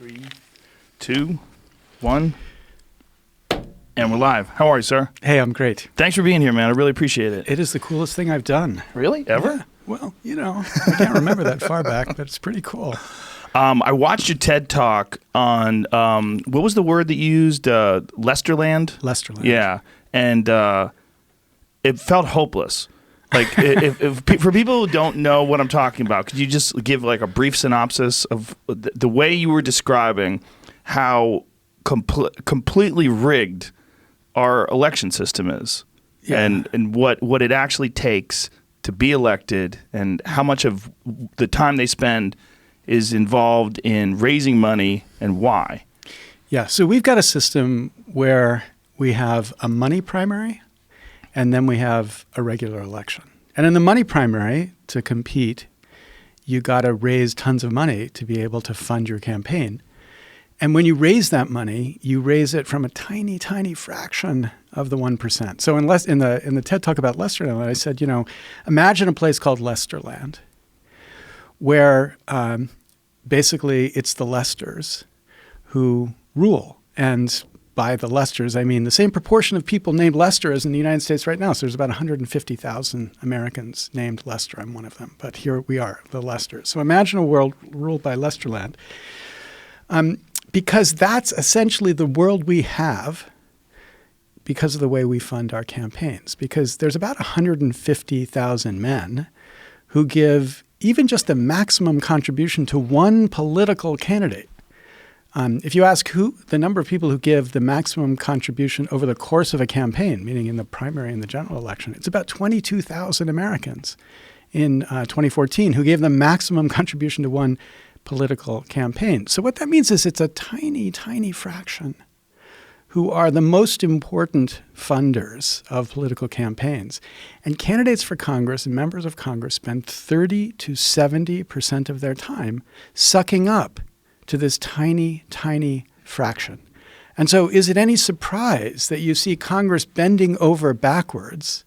3, 2, 1. And we're live. How are you, sir? Hey, I'm great. Thanks for being here, man. I really appreciate it. It is the coolest thing I've done. Really? Ever? Yeah. Well, I can't remember that far back, but it's pretty cool. I watched your TED Talk on, what was the word that you used? Lesterland? Lesterland. Yeah. And it felt hopeless. Like, for people who don't know what I'm talking about, could you just give like a brief synopsis of the way you were describing how completely rigged our election system is, yeah. and what it actually takes to be elected, and how much of the time they spend is involved in raising money and why? Yeah, so we've got a system where we have a money primary and then we have a regular election. And in the money primary, to compete, you got to raise tons of money to be able to fund your campaign. And when you raise that money, you raise it from a tiny, tiny fraction of the 1%. So in the TED Talk about Lesterland, I said, imagine a place called Lesterland, where basically it's the Lesters who rule. And by the Lesters, I mean the same proportion of people named Lester as in the United States right now. So there's about 150,000 Americans named Lester. I'm one of them. But here we are, the Lesters. So imagine a world ruled by Lesterland. Because that's essentially the world we have because of the way we fund our campaigns. Because there's about 150,000 men who give even just the maximum contribution to one political candidate. If you ask the number of people who give the maximum contribution over the course of a campaign, meaning in the primary and the general election, it's about 22,000 Americans in 2014 who gave the maximum contribution to one political campaign. So what that means is it's a tiny, tiny fraction who are the most important funders of political campaigns. And candidates for Congress and members of Congress spend 30 to 70% of their time sucking up to this tiny, tiny fraction. And so is it any surprise that you see Congress bending over backwards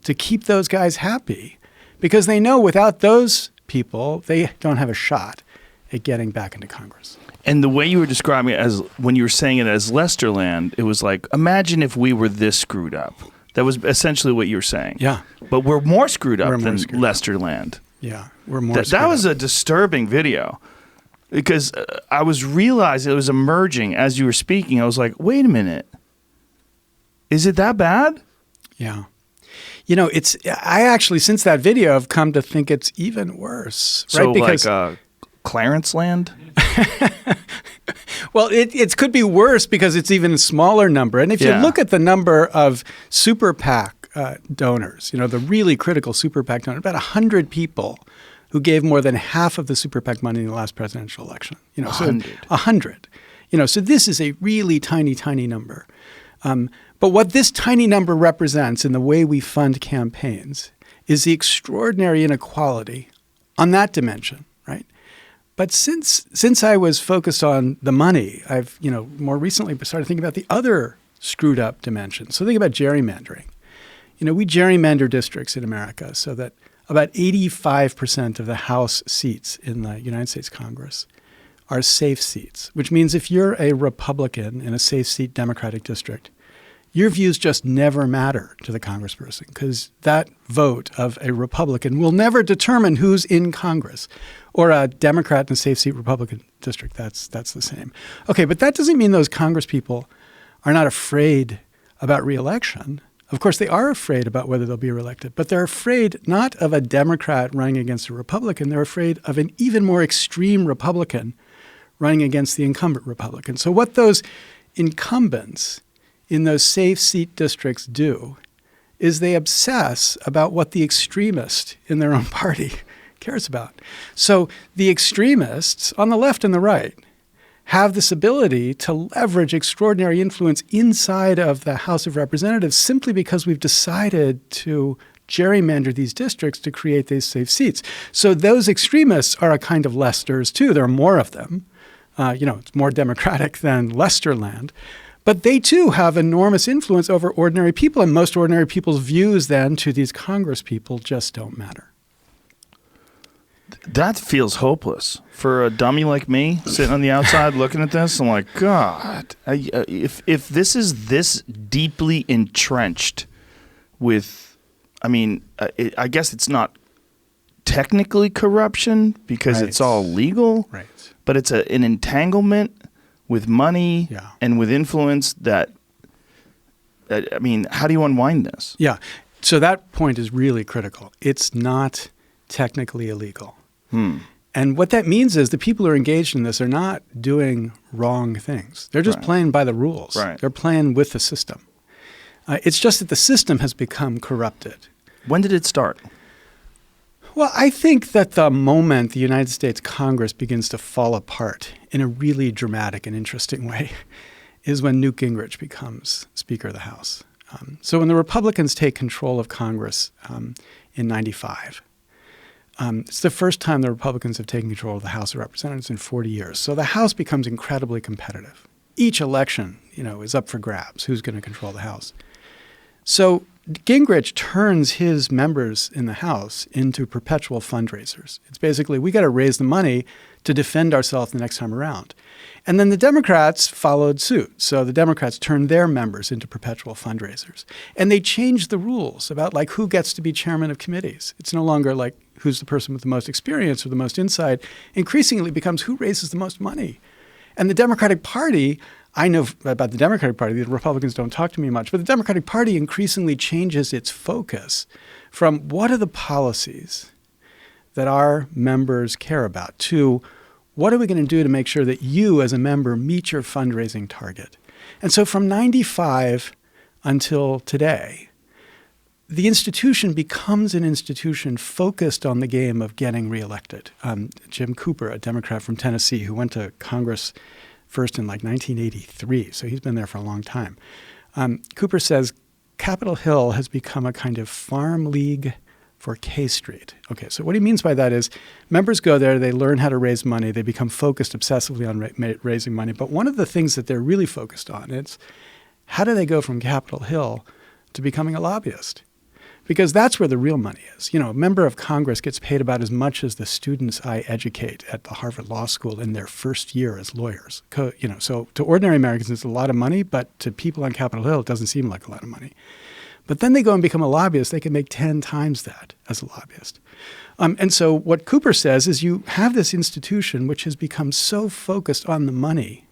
to keep those guys happy? Because they know without those people, they don't have a shot at getting back into Congress. And the way you were describing it, as when you were saying it as Lesterland, it was like, imagine if we were this screwed up. That was essentially what you were saying. Yeah. But we're more screwed up than Lesterland. Yeah, we're more screwed up. That was a disturbing video. Because I was realizing it was emerging as you were speaking. I was like, wait a minute. Is it that bad? Yeah. I actually, since that video, have come to think it's even worse. So right? Because, like Clarence Land? Well, it could be worse because it's even a smaller number. And if you look at the number of super PAC donors, the really critical super PAC donors, about 100 people who gave more than half of the super PAC money in the last presidential election. 100. So 100. So this is a really tiny, tiny number. But what this tiny number represents in the way we fund campaigns is the extraordinary inequality on that dimension, right? But since I was focused on the money, I've more recently started thinking about the other screwed up dimensions. So think about gerrymandering. We gerrymander districts in America so that about 85% of the House seats in the United States Congress are safe seats, which means if you're a Republican in a safe seat Democratic district, your views just never matter to the congressperson because that vote of a Republican will never determine who's in Congress. Or a Democrat in a safe seat Republican district, that's the same. Okay, but that doesn't mean those congresspeople are not afraid about re-election. Of course, they are afraid about whether they'll be reelected, but they're afraid not of a Democrat running against a Republican. They're afraid of an even more extreme Republican running against the incumbent Republican. So what those incumbents in those safe seat districts do is they obsess about what the extremist in their own party cares about. So the extremists on the left and the right have this ability to leverage extraordinary influence inside of the House of Representatives simply because we've decided to gerrymander these districts to create these safe seats. So those extremists are a kind of Lesters too. There are more of them. It's more democratic than Lesterland. But they too have enormous influence over ordinary people, and most ordinary people's views then to these Congress people just don't matter. That feels hopeless for a dummy like me sitting on the outside looking at this. I'm like, God, if this is this deeply entrenched with, I guess it's not technically corruption because it's all legal, right? But it's an entanglement with money and with influence that, how do you unwind this? Yeah. So that point is really critical. It's not technically illegal. And what that means is the people who are engaged in this are not doing wrong things. They're just playing by the rules. Right. They're playing with the system. It's just that the system has become corrupted. When did it start? Well, I think that the moment the United States Congress begins to fall apart in a really dramatic and interesting way is when Newt Gingrich becomes Speaker of the House. So when the Republicans take control of Congress in 95, it's the first time the Republicans have taken control of the House of Representatives in 40 years. So the House becomes incredibly competitive. Each election, is up for grabs. Who's going to control the House? So Gingrich turns his members in the House into perpetual fundraisers. It's basically, we got to raise the money to defend ourselves the next time around. And then the Democrats followed suit. So the Democrats turned their members into perpetual fundraisers. And they changed the rules about who gets to be chairman of committees. It's no longer who's the person with the most experience or the most insight. Increasingly it becomes who raises the most money. And the Democratic Party, I know about the Democratic Party, the Republicans don't talk to me much, but the Democratic Party increasingly changes its focus from what are the policies that our members care about to what are we going to do to make sure that you as a member meet your fundraising target. And so from 95 until today, the institution becomes an institution focused on the game of getting reelected. Jim Cooper, a Democrat from Tennessee who went to Congress first in 1983, so he's been there for a long time. Cooper says Capitol Hill has become a kind of farm league for K Street. Okay, so what he means by that is members go there, they learn how to raise money, they become focused obsessively on raising money. But one of the things that they're really focused on is how do they go from Capitol Hill to becoming a lobbyist? Because that's where the real money is. A member of Congress gets paid about as much as the students I educate at the Harvard Law School in their first year as lawyers. So to ordinary Americans, it's a lot of money, but to people on Capitol Hill, it doesn't seem like a lot of money. But then they go and become a lobbyist. They can make 10 times that as a lobbyist. And so what Cooper says is you have this institution which has become so focused on the money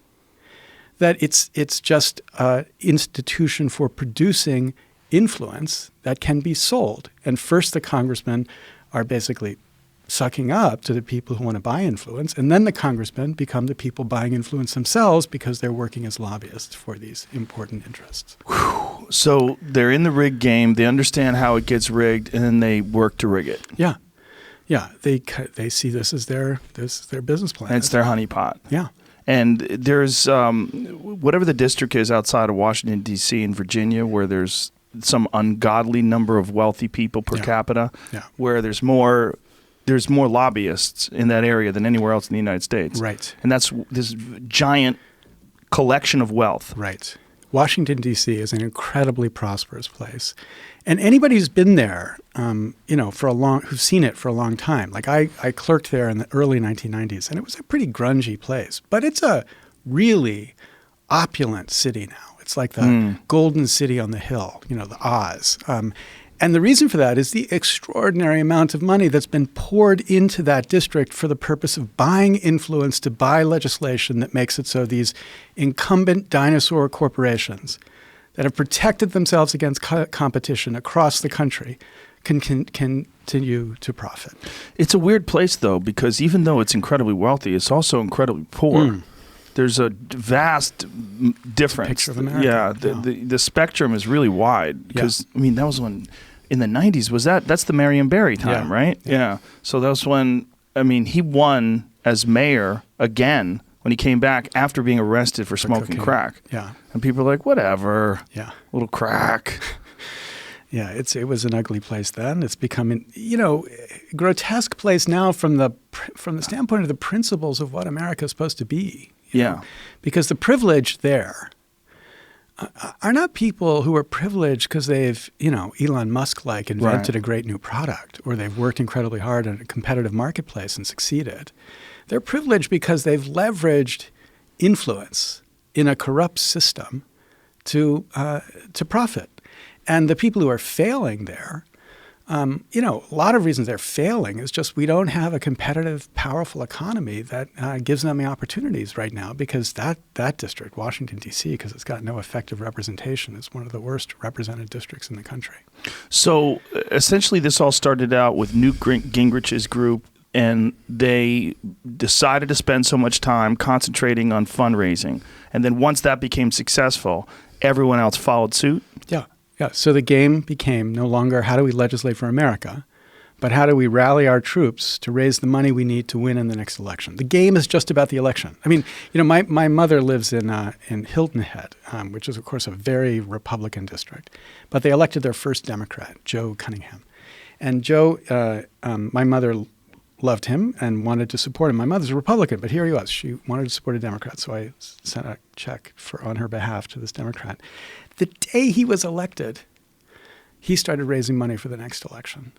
that it's just an institution for producing influence that can be sold. And first the congressmen are basically sucking up to the people who want to buy influence. And then the congressmen become the people buying influence themselves because they're working as lobbyists for these important interests. Whew. So they're in the rigged game. They understand how it gets rigged, and then they work to rig it. Yeah. Yeah. They see this as their business plan. And it's their honeypot. Yeah. And there's whatever the district is outside of Washington, D.C. in Virginia where there's some ungodly number of wealthy people per capita, where there's more lobbyists in that area than anywhere else in the United States. Right. And that's this giant collection of wealth. Right. Washington, D.C. is an incredibly prosperous place. And anybody who's been there, who's seen it for a long time, I clerked there in the early 1990s, and it was a pretty grungy place. But it's a really opulent city now. It's like the golden city on the hill, the Oz. And the reason for that is the extraordinary amount of money that's been poured into that district for the purpose of buying influence to buy legislation that makes it so these incumbent dinosaur corporations that have protected themselves against competition across the country can continue to profit. It's a weird place, though, because even though it's incredibly wealthy, it's also incredibly poor. There's a vast difference. Picture of America. Yeah, the spectrum is really wide because, that was when in the 90s, that's the Marion Barry time, right? Yeah. So that was when, he won as mayor again when he came back after being arrested for smoking crack. Yeah. And people are like, whatever. Yeah. Little crack. Yeah, it was an ugly place then. It's become a grotesque place now from the standpoint of the principles of what America is supposed to be. You know? Because the privilege there are not people who are privileged because they've, Elon Musk-like invented a great new product, or they've worked incredibly hard in a competitive marketplace and succeeded. They're privileged because they've leveraged influence in a corrupt system to profit. And the people who are failing there, a lot of reasons they're failing is just we don't have a competitive, powerful economy that gives them the opportunities right now, because that district, Washington, D.C., because it's got no effective representation, is one of the worst represented districts in the country. So essentially this all started out with Newt Gingrich's group, and they decided to spend so much time concentrating on fundraising. And then once that became successful, everyone else followed suit? Yeah, so the game became no longer how do we legislate for America, but how do we rally our troops to raise the money we need to win in the next election. The game is just about the election. I mean, my mother lives in Hilton Head, which is, of course, a very Republican district. But they elected their first Democrat, Joe Cunningham. And Joe, my mother loved him and wanted to support him. My mother's a Republican, but here he was. She wanted to support a Democrat, so I sent a check on her behalf to this Democrat. The day he was elected, he started raising money for the next election.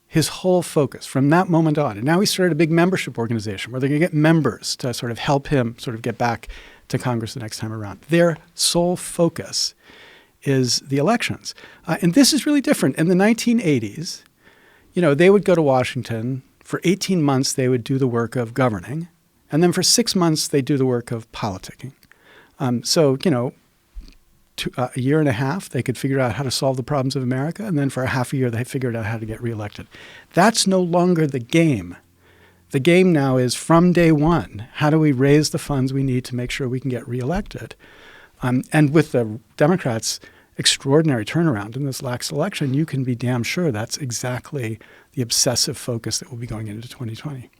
His whole focus from that moment on. And now he started a big membership organization where they're going to get members to sort of help him sort of get back to Congress the next time around. Their sole focus is the elections. And this is really different. In the 1980s, they would go to Washington. For 18 months, they would do the work of governing. And then for 6 months, they do the work of politicking. A year and a half, they could figure out how to solve the problems of America. And then for a half a year, they figured out how to get reelected. That's no longer the game. The game now is from day one, how do we raise the funds we need to make sure we can get reelected? And with the Democrats' extraordinary turnaround in this last election, you can be damn sure that's exactly the obsessive focus that will be going into 2020.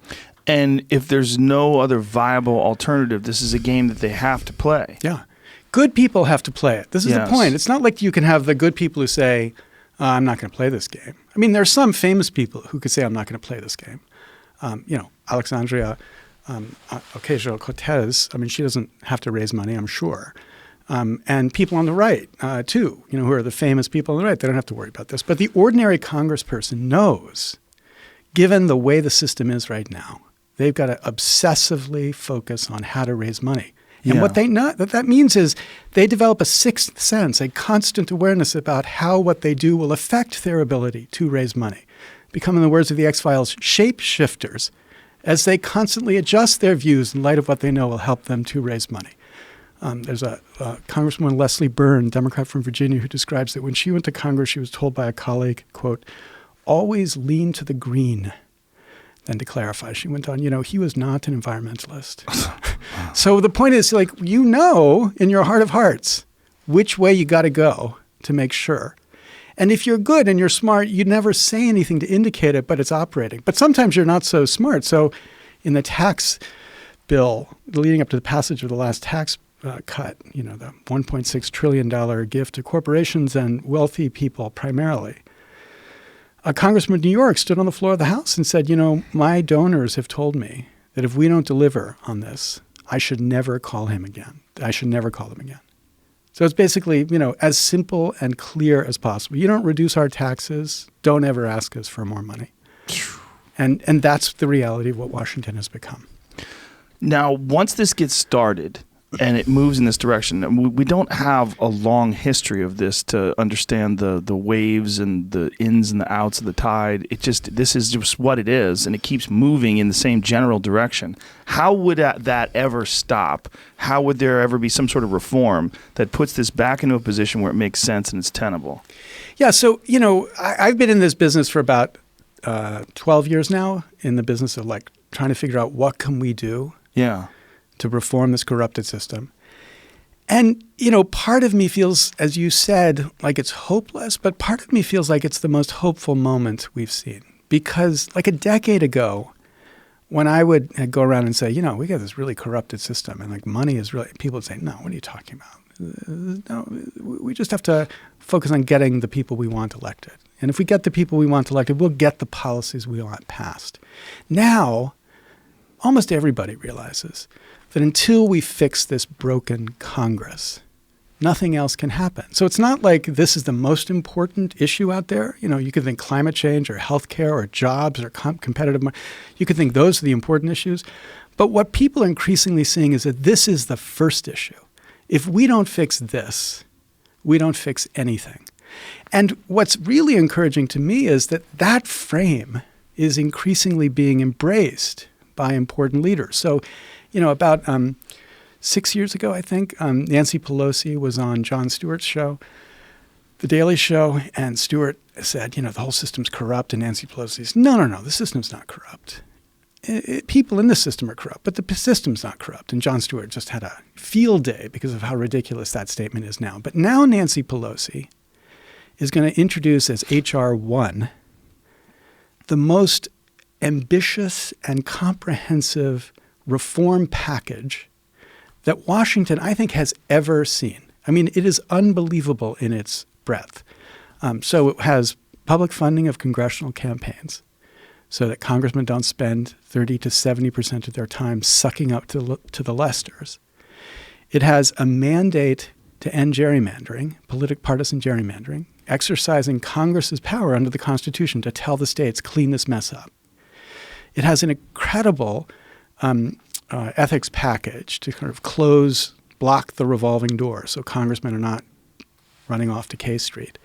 And if there's no other viable alternative, this is a game that they have to play. Yeah. Good people have to play it. This is the point. It's not like you can have the good people who say, I'm not going to play this game. I mean, there are some famous people who could say, I'm not going to play this game. Alexandria Ocasio-Cortez, I mean, she doesn't have to raise money, I'm sure. And people on the right, too, who are the famous people on the right, they don't have to worry about this. But the ordinary congressperson knows, given the way the system is right now, they've got to obsessively focus on how to raise money. And what that means is they develop a sixth sense, a constant awareness about how what they do will affect their ability to raise money. Become, in the words of the X-Files, shapeshifters, as they constantly adjust their views in light of what they know will help them to raise money. There's a Congresswoman Leslie Byrne, Democrat from Virginia, who describes that when she went to Congress, she was told by a colleague, quote, always lean to the green. Then to clarify, she went on, he was not an environmentalist. So the point is, in your heart of hearts, which way you got to go to make sure. And if you're good and you're smart, you never say anything to indicate it, but it's operating. But sometimes you're not so smart. So in the tax bill leading up to the passage of the last tax cut, the $1.6 trillion gift to corporations and wealthy people primarily, a congressman in New York stood on the floor of the House and said, my donors have told me that if we don't deliver on this, I should never call him again. I should never call them again. So it's basically, as simple and clear as possible. You don't reduce our taxes. Don't ever ask us for more money. And that's the reality of what Washington has become. Now, once this gets started and it moves in this direction, we don't have a long history of this to understand the waves and the ins and the outs of the tide. This is just what it is, and it keeps moving in the same general direction. How would that ever stop? How would there ever be some sort of reform that puts this back into a position where it makes sense and it's tenable? Yeah, so, I've been in this business for about 12 years now, in the business of trying to figure out what can we do to reform this corrupted system. And, part of me feels, as you said, like it's hopeless, but part of me feels like it's the most hopeful moment we've seen. Because a decade ago, when I would go around and say, we got this really corrupted system and money is really, people would say, no, what are you talking about? No, we just have to focus on getting the people we want elected. And if we get the people we want elected, we'll get the policies we want passed. Now, almost everybody realizes that until we fix this broken Congress, nothing else can happen. So it's not like this is the most important issue out there. You could think climate change or healthcare or jobs or competitive. You could think those are the important issues. But what people are increasingly seeing is that this is the first issue. If we don't fix this, we don't fix anything. And what's really encouraging to me is that that frame is increasingly being embraced by important leaders. So, about 6 years ago, I think, Nancy Pelosi was on Jon Stewart's show, The Daily Show, and Stewart said, the whole system's corrupt. And Nancy Pelosi said, no, the system's not corrupt. People in the system are corrupt, but the system's not corrupt. And Jon Stewart just had a field day because of how ridiculous that statement is now. But now Nancy Pelosi is going to introduce as H.R. 1 the most ambitious and comprehensive reform package that Washington, I think, has ever seen. I mean, it is unbelievable in its breadth. So it has public funding of congressional campaigns so that congressmen don't spend 30 to 70% of their time sucking up to the lesters. It has a mandate to end gerrymandering, partisan gerrymandering, exercising Congress's power under the Constitution to tell the states, clean this mess up. It has an incredible ethics package to kind of block the revolving door so congressmen are not running off to K Street.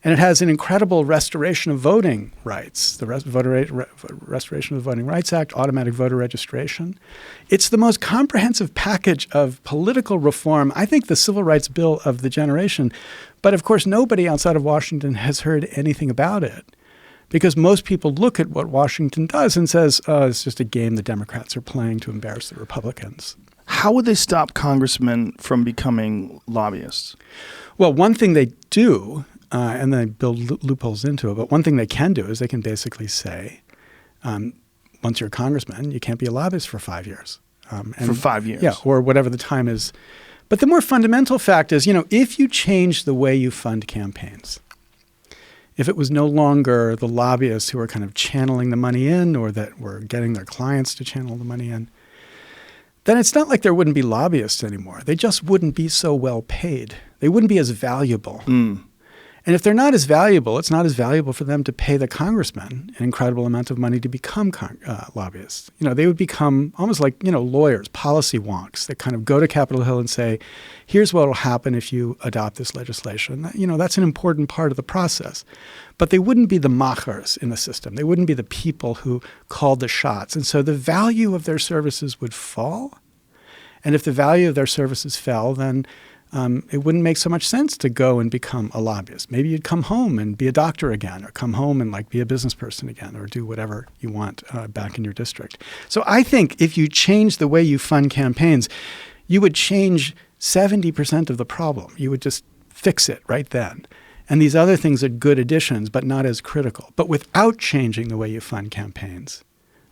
And it has an incredible restoration of voting rights, the Restoration of the Voting Rights Act, automatic voter registration. It's the most comprehensive package of political reform, I think the civil rights bill of the generation. But of course, nobody outside of Washington has heard anything about it because most people look at what Washington does and says, oh, it's just a game the Democrats are playing to embarrass the Republicans. How would they stop congressmen from becoming lobbyists? Well, one thing they do, and they build loopholes into it, but one thing they can do is they can basically say, once you're a congressman, you can't be a lobbyist for 5 years. For 5 years? Yeah, or whatever the time is. But the more fundamental fact is, if you change the way you fund campaigns, if it was no longer the lobbyists who were kind of channeling the money in or that were getting their clients to channel the money in, then it's not like there wouldn't be lobbyists anymore. They just wouldn't be so well paid. They wouldn't be as valuable. And if they're not as valuable, it's not as valuable for them to pay the congressman an incredible amount of money to become lobbyists. They would become almost like, lawyers, policy wonks that kind of go to Capitol Hill and say, here's what will happen if you adopt this legislation. That's an important part of the process. But they wouldn't be the machers in the system. They wouldn't be the people who called the shots. And so the value of their services would fall. And if the value of their services fell, then it wouldn't make so much sense to go and become a lobbyist. Maybe you'd come home and be a doctor again, or come home and be a business person again, or do whatever you want back in your district. So I think if you change the way you fund campaigns, you would change 70% of the problem. You would just fix it right then. And these other things are good additions, but not as critical. But without changing the way you fund campaigns,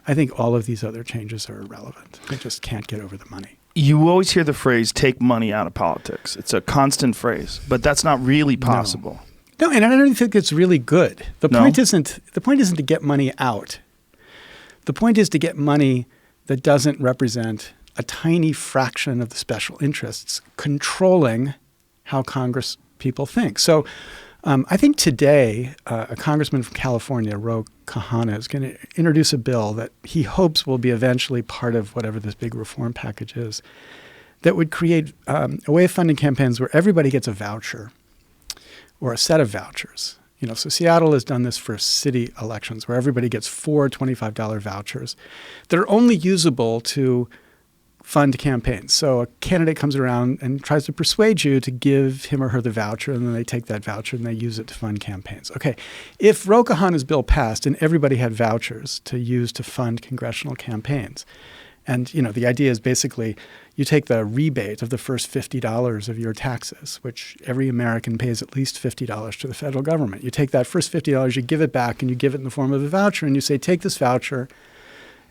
I think all of these other changes are irrelevant. They just can't get over the money. You always hear the phrase, take money out of politics. It's a constant phrase, but that's not really possible. No, and I don't think it's really good. The point isn't to get money out. The point is to get money that doesn't represent a tiny fraction of the special interests controlling how Congress people think. So I think today a congressman from California, Ro Khanna, is going to introduce a bill that he hopes will be eventually part of whatever this big reform package is that would create a way of funding campaigns where everybody gets a voucher or a set of vouchers. So Seattle has done this for city elections where everybody gets 4 $25 vouchers that are only usable to fund campaigns. So a candidate comes around and tries to persuade you to give him or her the voucher, and then they take that voucher and they use it to fund campaigns. Okay, if Ro Khanna's bill passed and everybody had vouchers to use to fund congressional campaigns, and the idea is basically you take the rebate of the first $50 of your taxes, which every American pays at least $50 to the federal government. You take that first $50, you give it back, and you give it in the form of a voucher, and you say, take this voucher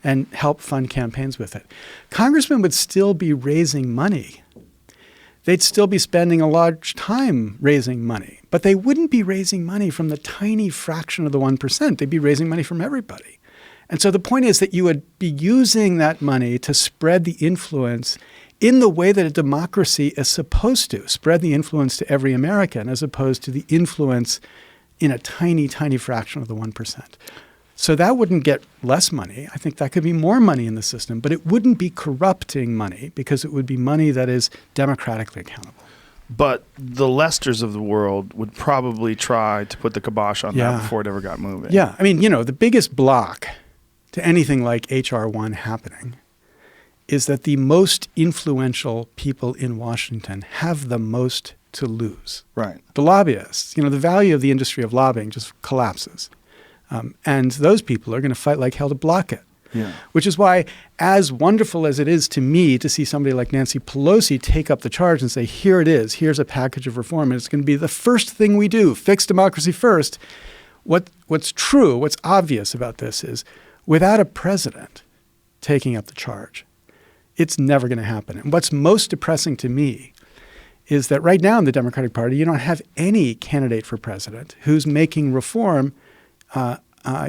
and help fund campaigns with it. Congressmen would still be raising money. They'd still be spending a large time raising money, but they wouldn't be raising money from the tiny fraction of the 1%. They'd be raising money from everybody. And so the point is that you would be using that money to spread the influence in the way that a democracy is supposed to spread the influence to every American as opposed to the influence in a tiny, tiny fraction of the 1%. So that wouldn't get less money. I think that could be more money in the system, but it wouldn't be corrupting money because it would be money that is democratically accountable. But the Lesters of the world would probably try to put the kibosh on that before it ever got moving. Yeah. I mean, the biggest block to anything like H.R. 1 happening is that the most influential people in Washington have the most to lose. Right. The lobbyists, the value of the industry of lobbying just collapses. And those people are going to fight like hell to block it. Yeah. Which is why, as wonderful as it is to me to see somebody like Nancy Pelosi take up the charge and say, here it is, here's a package of reform, and it's going to be the first thing we do, fix democracy first. What's true, what's obvious about this is without a president taking up the charge, it's never going to happen. And what's most depressing to me is that right now in the Democratic Party, you don't have any candidate for president who's making reform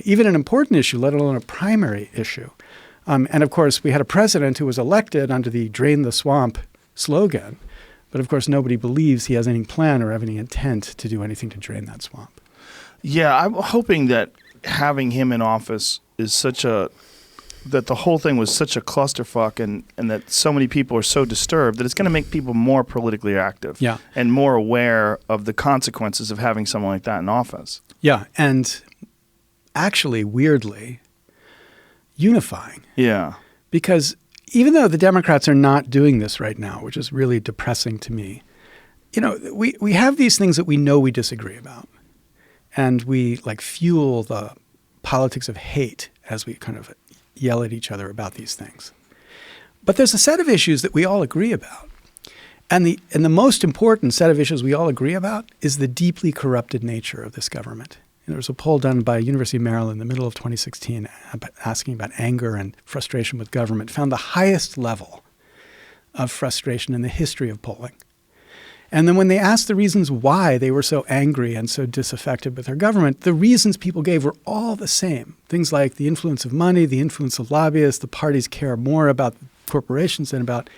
even an important issue, let alone a primary issue. And of course, we had a president who was elected under the drain the swamp slogan. But of course, nobody believes he has any plan or have any intent to do anything to drain that swamp. Yeah, I'm hoping that having him in office is that the whole thing was such a clusterfuck and that so many people are so disturbed that it's going to make people more politically active and more aware of the consequences of having someone like that in office. Yeah, and actually, weirdly, unifying. Yeah. Because even though the Democrats are not doing this right now, which is really depressing to me, we have these things that we know we disagree about. And we fuel the politics of hate as we kind of yell at each other about these things. But there's a set of issues that we all agree about. And the most important set of issues we all agree about is the deeply corrupted nature of this government. There was a poll done by University of Maryland in the middle of 2016 asking about anger and frustration with government, found the highest level of frustration in the history of polling. And then when they asked the reasons why they were so angry and so disaffected with their government, the reasons people gave were all the same. Things like the influence of money, the influence of lobbyists, the parties care more about corporations than about.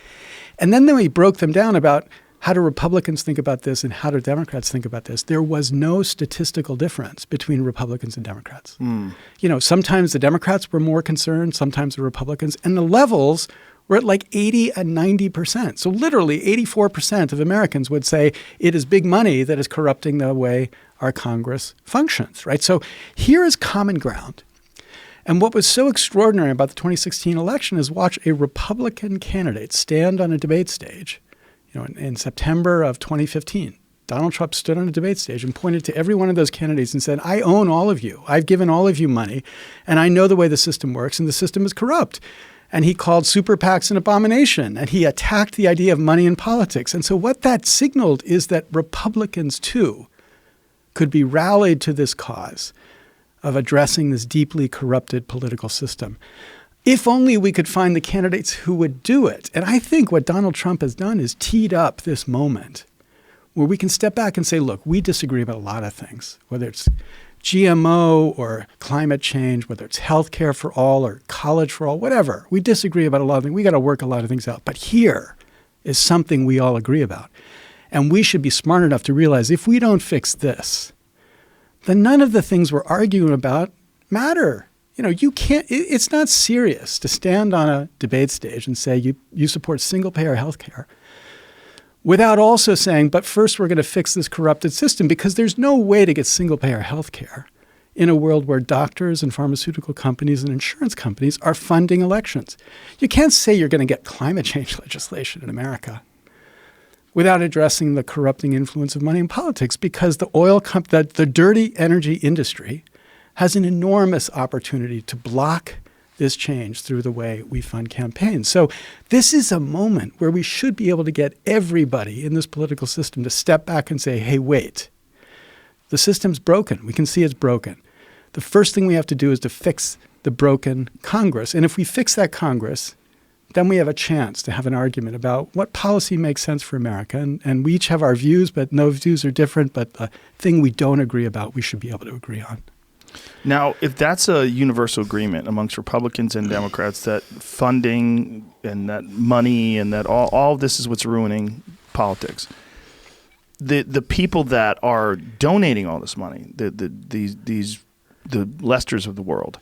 And then we broke them down about how do Republicans think about this and how do Democrats think about this? There was no statistical difference between Republicans and Democrats. Sometimes the Democrats were more concerned, sometimes the Republicans, and the levels were at 80 and 90%. So literally 84% of Americans would say it is big money that is corrupting the way our Congress functions, right? So here is common ground. And what was so extraordinary about the 2016 election is watch a Republican candidate stand on a debate stage. In September of 2015, Donald Trump stood on a debate stage and pointed to every one of those candidates and said, I own all of you. I've given all of you money, and I know the way the system works, and the system is corrupt. And he called super PACs an abomination, and he attacked the idea of money in politics. And so what that signaled is that Republicans, too, could be rallied to this cause of addressing this deeply corrupted political system. If only we could find the candidates who would do it. And I think what Donald Trump has done is teed up this moment where we can step back and say, look, we disagree about a lot of things, whether it's GMO or climate change, whether it's healthcare for all or college for all, whatever. We disagree about a lot of things. We got to work a lot of things out. But here is something we all agree about. And we should be smart enough to realize if we don't fix this, then none of the things we're arguing about matter. You can't, it's not serious to stand on a debate stage and say you support single-payer health care without also saying, but first we're going to fix this corrupted system, because there's no way to get single-payer health care in a world where doctors and pharmaceutical companies and insurance companies are funding elections. You can't say you're going to get climate change legislation in America without addressing the corrupting influence of money in politics, because the dirty energy industry has an enormous opportunity to block this change through the way we fund campaigns. So this is a moment where we should be able to get everybody in this political system to step back and say, hey, wait, the system's broken. We can see it's broken. The first thing we have to do is to fix the broken Congress. And if we fix that Congress, then we have a chance to have an argument about what policy makes sense for America. And we each have our views, but no views are different. But the thing we don't agree about, we should be able to agree on. Now, if that's a universal agreement amongst Republicans and Democrats that funding and that money and that all of this is what's ruining politics, the people that are donating all this money, the Lesters of the world,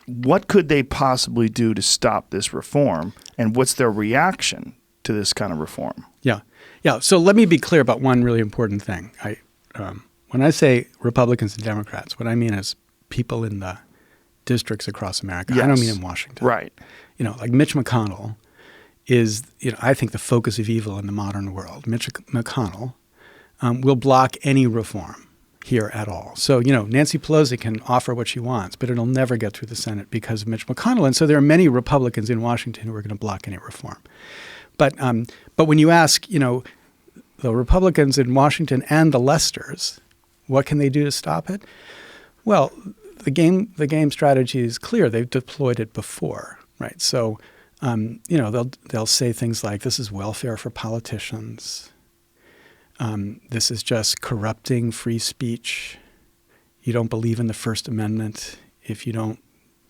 what could they possibly do to stop this reform, and what's their reaction to this kind of reform? Yeah. So let me be clear about one really important thing. When I say Republicans and Democrats, what I mean is people in the districts across America. Yes. I don't mean in Washington. Right. Like Mitch McConnell is, I think, the focus of evil in the modern world. Mitch McConnell will block any reform here at all. So, Nancy Pelosi can offer what she wants, but it'll never get through the Senate because of Mitch McConnell. And so there are many Republicans in Washington who are going to block any reform. But when you ask, the Republicans in Washington and the Lesters, what can they do to stop it? Well, the game strategy is clear. They've deployed it before, right? So, they'll say things like, "This is welfare for politicians. This is just corrupting free speech. You don't believe in the First Amendment if you don't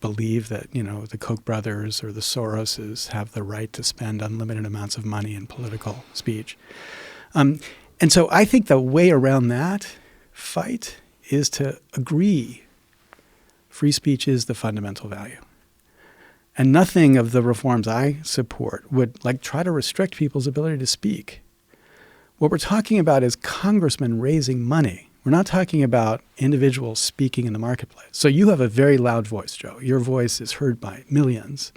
believe that, the Koch brothers or the Soroses have the right to spend unlimited amounts of money in political speech." And so I think the way around that fight is to agree free speech is the fundamental value. And nothing of the reforms I support would try to restrict people's ability to speak. What we're talking about is congressmen raising money. We're not talking about individuals speaking in the marketplace. So you have a very loud voice, Joe. Your voice is heard by millions.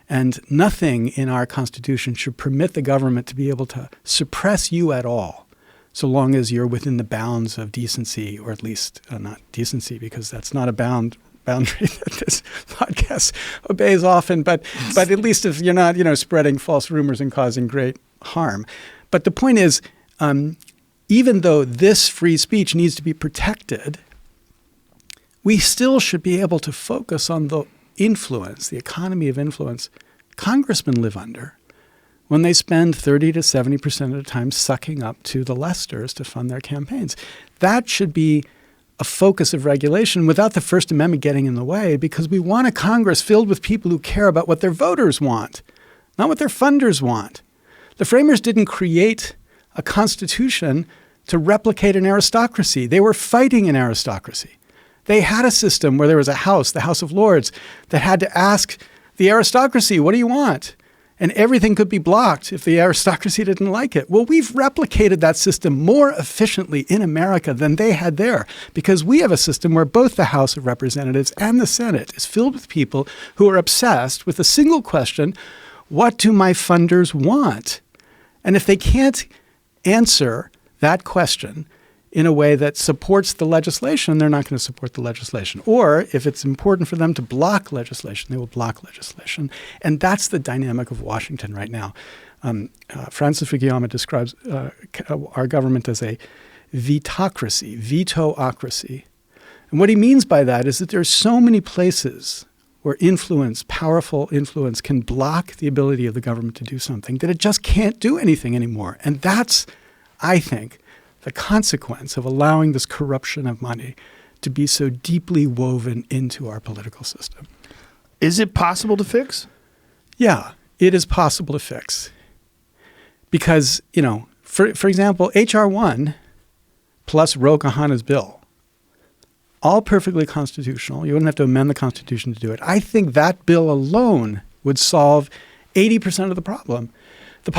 And nothing in our Constitution should permit the government to be able to suppress you at all, so long as you're within the bounds of decency, or at least not decency, because that's not a boundary that this podcast obeys often, but at least if you're not, spreading false rumors and causing great harm. But the point is, even though this free speech needs to be protected, we still should be able to focus on the influence, the economy of influence congressmen live under when they spend 30 to 70% of the time sucking up to the Lesters to fund their campaigns. That should be a focus of regulation without the First Amendment getting in the way, because we want a Congress filled with people who care about what their voters want, not what their funders want. The framers didn't create a constitution to replicate an aristocracy. They were fighting an aristocracy. They had a system where there was a house, the House of Lords, that had to ask the aristocracy, "What do you want?" And everything could be blocked if the aristocracy didn't like it. Well, we've replicated that system more efficiently in America than they had there, because we have a system where both the House of Representatives and the Senate is filled with people who are obsessed with a single question: what do my funders want? And if they can't answer that question in a way that supports the legislation, they're not going to support the legislation. Or if it's important for them to block legislation, they will block legislation. And that's the dynamic of Washington right now. Francis Fukuyama describes our government as a vetocracy, veto-ocracy. And what he means by that is that there are so many places where influence, powerful influence, can block the ability of the government to do something, that it just can't do anything anymore. And that's, I think, the consequence of allowing this corruption of money to be so deeply woven into our political system. Is it possible to fix? Yeah, it is possible to fix. Because, for example, H.R. 1 plus Ro Khanna's bill, all perfectly constitutional. You wouldn't have to amend the Constitution to do it. I think that bill alone would solve 80% of the problem. The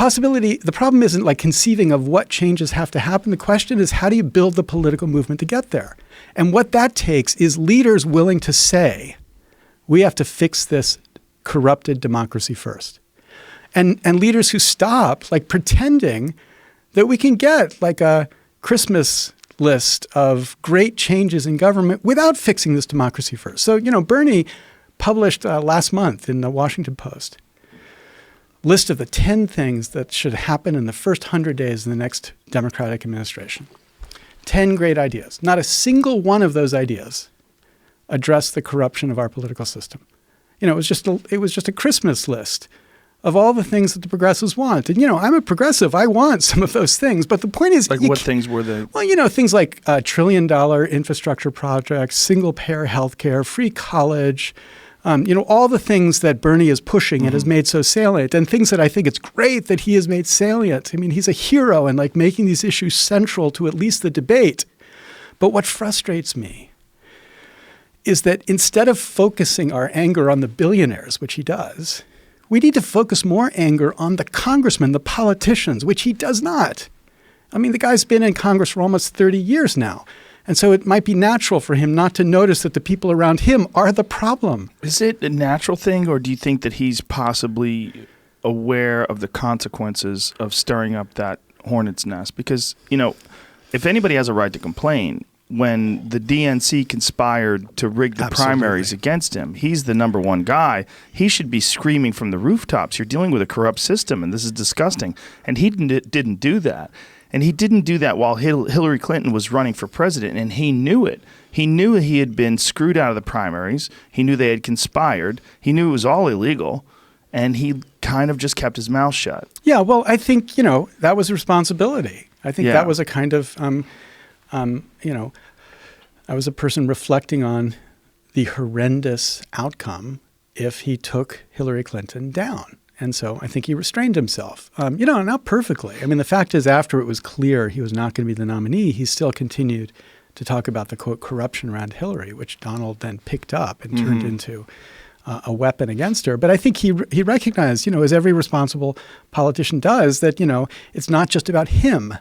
problem isn't conceiving of what changes have to happen. The question is, how do you build the political movement to get there? And what that takes is leaders willing to say, we have to fix this corrupted democracy first. And leaders who stop pretending that we can get a Christmas list of great changes in government without fixing this democracy first. So, Bernie published last month in the Washington Post list of the 10 things that should happen in the first 100 days of the next Democratic administration. 10 great ideas. Not a single one of those ideas addressed the corruption of our political system. It was just a Christmas list of all the things that the progressives want. And, I'm a progressive. I want some of those things. But the point is... Like what things were they? Well, things like $1 trillion infrastructure projects, single-payer healthcare, free college, all the things that Bernie is pushing and has made so salient, and things that I think it's great that he has made salient. I mean, he's a hero in making these issues central to at least the debate. But what frustrates me is that instead of focusing our anger on the billionaires, which he does, we need to focus more anger on the congressmen, the politicians, which he does not. I mean, the guy's been in Congress for almost 30 years now. And so it might be natural for him not to notice that the people around him are the problem. Is it a natural thing, or do you think that he's possibly aware of the consequences of stirring up that hornet's nest? Because, if anybody has a right to complain, when the DNC conspired to rig the primaries against him, he's the number one guy. He should be screaming from the rooftops, you're dealing with a corrupt system and this is disgusting. And he didn't do that. And he didn't do that while Hillary Clinton was running for president, and he knew it. He knew he had been screwed out of the primaries. He knew they had conspired. He knew it was all illegal, and he kind of just kept his mouth shut. Yeah, well, I think, that was responsibility. I think that was a kind of... I was a person reflecting on the horrendous outcome if he took Hillary Clinton down. And so I think he restrained himself, not perfectly. I mean, the fact is, after it was clear he was not going to be the nominee, he still continued to talk about the, quote, corruption around Hillary, which Donald then picked up and turned into a weapon against her. But I think he recognized, as every responsible politician does, that, it's not just about him.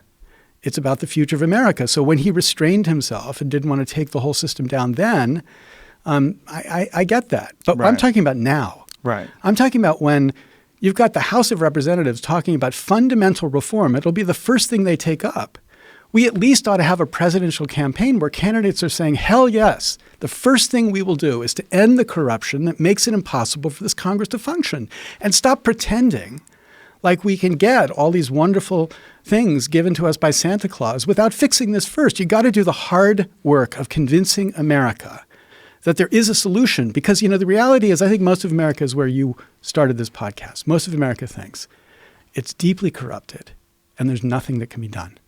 It's about the future of America. So when he restrained himself and didn't want to take the whole system down then, I get that. But I'm talking about now. Right. I'm talking about when you've got the House of Representatives talking about fundamental reform. It'll be the first thing they take up. We at least ought to have a presidential campaign where candidates are saying, hell yes, the first thing we will do is to end the corruption that makes it impossible for this Congress to function, and stop pretending like we can get all these wonderful things given to us by Santa Claus without fixing this first. You got to do the hard work of convincing America that there is a solution. Because, the reality is, I think most of America is where you started this podcast. Most of America thinks it's deeply corrupted and there's nothing that can be done.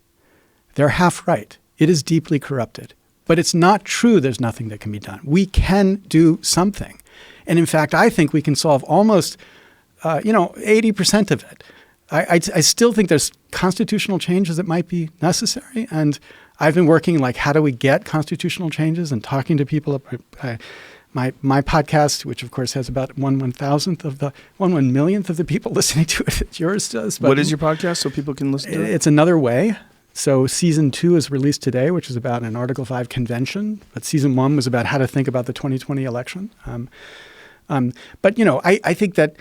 They're half right. It is deeply corrupted. But it's not true there's nothing that can be done. We can do something. And in fact, I think we can solve almost 80% of it. I still think there's constitutional changes that might be necessary. And I've been working how do we get constitutional changes, and talking to people. My podcast, which of course has about 1/1000th of the 1/1,000,000th of the people listening to it, yours does. But what is your podcast so people can listen to it? It's Another Way. So season 2 is released today, which is about an Article 5 convention. But season 1 was about how to think about the 2020 election. But I think that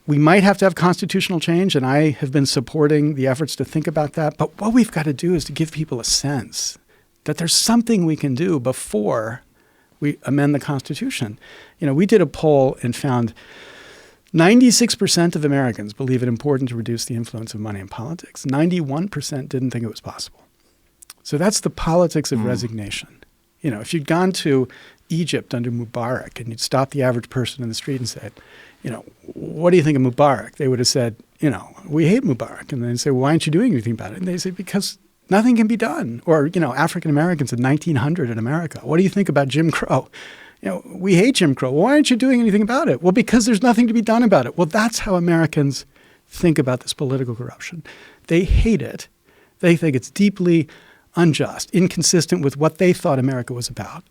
we might have to have constitutional change, and I have been supporting the efforts to think about that. But what we've got to do is to give people a sense that there's something we can do before we amend the Constitution. We did a poll and found 96% of Americans believe it important to reduce the influence of money in politics. 91% didn't think it was possible. So that's the politics of resignation. If you'd gone to Egypt under Mubarak and you'd stopped the average person in the street and said, what do you think of Mubarak? They would have said, we hate Mubarak. And they'd say, well, why aren't you doing anything about it? And they say, because nothing can be done. Or, African Americans in 1900 in America. What do you think about Jim Crow? We hate Jim Crow. Well, why aren't you doing anything about it? Well, because there's nothing to be done about it. Well, that's how Americans think about this political corruption. They hate it. They think it's deeply unjust, inconsistent with what they thought America was about.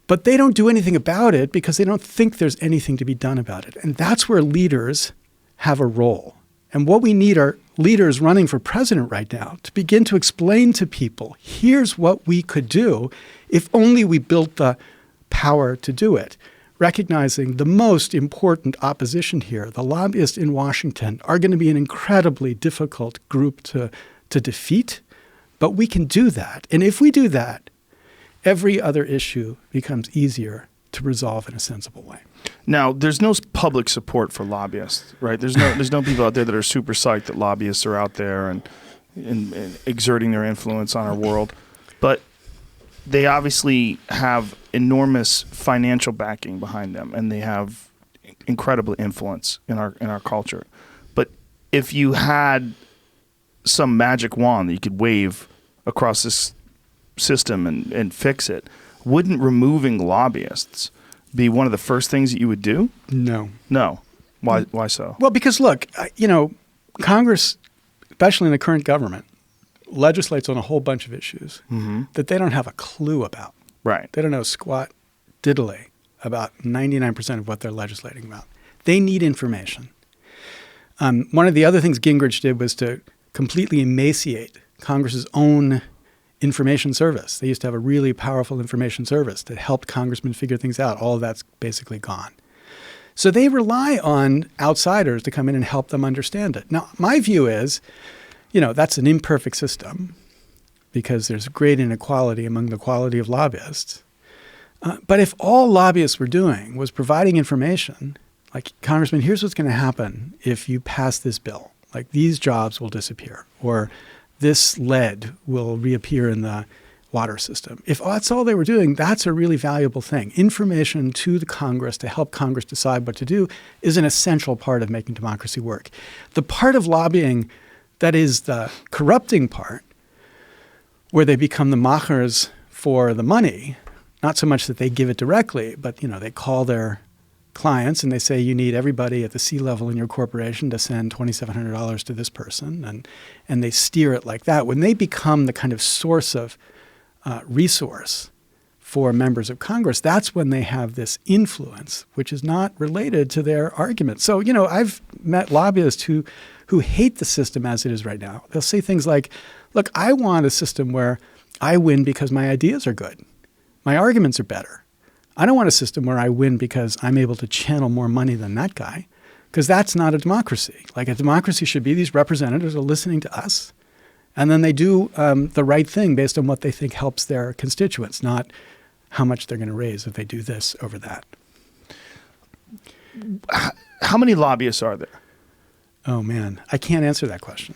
But they don't do anything about it because they don't think there's anything to be done about it. And that's where leaders have a role. And what we need are leaders running for president right now to begin to explain to people, here's what we could do if only we built the power to do it. Recognizing the most important opposition here, the lobbyists in Washington, are going to be an incredibly difficult group to defeat. But we can do that. And if we do that, every other issue becomes easier to resolve in a sensible way. Now, there's no public support for lobbyists, right? There's no people out there that are super psyched that lobbyists are out there and exerting their influence on our world. But they obviously have enormous financial backing behind them, and they have incredible influence in our culture. But if you had some magic wand that you could wave across this system and fix it, wouldn't removing lobbyists be one of the first things that you would do? No. No. Why so? Well, because look, Congress, especially in the current government, legislates on a whole bunch of issues that they don't have a clue about. Right. They don't know squat diddly about 99% of what they're legislating about. They need information. One of the other things Gingrich did was to completely emaciate Congress's own information service. They used to have a really powerful information service that helped congressmen figure things out. All of that's basically gone. So they rely on outsiders to come in and help them understand it. Now, my view is, that's an imperfect system because there's great inequality among the quality of lobbyists. But if all lobbyists were doing was providing information, like, Congressman, here's what's going to happen if you pass this bill. Like, these jobs will disappear, or this lead will reappear in the water system. If that's all they were doing, that's a really valuable thing. Information to the Congress to help Congress decide what to do is an essential part of making democracy work. The part of lobbying that is the corrupting part, where they become the machers for the money, not so much that they give it directly, but they call their clients and they say, you need everybody at the C-level in your corporation to send $2,700 to this person, and they steer it like that. When they become the kind of source of resource for members of Congress, that's when they have this influence, which is not related to their argument. So, I've met lobbyists who hate the system as it is right now. They'll say things like, look, I want a system where I win because my ideas are good. My arguments are better. I don't want a system where I win because I'm able to channel more money than that guy, because that's not a democracy. Like, a democracy should be these representatives are listening to us, and then they do the right thing based on what they think helps their constituents, not how much they're going to raise if they do this over that. How many lobbyists are there? Oh, man, I can't answer that question.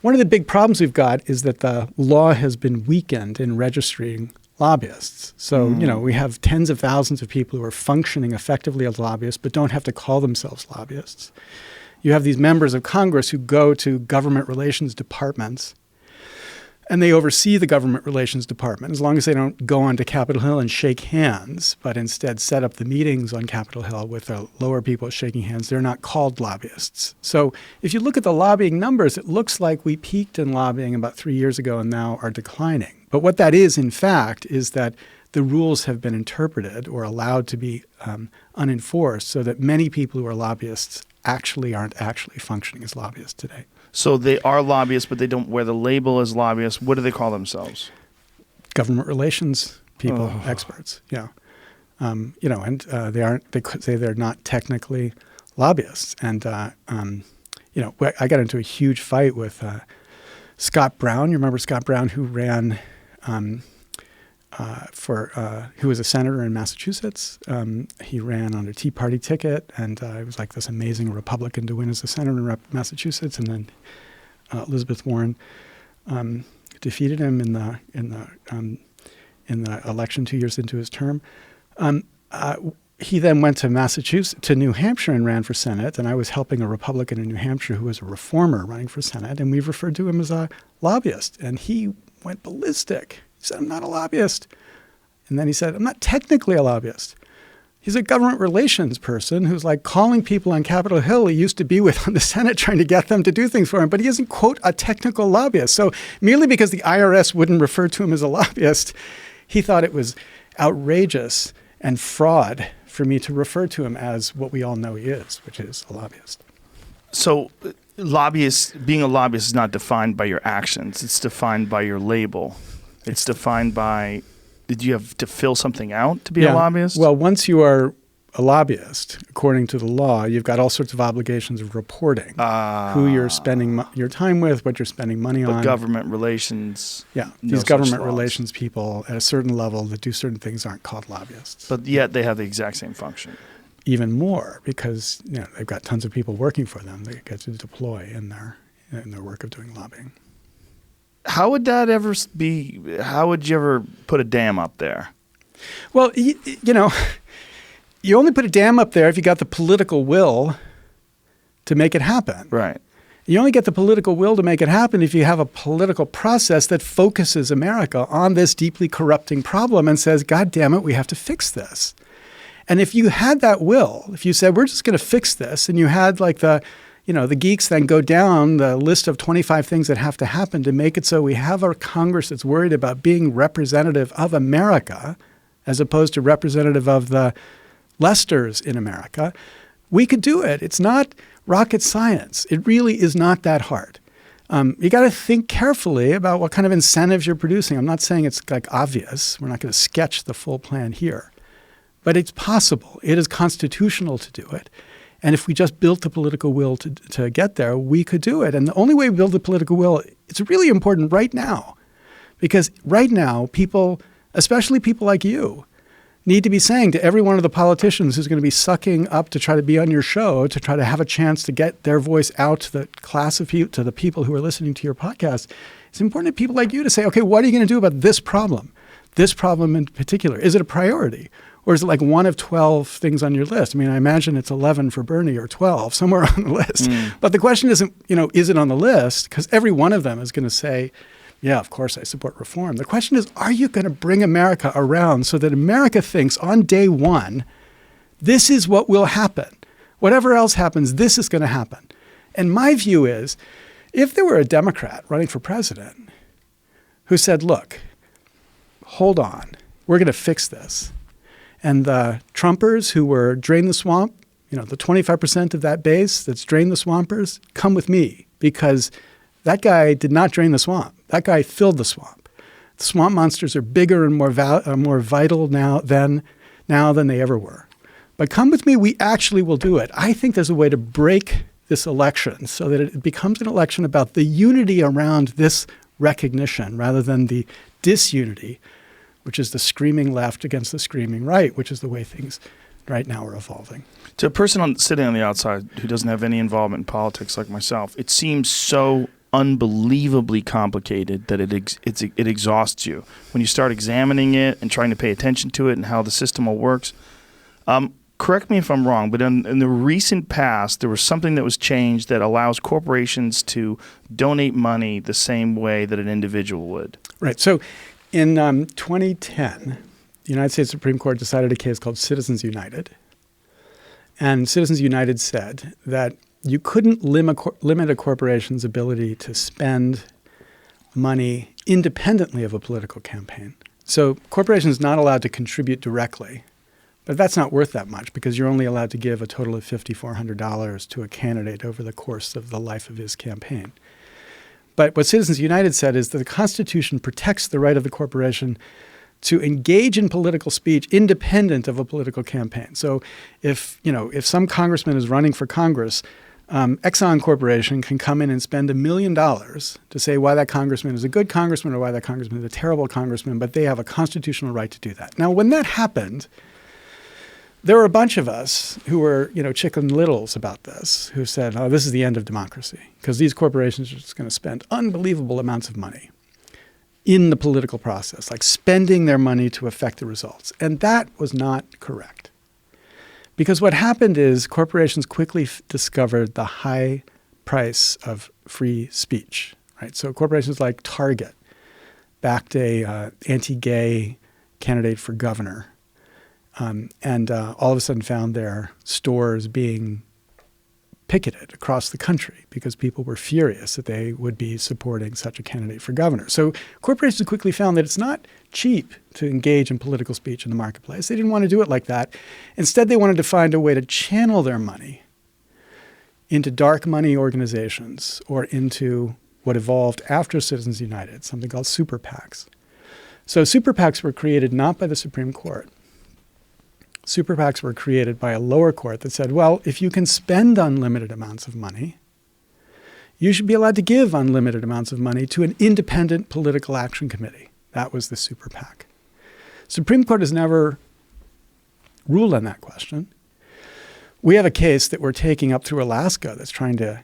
One of the big problems we've got is that the law has been weakened in registering lobbyists. So, we have tens of thousands of people who are functioning effectively as lobbyists but don't have to call themselves lobbyists. You have these members of Congress who go to government relations departments and they oversee the government relations department as long as they don't go onto Capitol Hill and shake hands, but instead set up the meetings on Capitol Hill with the lower people shaking hands. They're not called lobbyists. So if you look at the lobbying numbers, it looks like we peaked in lobbying about 3 years ago and now are declining. But what that is, in fact, is that the rules have been interpreted or allowed to be unenforced so that many people who are lobbyists aren't actually functioning as lobbyists today. So they are lobbyists, but they don't wear the label as lobbyists. What do they call themselves? Government relations people, experts. Yeah, and they could say they're not technically lobbyists. And I got into a huge fight with Scott Brown. You remember Scott Brown, who ran who was a senator in Massachusetts. He ran on a Tea Party ticket, and it was like this amazing Republican to win as a senator in Massachusetts. And then Elizabeth Warren defeated him in the election 2 years into his term. He then went to New Hampshire and ran for Senate, and I was helping a Republican in New Hampshire who was a reformer running for Senate, and we referred to him as a lobbyist, and he went ballistic. He said, I'm not a lobbyist. And then he said, I'm not technically a lobbyist. He's a government relations person who's like calling people on Capitol Hill he used to be with on the Senate trying to get them to do things for him, but he isn't, quote, a technical lobbyist. So merely because the IRS wouldn't refer to him as a lobbyist, he thought it was outrageous and fraud for me to refer to him as what we all know he is, which is a lobbyist. So being a lobbyist is not defined by your actions. It's defined by your label. It's defined by, did you have to fill something out to be a lobbyist? Well, once you are a lobbyist, according to the law, you've got all sorts of obligations of reporting who you're spending your time with, what you're spending money on. Government relations. Yeah, these government relations people at a certain level that do certain things aren't called lobbyists. But yet they have the exact same function. Even more, because they've got tons of people working for them they get to deploy in their work of doing lobbying. How would that ever be? How would you ever put a dam up there? Well, you only put a dam up there if you got the political will to make it happen. Right. You only get the political will to make it happen if you have a political process that focuses America on this deeply corrupting problem and says, God damn it, we have to fix this. And if you had that will, if you said, we're just going to fix this, and you had like the geeks then go down the list of 25 things that have to happen to make it so we have a Congress that's worried about being representative of America as opposed to representative of the Lesters in America, we could do it. It's not rocket science. It really is not that hard. You got to think carefully about what kind of incentives you're producing. I'm not saying it's like obvious. We're not going to sketch the full plan here. But it's possible. It is constitutional to do it. And if we just built the political will to get there, we could do it. And the only way we build the political will, it's really important right now. Because right now, people, especially people like you, need to be saying to every one of the politicians who's going to be sucking up to try to be on your show, to try to have a chance to get their voice out to the class of people, to the people who are listening to your podcast, it's important to people like you to say, okay, what are you going to do about this problem in particular? Is it a priority? Or is it like one of 12 things on your list? I mean, I imagine it's 11 for Bernie or 12, somewhere on the list. But the question isn't, is it on the list? Because every one of them is going to say, yeah, of course I support reform. The question is, are you going to bring America around so that America thinks on day one, this is what will happen. Whatever else happens, this is going to happen. And my view is, if there were a Democrat running for president who said, look, hold on, we're going to fix this. And the Trumpers who were drain the swamp, the 25% of that base that's drain the swampers, come with me because that guy did not drain the swamp. That guy filled the swamp. The swamp monsters are bigger and more vital now than they ever were. But come with me, we actually will do it. I think there's a way to break this election so that it becomes an election about the unity around this recognition rather than the disunity, which is the screaming left against the screaming right, which is the way things right now are evolving. To a person sitting on the outside who doesn't have any involvement in politics like myself, it seems so unbelievably complicated that it exhausts you. When you start examining it and trying to pay attention to it and how the system all works, correct me if I'm wrong, but in the recent past, there was something that was changed that allows corporations to donate money the same way that an individual would. Right. So in 2010, the United States Supreme Court decided a case called Citizens United. And Citizens United said that you couldn't limit a corporation's ability to spend money independently of a political campaign. So corporations not allowed to contribute directly, but that's not worth that much because you're only allowed to give a total of $5,400 to a candidate over the course of the life of his campaign. But what Citizens United said is that the Constitution protects the right of the corporation to engage in political speech independent of a political campaign. So if some congressman is running for Congress, Exxon Corporation can come in and spend $1 million to say why that congressman is a good congressman or why that congressman is a terrible congressman, but they have a constitutional right to do that. Now, when that happened, there were a bunch of us who were, chicken littles about this, who said, oh, this is the end of democracy because these corporations are just going to spend unbelievable amounts of money in the political process, like spending their money to affect the results. And that was not correct. Because what happened is corporations quickly discovered the high price of free speech, right? So corporations like Target backed a anti-gay candidate for governor and all of a sudden found their stores being picketed across the country because people were furious that they would be supporting such a candidate for governor. So corporations quickly found that it's not cheap to engage in political speech in the marketplace. They didn't want to do it like that. Instead, they wanted to find a way to channel their money into dark money organizations or into what evolved after Citizens United, something called super PACs. So super PACs were created not by the Supreme Court. Super PACs were created by a lower court that said, well, if you can spend unlimited amounts of money, you should be allowed to give unlimited amounts of money to an independent political action committee. That was the super PAC. Supreme Court has never ruled on that question. We have a case that we're taking up through Alaska that's trying to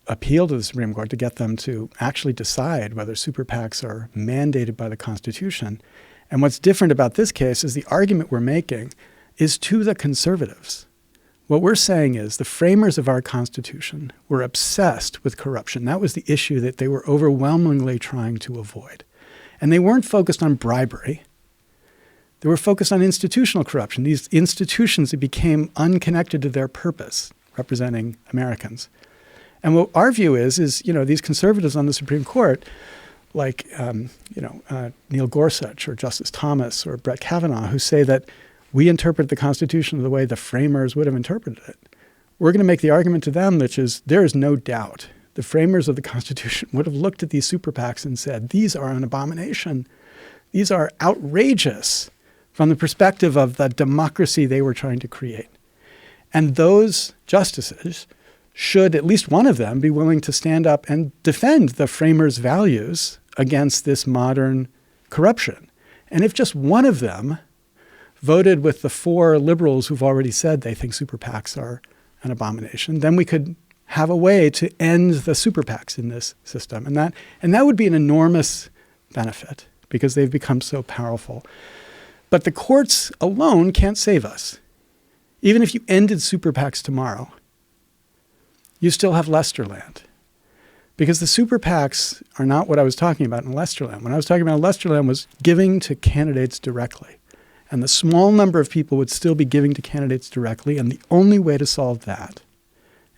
appeal to the Supreme Court to get them to actually decide whether super PACs are mandated by the Constitution. And what's different about this case is the argument we're making is to the conservatives. What we're saying is the framers of our Constitution were obsessed with corruption. That was the issue that they were overwhelmingly trying to avoid. And they weren't focused on bribery. They were focused on institutional corruption, these institutions that became unconnected to their purpose, representing Americans. And what our view is, these conservatives on the Supreme Court, like, Neil Gorsuch or Justice Thomas or Brett Kavanaugh, who say that we interpret the Constitution the way the framers would have interpreted it. We're going to make the argument to them, which is there is no doubt the framers of the Constitution would have looked at these super PACs and said, these are an abomination. These are outrageous from the perspective of the democracy they were trying to create. And those justices should, at least one of them, be willing to stand up and defend the framers' values against this modern corruption. And if just one of them voted with the 4 liberals who've already said they think super PACs are an abomination, then we could have a way to end the super PACs in this system. And that would be an enormous benefit because they've become so powerful. But the courts alone can't save us. Even if you ended super PACs tomorrow, you still have Lesterland. Because the super PACs are not what I was talking about in Lesterland. When I was talking about Lesterland was giving to candidates directly. And the small number of people would still be giving to candidates directly. And the only way to solve that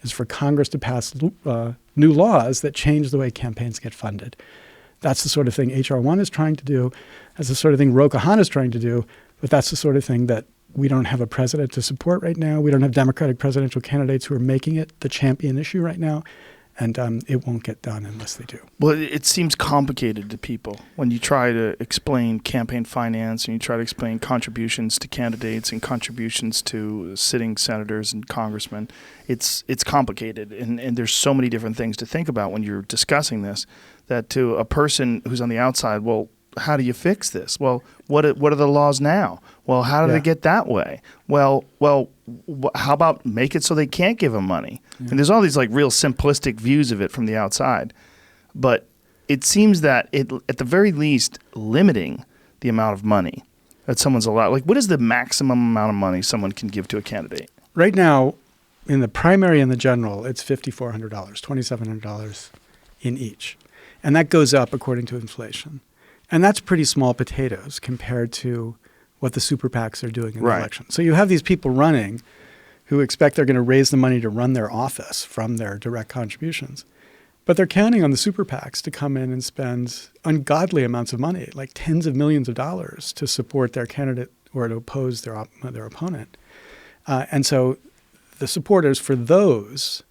is for Congress to pass new laws that change the way campaigns get funded. That's the sort of thing H.R. 1 is trying to do. That's the sort of thing Rogan is trying to do. But that's the sort of thing that we don't have a president to support right now. We don't have Democratic presidential candidates who are making it the champion issue right now. And it won't get done unless they do. Well, it seems complicated to people when you try to explain campaign finance and you try to explain contributions to candidates and contributions to sitting senators and congressmen. It's complicated, and there's so many different things to think about when you're discussing this that to a person who's on the outside, well, how do you fix this? Well, what are the laws now? Well, how did it get that way? Well, how about make it so they can't give them money? Yeah. And there's all these like real simplistic views of it from the outside. But it seems that it, at the very least, limiting the amount of money that someone's allowed. Like, what is the maximum amount of money someone can give to a candidate? Right now, in the primary and the general, it's $5,400, $2,700 in each. And that goes up according to inflation. And that's pretty small potatoes compared to what the super PACs are doing in the election. So you have these people running who expect they're going to raise the money to run their office from their direct contributions. But they're counting on the super PACs to come in and spend ungodly amounts of money, like tens of millions of dollars, to support their candidate or to oppose their opponent. And so the supporters for those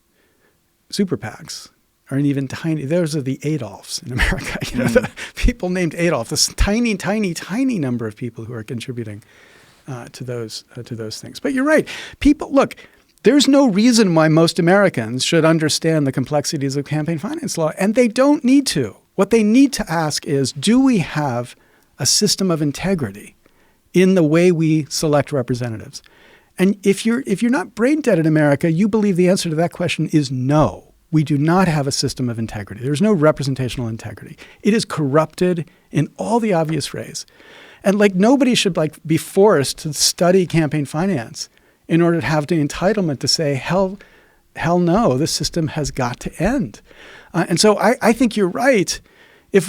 super PACs are an even tiny. Those are the Adolfs in America. The people named Adolf. This tiny, tiny, tiny number of people who are contributing to those things. But you're right. People look. There's no reason why most Americans should understand the complexities of campaign finance law, and they don't need to. What they need to ask is, do we have a system of integrity in the way we select representatives? And if you're not brain dead in America, you believe the answer to that question is no. We do not have a system of integrity. There's no representational integrity. It is corrupted in all the obvious ways. And nobody should be forced to study campaign finance in order to have the entitlement to say, hell no, this system has got to end. And so I think you're right. If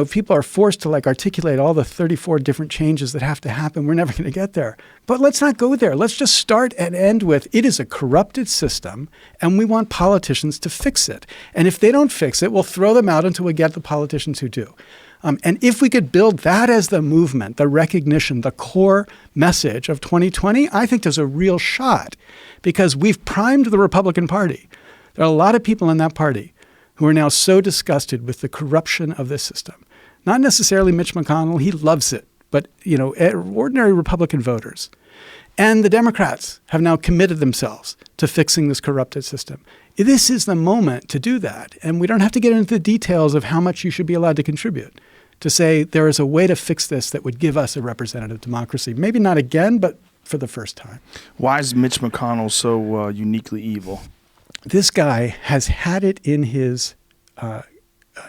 people are forced to articulate all the 34 different changes that have to happen, we're never going to get there. But let's not go there. Let's just start and end with, it is a corrupted system, and we want politicians to fix it. And if they don't fix it, we'll throw them out until we get the politicians who do. And if we could build that as the movement, the recognition, the core message of 2020, I think there's a real shot because we've primed the Republican Party. There are a lot of people in that party who are now so disgusted with the corruption of this system. Not necessarily Mitch McConnell, he loves it, but ordinary Republican voters. And the Democrats have now committed themselves to fixing this corrupted system. This is the moment to do that. And we don't have to get into the details of how much you should be allowed to contribute to say there is a way to fix this that would give us a representative democracy. Maybe not again, but for the first time. Why is Mitch McConnell so uniquely evil? This guy has had it in his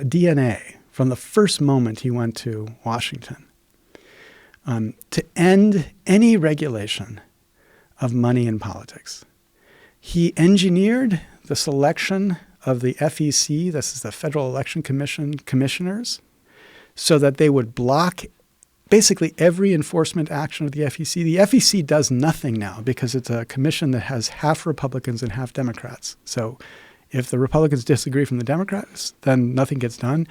DNA from the first moment he went to Washington to end any regulation of money in politics. He engineered the selection of the FEC, this is the Federal Election Commission commissioners, so that they would block basically every enforcement action of the FEC. The FEC does nothing now because it's a commission that has half Republicans and half Democrats. So if the Republicans disagree from the Democrats, then nothing gets done.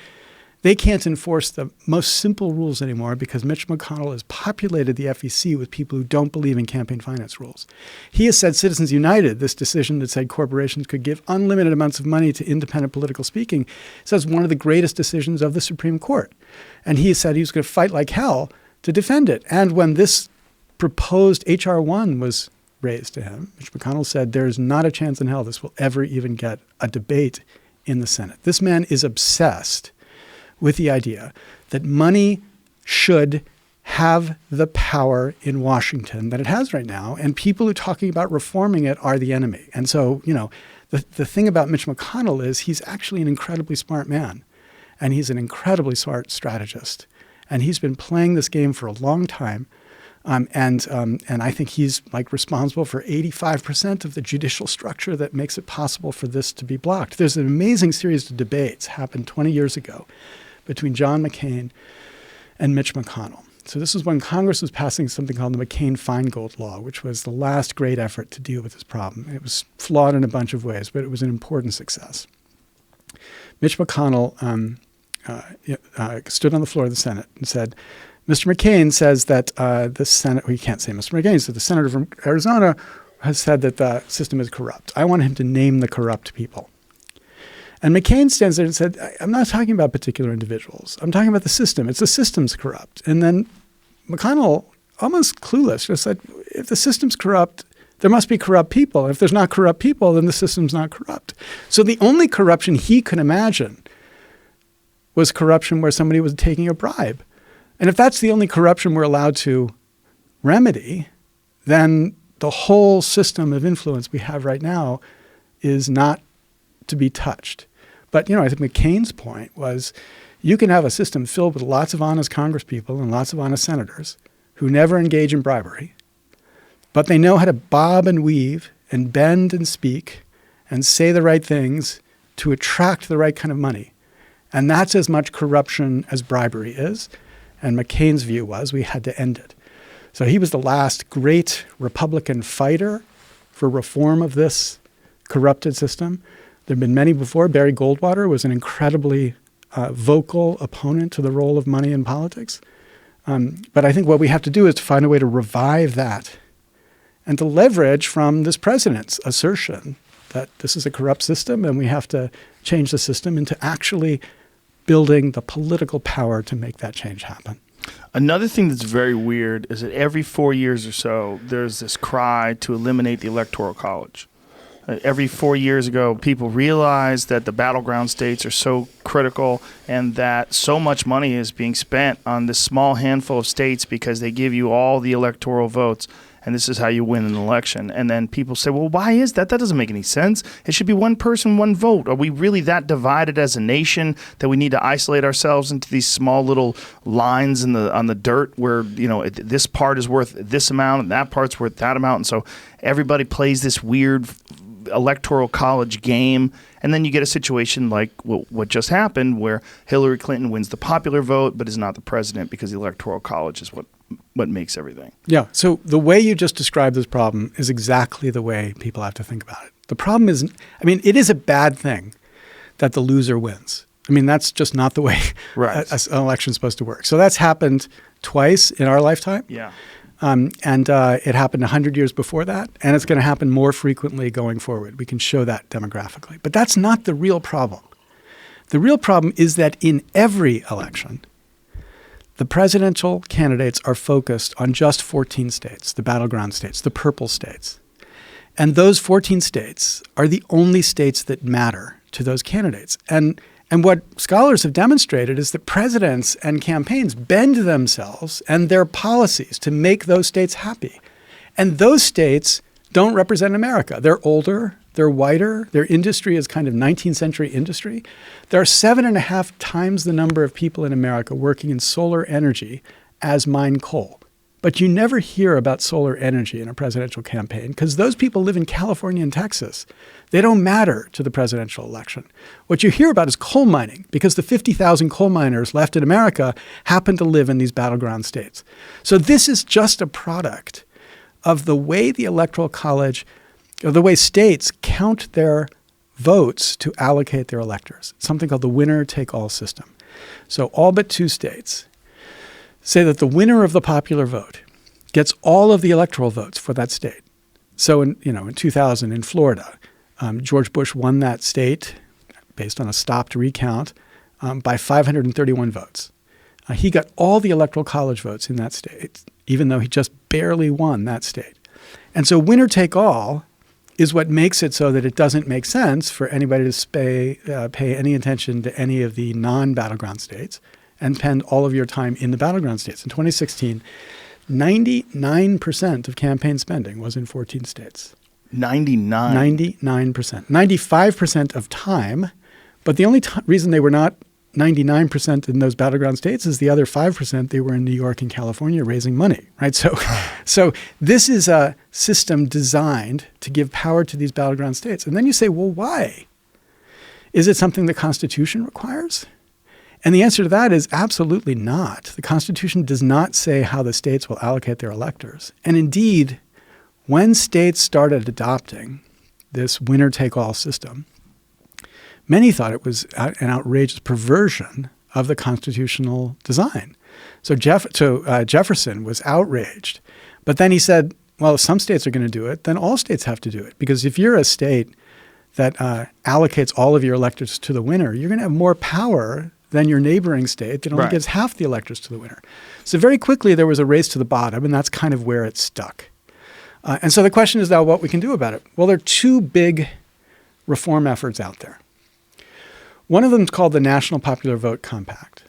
They can't enforce the most simple rules anymore because Mitch McConnell has populated the FEC with people who don't believe in campaign finance rules. He has said Citizens United, this decision that said corporations could give unlimited amounts of money to independent political speaking, says one of the greatest decisions of the Supreme Court. And he said he was going to fight like hell to defend it. And when this proposed H.R. 1 was raised to him, Mitch McConnell said there is not a chance in hell this will ever even get a debate in the Senate. This man is obsessed with the idea that money should have the power in Washington that it has right now, and people who are talking about reforming it are the enemy. And so, the thing about Mitch McConnell is he's actually an incredibly smart man, and he's an incredibly smart strategist. And he's been playing this game for a long time. And I think he's responsible for 85% of the judicial structure that makes it possible for this to be blocked. There's an amazing series of debates happened 20 years ago between John McCain and Mitch McConnell. So this is when Congress was passing something called the McCain-Feingold Law, which was the last great effort to deal with this problem. It was flawed in a bunch of ways, but it was an important success. Mitch McConnell stood on the floor of the Senate and said, Mr. McCain says that the Senate, well, you can't say Mr. McCain, so the senator from Arizona has said that the system is corrupt. I want him to name the corrupt people. And McCain stands there and said, I'm not talking about particular individuals. I'm talking about the system. It's the system's corrupt. And then McConnell, almost clueless, just said, if the system's corrupt, there must be corrupt people. If there's not corrupt people, then the system's not corrupt. So the only corruption he could imagine was corruption where somebody was taking a bribe. And if that's the only corruption we're allowed to remedy, then the whole system of influence we have right now is not to be touched. But, I think McCain's point was you can have a system filled with lots of honest congresspeople and lots of honest senators who never engage in bribery, but they know how to bob and weave and bend and speak and say the right things to attract the right kind of money. And that's as much corruption as bribery is. And McCain's view was we had to end it. So he was the last great Republican fighter for reform of this corrupted system. There have been many before. Barry Goldwater was an incredibly vocal opponent to the role of money in politics. But I think what we have to do is to find a way to revive that and to leverage from this president's assertion that this is a corrupt system and we have to change the system into actually building the political power to make that change happen. Another thing that's very weird is that every 4 years or so, there's this cry to eliminate the Electoral College. Every 4 years ago, people realized that the battleground states are so critical and that so much money is being spent on this small handful of states because they give you all the electoral votes. And this is how you win an election. And then people say, well, why is that? That doesn't make any sense. It should be one person, one vote. Are we really that divided as a nation that we need to isolate ourselves into these small little lines on the dirt where, this part is worth this amount and that part's worth that amount? And so everybody plays this weird electoral college game. And then you get a situation like what just happened where Hillary Clinton wins the popular vote but is not the president because the Electoral College is what makes everything. Yeah. So the way you just described this problem is exactly the way people have to think about it. The problem is, it is a bad thing that the loser wins. That's just not the way right. an election is supposed to work. So that's happened twice in our lifetime. Yeah. And it happened 100 years before that, and it's going to happen more frequently going forward. We can show that demographically. But that's not the real problem. The real problem is that in every election, the presidential candidates are focused on just 14 states, the battleground states, the purple states. And those 14 states are the only states that matter to those candidates. And what scholars have demonstrated is that presidents and campaigns bend themselves and their policies to make those states happy. And those states don't represent America. They're older, they're whiter, their industry is kind of 19th century industry. There are 7.5 times the number of people in America working in solar energy as mine coal. But you never hear about solar energy in a presidential campaign because those people live in California and Texas. They don't matter to the presidential election. What you hear about is coal mining because the 50,000 coal miners left in America happen to live in these battleground states. So this is just a product of the way the Electoral College, or the way states count their votes to allocate their electors, something called the winner-take-all system. So all but 2 states say that the winner of the popular vote gets all of the electoral votes for that state. So in 2000 in Florida, George Bush won that state based on a stopped recount by 531 votes. He got all the Electoral College votes in that state, even though he just barely won that state. And so winner take all is what makes it so that it doesn't make sense for anybody to pay any attention to any of the non-battleground states and spend all of your time in the battleground states. In 2016, 99% of campaign spending was in 14 states. 99%. 95% of time, but the only reason they were not 99% in those battleground states is the other 5% they were in New York and California raising money, right? So this is a system designed to give power to these battleground states. And then you say, well, why? Is it something the Constitution requires? And the answer to that is absolutely not. The Constitution does not say how the states will allocate their electors. And indeed, when states started adopting this winner-take-all system, many thought it was an outrageous perversion of the constitutional design. So Jefferson was outraged. But then he said, well, if some states are going to do it, then all states have to do it. Because if you're a state that allocates all of your electors to the winner, you're going to have more power than your neighboring state that only gives half the electors to the winner. So very quickly there was a race to the bottom, and that's kind of where it stuck. And so the question is now what we can do about it. Well, there are 2 big reform efforts out there. One of them is called the National Popular Vote Compact.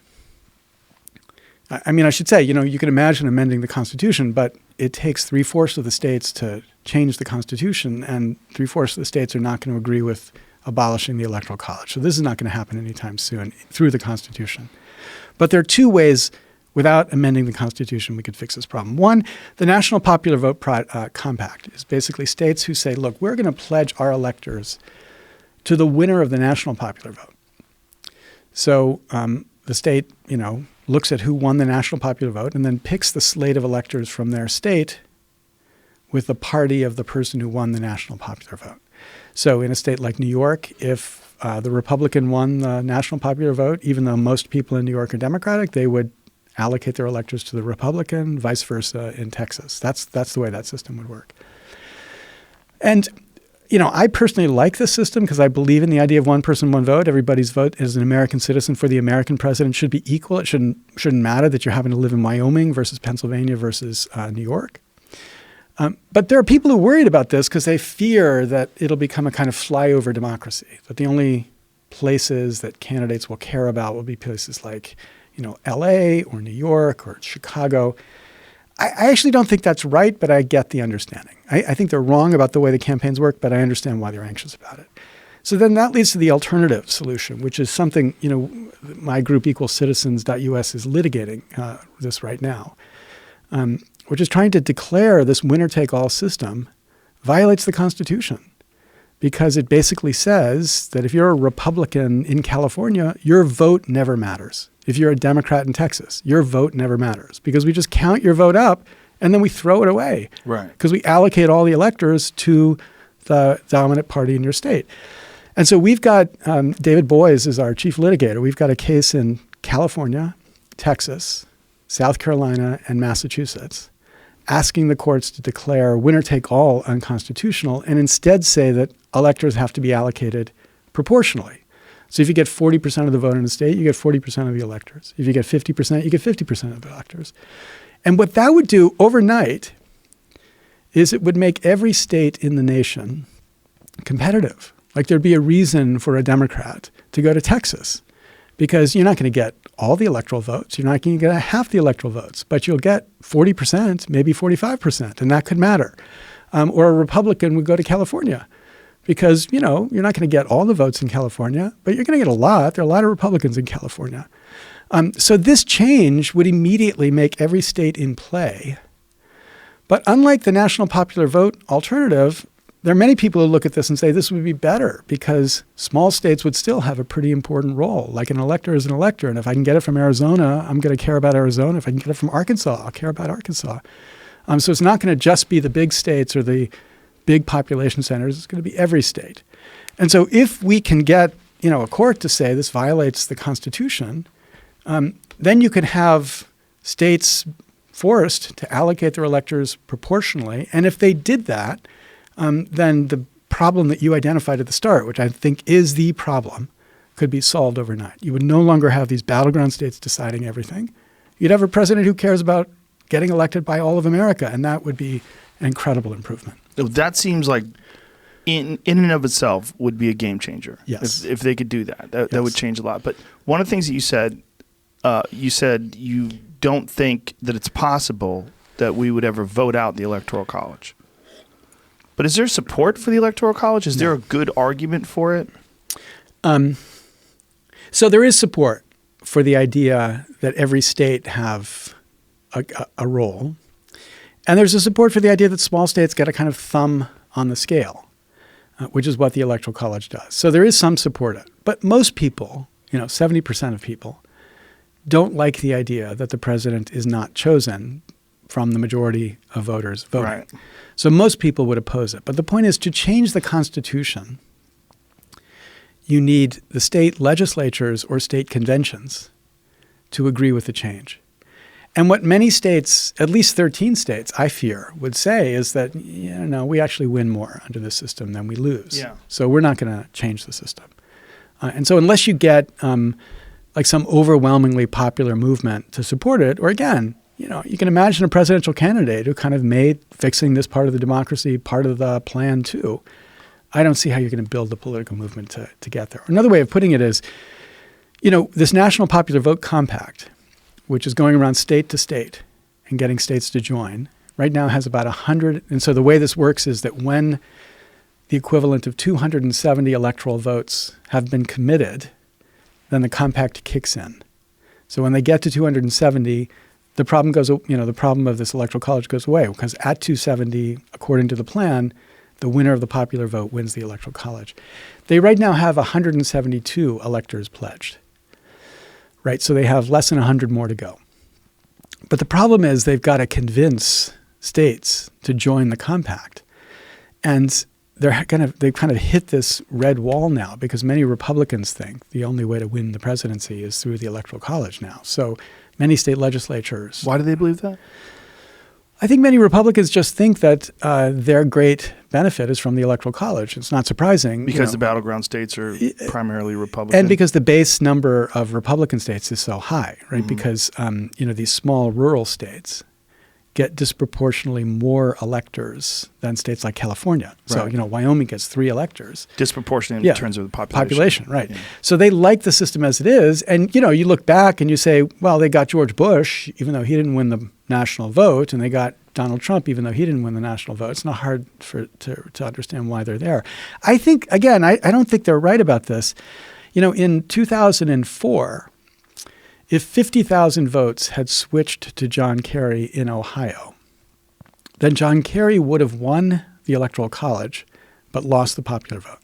I mean, I should say, you can imagine amending the Constitution, but it takes 3/4 of the states to change the Constitution, and 3/4 of the states are not going to agree with abolishing the Electoral College. So this is not going to happen anytime soon through the Constitution. But there are 2 ways without amending the Constitution we could fix this problem. One, the National Popular Vote Compact is basically states who say, look, we're going to pledge our electors to the winner of the national popular vote. So the state, looks at who won the national popular vote and then picks the slate of electors from their state with the party of the person who won the national popular vote. So in a state like New York, if the Republican won the national popular vote, even though most people in New York are Democratic, they would allocate their electors to the Republican, vice versa in Texas. That's the way that system would work. And I personally like this system because I believe in the idea of one person, one vote. Everybody's vote as an American citizen for the American president should be equal. It shouldn't matter that you're having to live in Wyoming versus Pennsylvania versus New York. But there are people who are worried about this because they fear that it'll become a kind of flyover democracy, that the only places that candidates will care about will be places like, L.A. or New York or Chicago. I actually don't think that's right, but I get the understanding. I think they're wrong about the way the campaigns work, but I understand why they're anxious about it. So then that leads to the alternative solution, which is something, my group equalcitizens.us is litigating this right now, which is trying to declare this winner-take-all system violates the Constitution because it basically says that if you're a Republican in California, your vote never matters. If you're a Democrat in Texas, your vote never matters because we just count your vote up and then we throw it away. Right. Because we allocate all the electors to the dominant party in your state. And so we've got, David Boies is our chief litigator. We've got a case in California, Texas, South Carolina, and Massachusetts asking the courts to declare winner-take-all unconstitutional and instead say that electors have to be allocated proportionally. So if you get 40% of the vote in a state, you get 40% of the electors. If you get 50%, you get 50% of the electors. And what that would do overnight is it would make every state in the nation competitive. Like there'd be a reason for a Democrat to go to Texas because you're not going to get all the electoral votes. You're not going to get half the electoral votes, but you'll get 40%, maybe 45%, and that could matter. Or a Republican would go to California. Because, you're not going to get all the votes in California, but you're going to get a lot. There are a lot of Republicans in California. So this change would immediately make every state in play But unlike the national popular vote alternative, there are many people who look at this and say this would be better because small states would still have a pretty important role. Like an elector is an elector. And if I can get it from Arizona, I'm going to care about Arizona. If I can get it from Arkansas, I'll care about Arkansas. So it's not going to just be the big states or the big population centers. It's going to be every state. And so if we can get a court to say this violates the Constitution, then you could have states forced to allocate their electors proportionally. And if they did that, then the problem that you identified at the start, which I think is the problem, could be solved overnight. You would no longer have these battleground states deciding everything. You'd have a president who cares about getting elected by all of America, and that would be an incredible improvement. That seems like in and of itself would be a game changer. Yes. If they could do that. That would change a lot. But one of the things that you said you don't think that it's possible that we would ever vote out the Electoral College. But is there support for the Electoral College? Is there a good argument for it? So there is support for the idea that every state have a role. And there's a support for the idea that small states get a kind of thumb on the scale, which is what the Electoral College does. So there is some support. But most people, 70% of people, don't like the idea that the president is not chosen from the majority of voters voting. Right. So most people would oppose it. But the point is, to change the Constitution, you need the state legislatures or state conventions to agree with the change. And what many states, at least 13 states, I fear, would say is that, no, we actually win more under this system than we lose. Yeah. So we're not going to change the system. And so unless you get like some overwhelmingly popular movement to support it, or again, you can imagine a presidential candidate who kind of made fixing this part of the democracy part of the plan too. I don't see how you're going to build the political movement to get there. Another way of putting it is, this National Popular Vote Compact, which is going around state to state and getting states to join, right now has about 100. And so the way this works is that when the equivalent of 270 electoral votes have been committed, then the compact kicks in. So when they get to 270, the problem goes, the problem of this Electoral College goes away, because at 270, according to the plan, the winner of the popular vote wins the Electoral College. They right now have 172 electors pledged, right? So they have less than 100 more to go. But the problem is they've got to convince states to join the compact. And they've kind of hit this red wall now, because many Republicans think the only way to win the presidency is through the Electoral College now. So many state legislatures. Why do they believe that? I think many Republicans just think that their great benefit is from the Electoral College. It's not surprising. Because the battleground states are primarily Republican. And because the base number of Republican states is so high, right? Mm-hmm. Because, these small rural states get disproportionately more electors than states like California. Right. So, Wyoming gets 3 electors. Disproportionate in terms of the population. Population, right. Yeah. So they like the system as it is. And, you look back and you say, well, they got George Bush, even though he didn't win the national vote, and they got Donald Trump, even though he didn't win the national vote. It's not hard to understand why they're there. I think, again, I don't think they're right about this. In 2004, if 50,000 votes had switched to John Kerry in Ohio, then John Kerry would have won the Electoral College but lost the popular vote.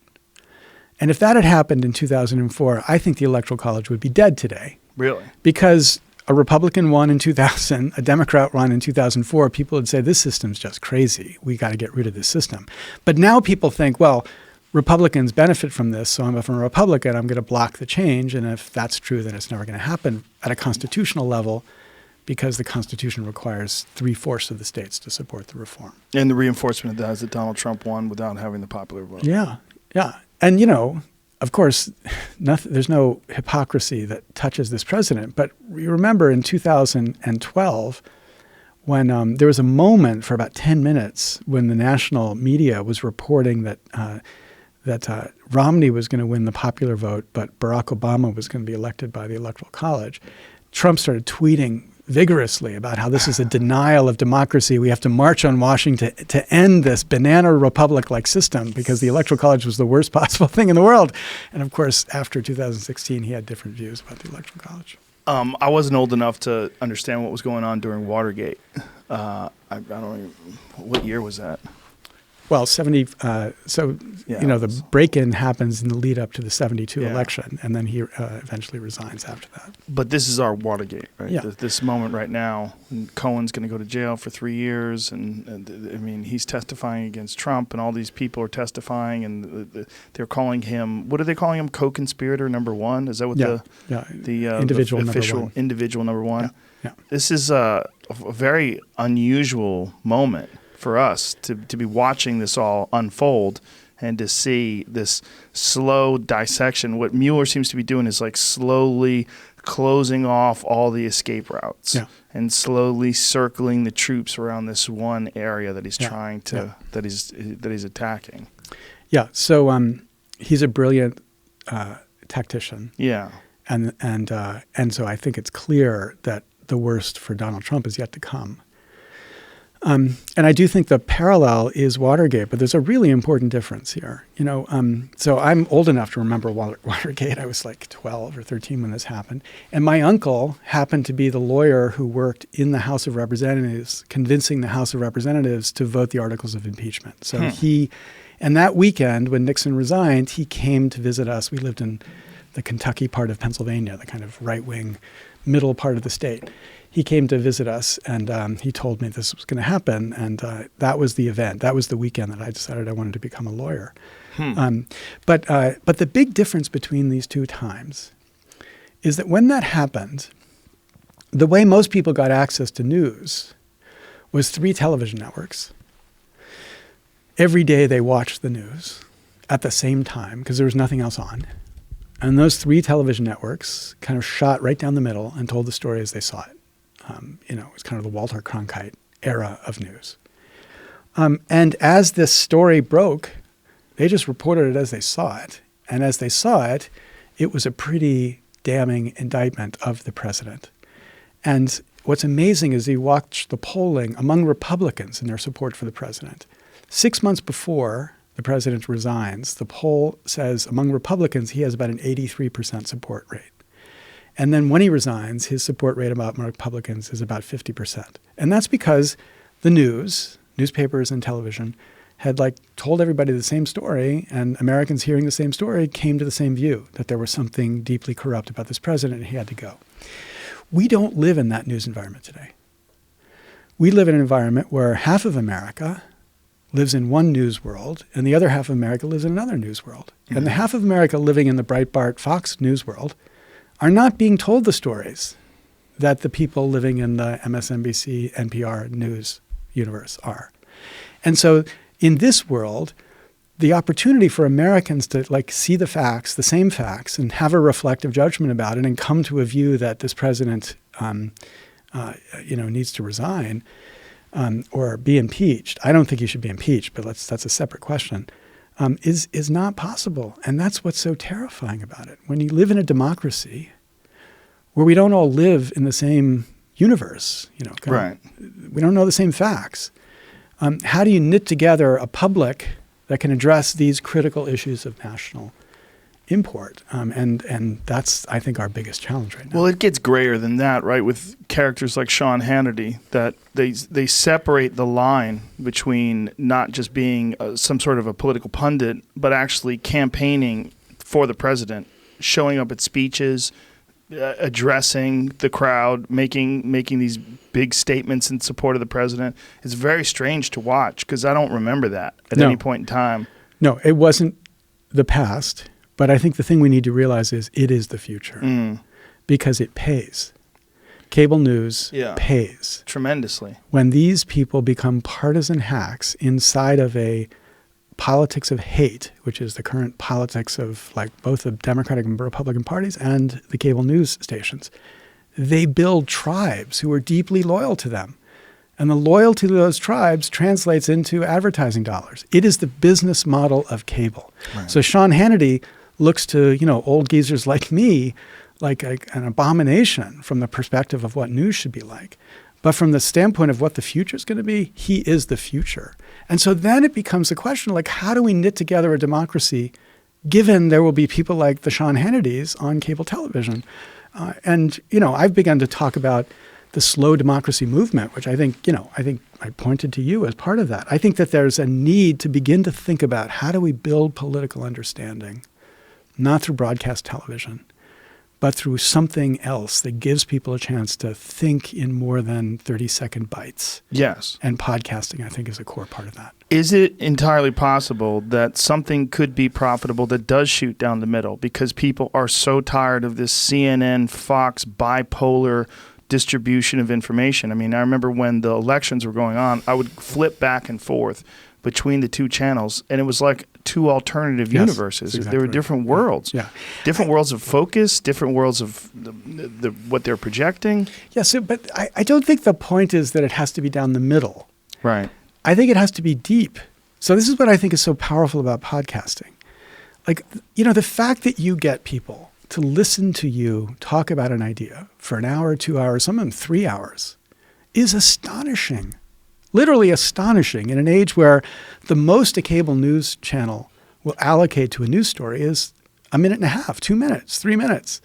And if that had happened in 2004, I think the Electoral College would be dead today. Really? Because a Republican won in 2000, a Democrat won in 2004, people would say, this system's just crazy. We got to get rid of this system. But now people think, well, Republicans benefit from this, so if I'm a Republican, I'm going to block the change. And if that's true, then it's never going to happen at a constitutional level, because the Constitution requires 3/4 of the states to support the reform. And the reinforcement of that is that Donald Trump won without having the popular vote. Yeah. And, of course, there's no hypocrisy that touches this president. But you remember in 2012, when there was a moment for about 10 minutes when the national media was reporting that Romney was going to win the popular vote, but Barack Obama was going to be elected by the Electoral College. Trump started tweeting vigorously about how this is a denial of democracy. We have to march on Washington to end this banana republic-like system, because the Electoral College was the worst possible thing in the world. And of course, after 2016, he had different views about the Electoral College. I wasn't old enough to understand what was going on during Watergate. I don't even, what year was that? Well, 70. The break-in happens in the lead up to the 72 election, and then he eventually resigns after that. But this is our Watergate, right? Yeah. This moment right now, and Cohen's going to go to jail for 3 years, and I mean, he's testifying against Trump, and all these people are testifying, and they're calling him. What are they calling him? Co-conspirator number one? Is that what the individual the official number one. Individual number one? Yeah. This is a very unusual moment for us to be watching this all unfold and to see this slow dissection. What Mueller seems to be doing is like slowly closing off all the escape routes and slowly circling the troops around this one area that he's trying to that he's attacking. Yeah. So he's a brilliant tactician. Yeah. And so I think it's clear that the worst for Donald Trump is yet to come. And I do think the parallel is Watergate, but there's a really important difference here. So I'm old enough to remember Watergate. I was like 12 or 13 when this happened. And my uncle happened to be the lawyer who worked in the House of Representatives, convincing the House of Representatives to vote the articles of impeachment. So and that weekend when Nixon resigned, he came to visit us. We lived in the Kentucky part of Pennsylvania, the kind of right-wing middle part of the state. He came to visit us, and he told me this was going to happen, and that was the event. That was the weekend that I decided I wanted to become a lawyer. But the big difference between these two times is that when that happened, the way most people got access to news was 3 television networks. Every day they watched the news at the same time because there was nothing else on. And those 3 television networks kind of shot right down the middle and told the story as they saw it. It was kind of the Walter Cronkite era of news. And as this story broke, they just reported it as they saw it. And as they saw it, it was a pretty damning indictment of the president. And what's amazing is you watch the polling among Republicans in their support for the president. 6 months before the president resigns, the poll says among Republicans he has about an 83% support rate. And then when he resigns, his support rate among Republicans is about 50%. And that's because the newspapers and television had told everybody the same story, and Americans hearing the same story came to the same view, that there was something deeply corrupt about this president and he had to go. We don't live in that news environment today. We live in an environment where half of America lives in one news world and the other half of America lives in another news world. Mm-hmm. And the half of America living in the Breitbart Fox news world are not being told the stories that the people living in the MSNBC, NPR news universe are. And so in this world, the opportunity for Americans to see the facts, the same facts, and have a reflective judgment about it and come to a view that this president needs to resign or be impeached. I don't think he should be impeached, but that's a separate question. Is not possible. And that's what's so terrifying about it. When you live in a democracy where we don't all live in the same universe, right. We don't know the same facts. How do you knit together a public that can address these critical issues of national import? And that's, I think, our biggest challenge right now. Well, it gets grayer than that, right? With characters like Sean Hannity, that they separate the line between not just being some sort of a political pundit, but actually campaigning for the president, showing up at speeches, addressing the crowd, making these big statements in support of the president. It's very strange to watch because I don't remember that at any point in time. No, it wasn't the past. But I think the thing we need to realize is it is the future because it pays. Cable news pays. Tremendously. When these people become partisan hacks inside of a politics of hate, which is the current politics of both the Democratic and Republican parties and the cable news stations, they build tribes who are deeply loyal to them. And the loyalty to those tribes translates into advertising dollars. It is the business model of cable. Right. So Sean Hannity looks to, old geezers like me like an abomination from the perspective of what news should be like. But from the standpoint of what the future is going to be, he is the future. And so then it becomes a question how do we knit together a democracy given there will be people like the Sean Hannitys on cable television. And I've begun to talk about the slow democracy movement, which I think I pointed to you as part of that. I think that there's a need to begin to think about how do we build political understanding, not through broadcast television, but through something else that gives people a chance to think in more than 30-second bites. Yes. And podcasting, I think, is a core part of that. Is it entirely possible that something could be profitable that does shoot down the middle because people are so tired of this CNN, Fox, bipolar distribution of information? I mean, I remember when the elections were going on, I would flip back and forth between the two channels, and it was like two alternative universes. Exactly there were right. different worlds. Yeah. Different worlds of focus, different worlds of what they're projecting. Yeah, but I don't think the point is that it has to be down the middle. Right. I think it has to be deep. So this is what I think is so powerful about podcasting. Like, the fact that you get people to listen to you talk about an idea for an hour, 2 hours, some of them 3 hours, is astonishing. Literally astonishing in an age where the most a cable news channel will allocate to a news story is a minute and a half, 2 minutes, 3 minutes,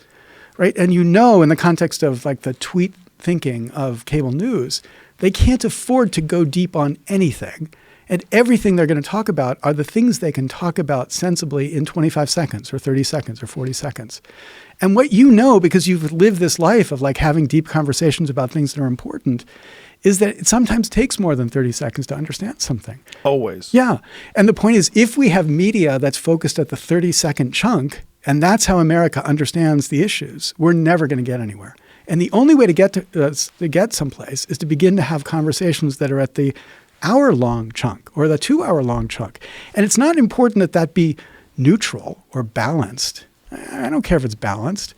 right? And in the context of like the tweet thinking of cable news, they can't afford to go deep on anything. And everything they're going to talk about are the things they can talk about sensibly in 25 seconds or 30 seconds or 40 seconds. And what because you've lived this life of like having deep conversations about things that are important, is that it sometimes takes more than 30 seconds to understand something. Always. Yeah. And the point is, if we have media that's focused at the 30-second chunk, and that's how America understands the issues, we're never going to get anywhere. And the only way to get someplace is to begin to have conversations that are at the hour-long chunk or the 2-hour-long chunk. And it's not important that be neutral or balanced. I don't care if it's balanced.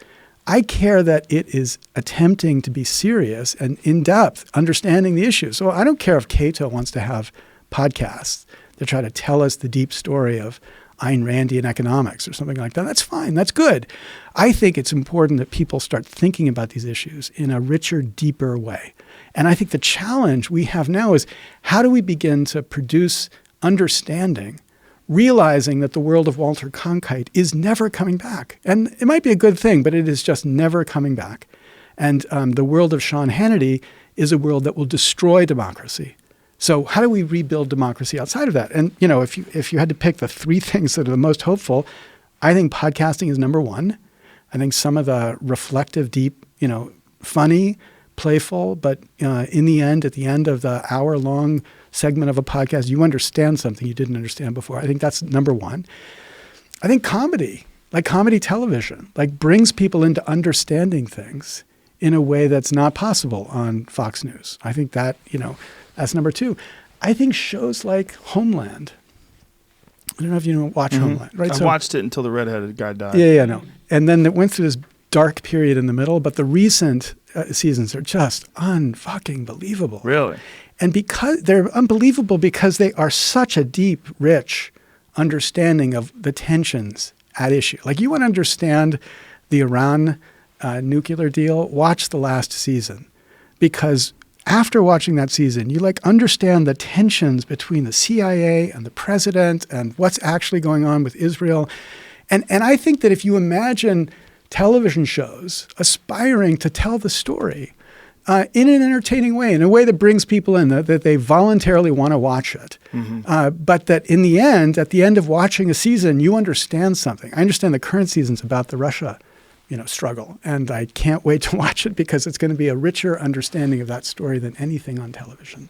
I care that it is attempting to be serious and in-depth, understanding the issues. So I don't care if Cato wants to have podcasts that try to tell us the deep story of Ayn Randian economics or something like that. That's fine. That's good. I think it's important that people start thinking about these issues in a richer, deeper way. And I think the challenge we have now is how do we begin to produce understanding, realizing that the world of Walter Cronkite is never coming back. And it might be a good thing, but it is just never coming back. And the world of Sean Hannity is a world that will destroy democracy. So how do we rebuild democracy outside of that? And, if you had to pick the three things that are the most hopeful, I think podcasting is number one. I think some of the reflective, deep, funny, playful, but in the end, at the end of the hour-long segment of a podcast, you understand something you didn't understand before. I think that's number one. I think comedy, like comedy television, like brings people into understanding things in a way that's not possible on Fox News. I think that, that's number two. I think shows like Homeland. I don't know if you watch Homeland, right? I watched it until the redheaded guy died. Yeah, no. And then it went through this dark period in the middle, but the recent seasons are just unfucking believable. Really? And because they're unbelievable because they are such a deep, rich understanding of the tensions at issue. Like you want to understand the Iran nuclear deal, watch the last season. Because after watching that season, you understand the tensions between the CIA and the president and what's actually going on with Israel. And I think that if you imagine television shows aspiring to tell the story in an entertaining way, in a way that brings people in, that they voluntarily want to watch it. But that in the end, at the end of watching a season, you understand something. I understand the current season's about the Russia struggle. And I can't wait to watch it because it's going to be a richer understanding of that story than anything on television.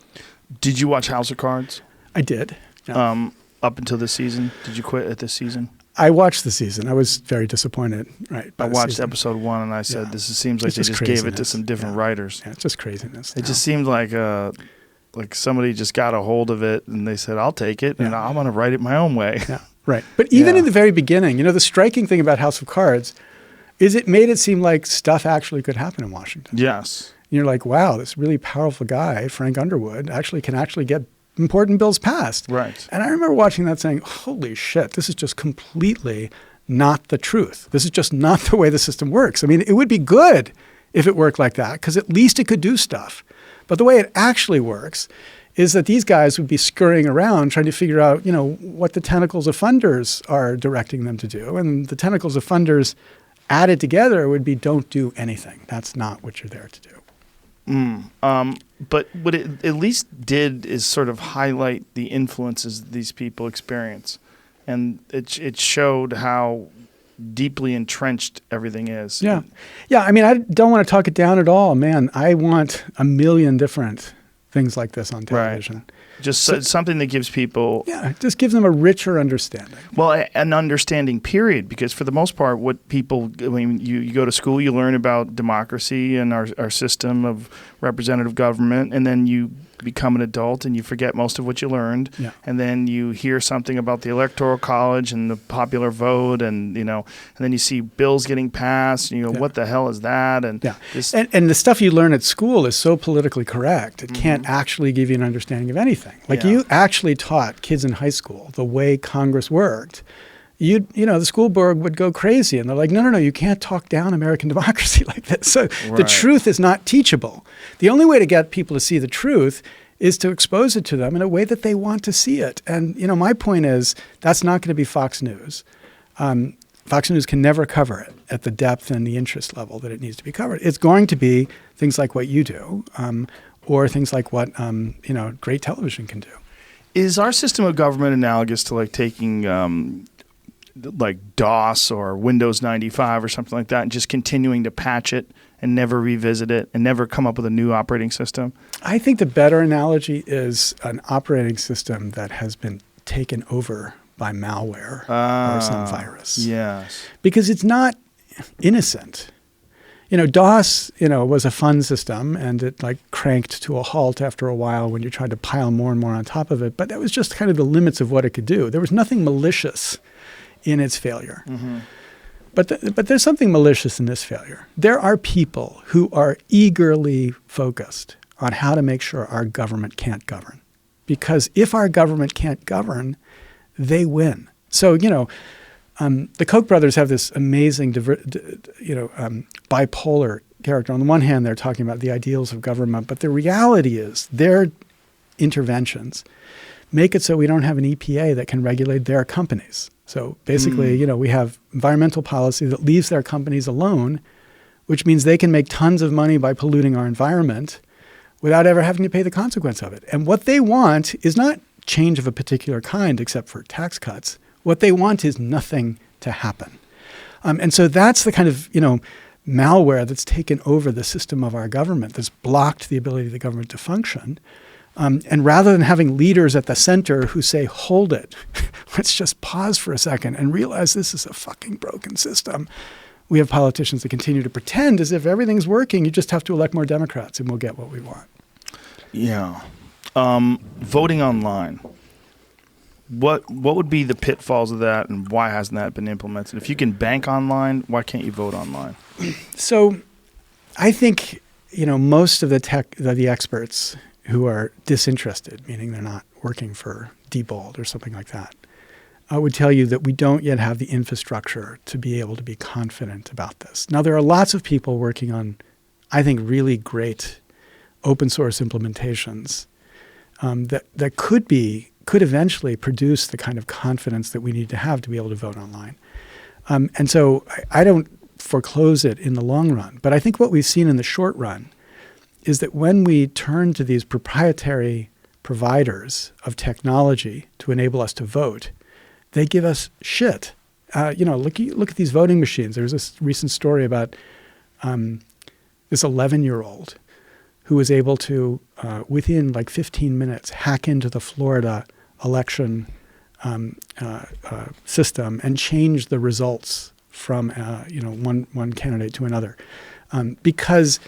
Did you watch House of Cards? I did. Yeah. Up until this season? Did you quit at this season? I watched the season. I was very disappointed. Right. I watched episode 1 and I said, this seems like they just gave it to some different writers. Yeah, it's just craziness. It just seemed like somebody just got a hold of it and they said, I'll take it and I'm going to write it my own way. Yeah, right. But even in the very beginning, the striking thing about House of Cards is it made it seem like stuff actually could happen in Washington. Yes. And you're like, wow, this really powerful guy, Frank Underwood, can get important bills passed. Right. And I remember watching that saying, holy shit, this is just completely not the truth. This is just not the way the system works. I mean, it would be good if it worked like that because at least it could do stuff. But the way it actually works is that these guys would be scurrying around trying to figure out, what the tentacles of funders are directing them to do. And the tentacles of funders added together would be don't do anything. That's not what you're there to do. But what it at least did is sort of highlight the influences these people experience. And it showed how deeply entrenched everything is. Yeah. Yeah. I mean, I don't want to talk it down at all, man. I want a million different things like this on television. Right. Just something that gives people... Yeah, just gives them a richer understanding. Well, an understanding, period, because for the most part, what people... I mean, you go to school, you learn about democracy and our system of representative government, and then you become an adult and you forget most of what you learned. Yeah. And then you hear something about the Electoral College and the popular vote, and and then you see bills getting passed, and you go, what the hell is that? And and the stuff you learn at school is so politically correct. It can't actually give you an understanding of anything. Like you actually taught kids in high school the way Congress worked. The school board would go crazy, and they're like, no, you can't talk down American democracy like this. So the truth is not teachable. The only way to get people to see the truth is to expose it to them in a way that they want to see it. And, my point is that's not going to be Fox News. Fox News can never cover it at the depth and the interest level that it needs to be covered. It's going to be things like what you do, or things like what, great television can do. Is our system of government analogous to like taking like DOS or Windows 95 or something like that and just continuing to patch it and never revisit it and never come up with a new operating system? I think the better analogy is an operating system that has been taken over by malware or some virus. Yes. Because it's not innocent. DOS, was a fun system, and it like cranked to a halt after a while when you tried to pile more and more on top of it. But that was just kind of the limits of what it could do. There was nothing malicious in its failure. Mm-hmm. But there's something malicious in this failure. There are people who are eagerly focused on how to make sure our government can't govern. Because if our government can't govern, they win. So, the Koch brothers have this amazing, bipolar character. On the one hand, they're talking about the ideals of government, but the reality is their interventions make it so we don't have an EPA that can regulate their companies. So basically, we have environmental policy that leaves their companies alone, which means they can make tons of money by polluting our environment without ever having to pay the consequence of it. And what they want is not change of a particular kind, except for tax cuts. What they want is nothing to happen. And so that's the kind of, malware that's taken over the system of our government, that's blocked the ability of the government to function. And rather than having leaders at the center who say, hold it, let's just pause for a second and realize this is a fucking broken system, we have politicians that continue to pretend as if everything's working. You just have to elect more Democrats and we'll get what we want. Yeah. Voting online. What would be the pitfalls of that, and why hasn't that been implemented? If you can bank online, why can't you vote online? So I think, most of the experts who are disinterested, meaning they're not working for Diebold or something like that, I would tell you that we don't yet have the infrastructure to be able to be confident about this. Now, there are lots of people working on, I think, really great open source implementations that could eventually produce the kind of confidence that we need to have to be able to vote online. And so I don't foreclose it in the long run. But I think what we've seen in the short run is that when we turn to these proprietary providers of technology to enable us to vote, they give us shit. Look at these voting machines. There was this recent story about this 11-year-old who was able to, within like 15 minutes, hack into the Florida election system and change the results from one candidate to another, because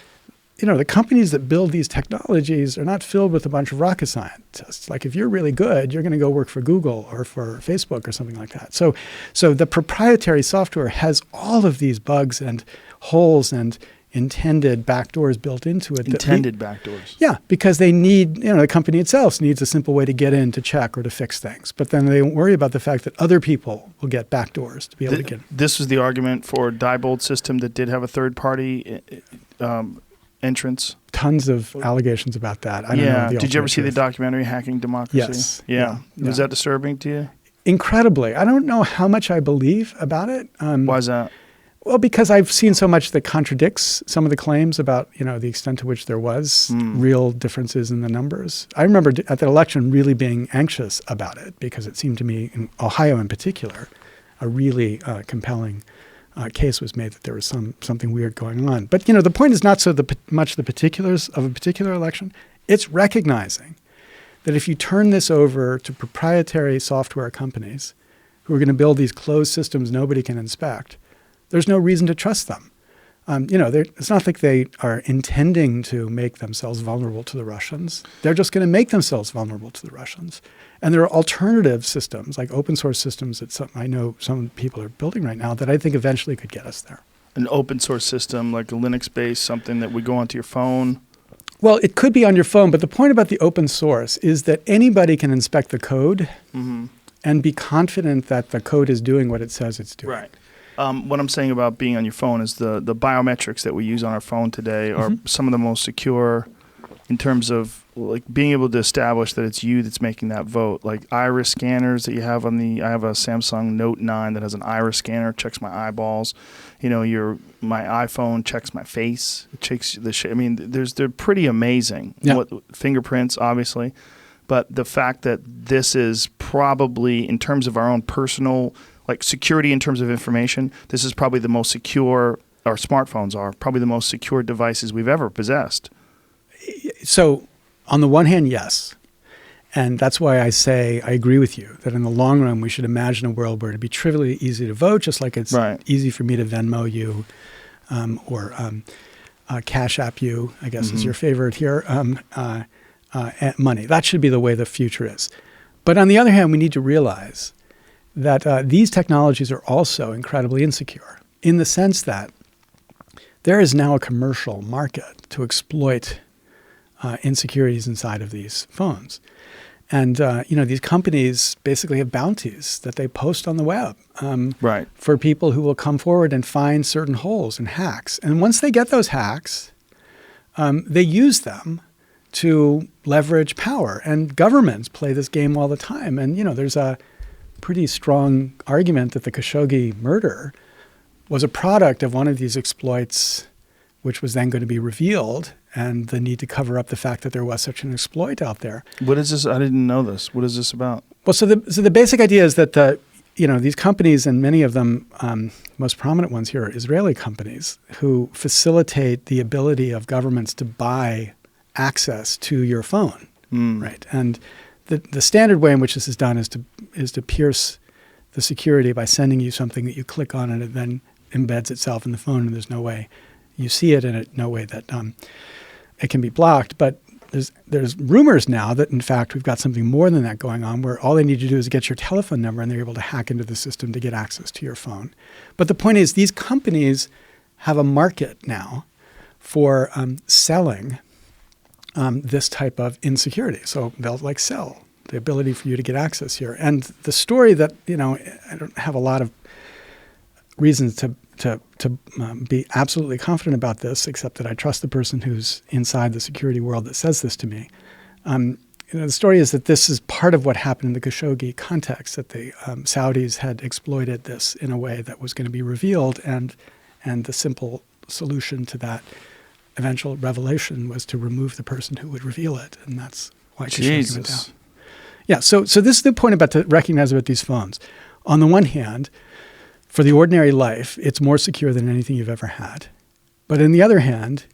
the companies that build these technologies are not filled with a bunch of rocket scientists. Like if you're really good, you're going to go work for Google or for Facebook or something like that. So the proprietary software has all of these bugs and holes and intended backdoors built into it. Backdoors. Yeah, because they need, the company itself needs a simple way to get in, to check, or to fix things. But then they don't worry about the fact that other people will get backdoors to be able to get in. This was the argument for Diebold's system that did have a third party entrance. Tons of allegations about that. I don't know the Did you ever see the truth. documentary Hacking Democracy? Yes. Yeah. Yeah. Was that disturbing to you? Incredibly. I don't know how much I believe about it. Why is that? Well, because I've seen so much that contradicts some of the claims about, the extent to which there was real differences in the numbers. I remember at that election really being anxious about it because it seemed to me, in Ohio in particular, a really compelling case was made that there was something weird going on. But, the point is not so much the particulars of a particular election. It's recognizing that if you turn this over to proprietary software companies who are going to build these closed systems nobody can inspect, there's no reason to trust them. It's not like they are intending to make themselves vulnerable to the Russians. They're just going to make themselves vulnerable to the Russians. And there are alternative systems, like open source systems that I know some people are building right now that I think eventually could get us there. An open source system, like a Linux-based, something that would go onto your phone? Well, it could be on your phone, but the point about the open source is that anybody can inspect the code and be confident that the code is doing what it says it's doing. Right. What I'm saying about being on your phone is the biometrics that we use on our phone today are some of the most secure in terms of like being able to establish that it's you that's making that vote. Like iris scanners that you have I have a Samsung Note 9 that has an iris scanner, checks my eyeballs. My iPhone checks my face. It checks they're pretty amazing. Yeah. Fingerprints, obviously. But the fact that this is probably, in terms of our own personal security in terms of information, this is probably the most secure, our smartphones are probably the most secure devices we've ever possessed. So on the one hand, yes. And that's why I say I agree with you that in the long run, we should imagine a world where it'd be trivially easy to vote, just like it's easy for me to Venmo you or Cash App you, I guess is your favorite here, money. That should be the way the future is. But on the other hand, we need to realize that these technologies are also incredibly insecure in the sense that there is now a commercial market to exploit insecurities inside of these phones. And, these companies basically have bounties that they post on the web for people who will come forward and find certain holes and hacks. And once they get those hacks, they use them to leverage power. And governments play this game all the time. And, there's a pretty strong argument that the Khashoggi murder was a product of one of these exploits, which was then going to be revealed, and the need to cover up the fact that there was such an exploit out there. What is this? I didn't know this. What is this about? Well, so the basic idea is that these companies, and many of them, most prominent ones here are Israeli companies, who facilitate the ability of governments to buy access to your phone, right? And the standard way in which this is done is to pierce the security by sending you something that you click on and it then embeds itself in the phone, and there's no way you see it, and no way that it can be blocked. But there's rumors now that in fact we've got something more than that going on, where all they need to do is get your telephone number and they're able to hack into the system to get access to your phone. But the point is, these companies have a market now for selling this type of insecurity. So they'll sell the ability for you to get access here. And the story that, I don't have a lot of reasons to be absolutely confident about this, except that I trust the person who's inside the security world that says this to me. The story is that this is part of what happened in the Khashoggi context, that the Saudis had exploited this in a way that was going to be revealed, and the simple solution to that eventual revelation was to remove the person who would reveal it, and that's why Khashoggi went down. Yeah, so this is the point to recognize about these phones. On the one hand, for the ordinary life, it's more secure than anything you've ever had. But on the other hand,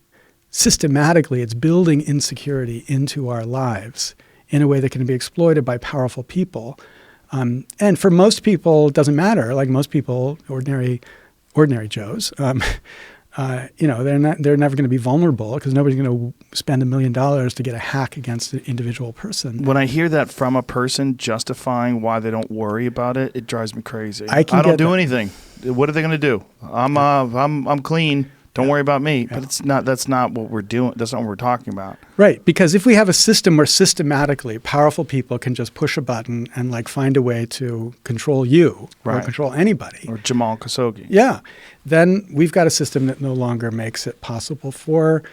systematically, it's building insecurity into our lives in a way that can be exploited by powerful people. And for most people, it doesn't matter. Like most people, ordinary Joes, they're never going to be vulnerable because nobody's going to spend $1 million to get a hack against an individual person. When I hear that from a person justifying why they don't worry about it, it drives me crazy. I don't do anything. What are they going to do? I'm clean. Don't worry about me. Yeah. But that's not what we're doing. That's not what we're talking about. Right. Because if we have a system where systematically powerful people can just push a button and find a way to control you or control anybody. Or Jamal Khashoggi. Yeah. Then we've got a system that no longer makes it possible for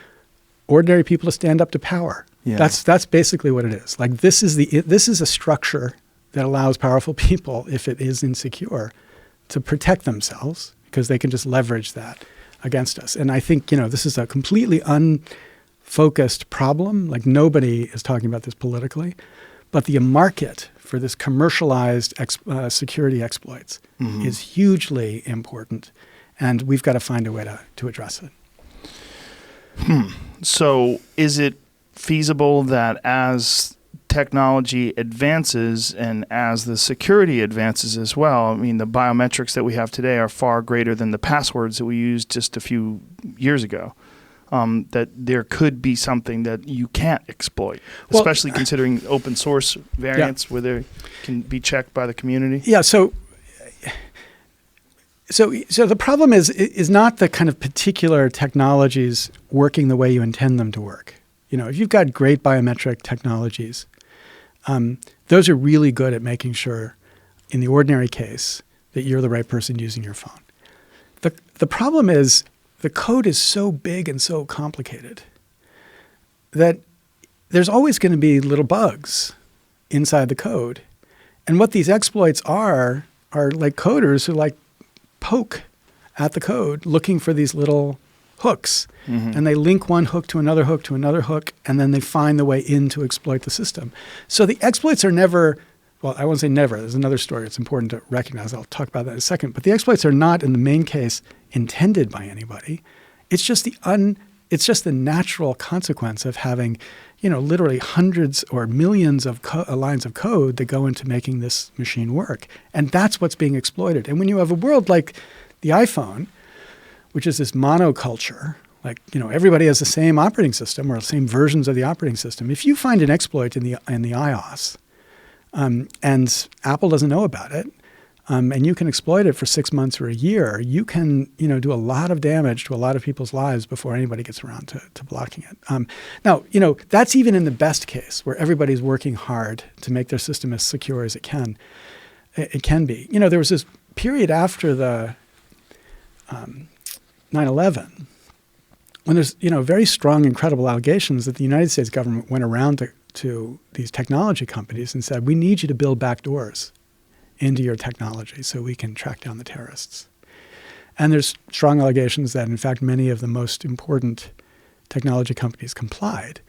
ordinary people to stand up to power. Yeah. That's basically what it is. Like this is a structure that allows powerful people, if it is insecure, to protect themselves because they can just leverage that against us. And I think, this is a completely unfocused problem. Like nobody is talking about this politically, but the market for this commercialized security exploits is hugely important, and we've got to find a way to address it. So is it feasible that as technology advances and as the security advances as well, I mean, the biometrics that we have today are far greater than the passwords that we used just a few years ago, that there could be something that you can't exploit, especially considering open source variants where they can be checked by the community? Yeah, so the problem is not the kind of particular technologies working the way you intend them to work. If you've got great biometric technologies, those are really good at making sure, in the ordinary case, that you're the right person using your phone. The problem is the code is so big and so complicated that there's always going to be little bugs inside the code. And what these exploits are like coders who poke at the code looking for these little hooks. And they link one hook to another hook to another hook, and then they find the way in to exploit the system. So the exploits are never, well, I won't say never. There's another story it's important to recognize. I'll talk about that in a second. But the exploits are not, in the main case, intended by anybody. It's just the natural consequence of having, literally hundreds or millions of lines of code that go into making this machine work. And that's what's being exploited. And when you have a world like the iPhone, which is this monoculture, everybody has the same operating system or the same versions of the operating system. If you find an exploit in the iOS, and Apple doesn't know about it, and you can exploit it for 6 months or a year, you can, do a lot of damage to a lot of people's lives before anybody gets around to blocking it. Now, that's even in the best case where everybody's working hard to make their system as secure as it can. It can be. There was this period after the 9/11 when there's, very strong and credible allegations that the United States government went around to these technology companies and said, we need you to build backdoors into your technology so we can track down the terrorists. And there's strong allegations that, in fact, many of the most important technology companies complied.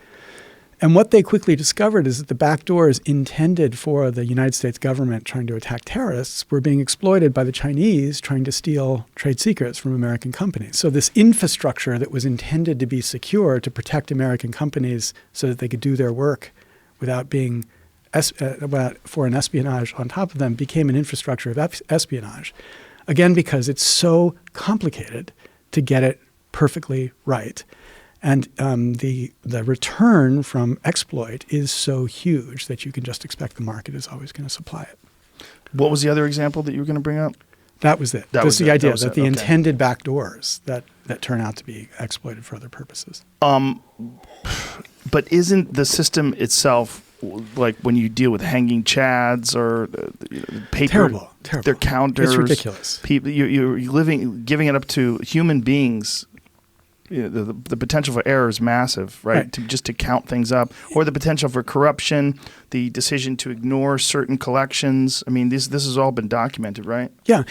And what they quickly discovered is that the backdoors intended for the United States government trying to attack terrorists were being exploited by the Chinese trying to steal trade secrets from American companies. So this infrastructure that was intended to be secure to protect American companies so that they could do their work without being foreign espionage on top of them became an infrastructure of espionage. Again, because it's so complicated to get it perfectly right. And the return from exploit is so huge that you can just expect the market is always going to supply it. What was the other example that you were going to bring up? That was it. That was the idea that the intended backdoors that turn out to be exploited for other purposes. But isn't the system itself, like when you deal with hanging chads or paper, terrible. Their counters, it's ridiculous. People, you're giving it up to human beings. The potential for error is massive, right? To count things up, or the potential for corruption, the decision to ignore certain collections. I mean, this has all been documented, right? Yeah,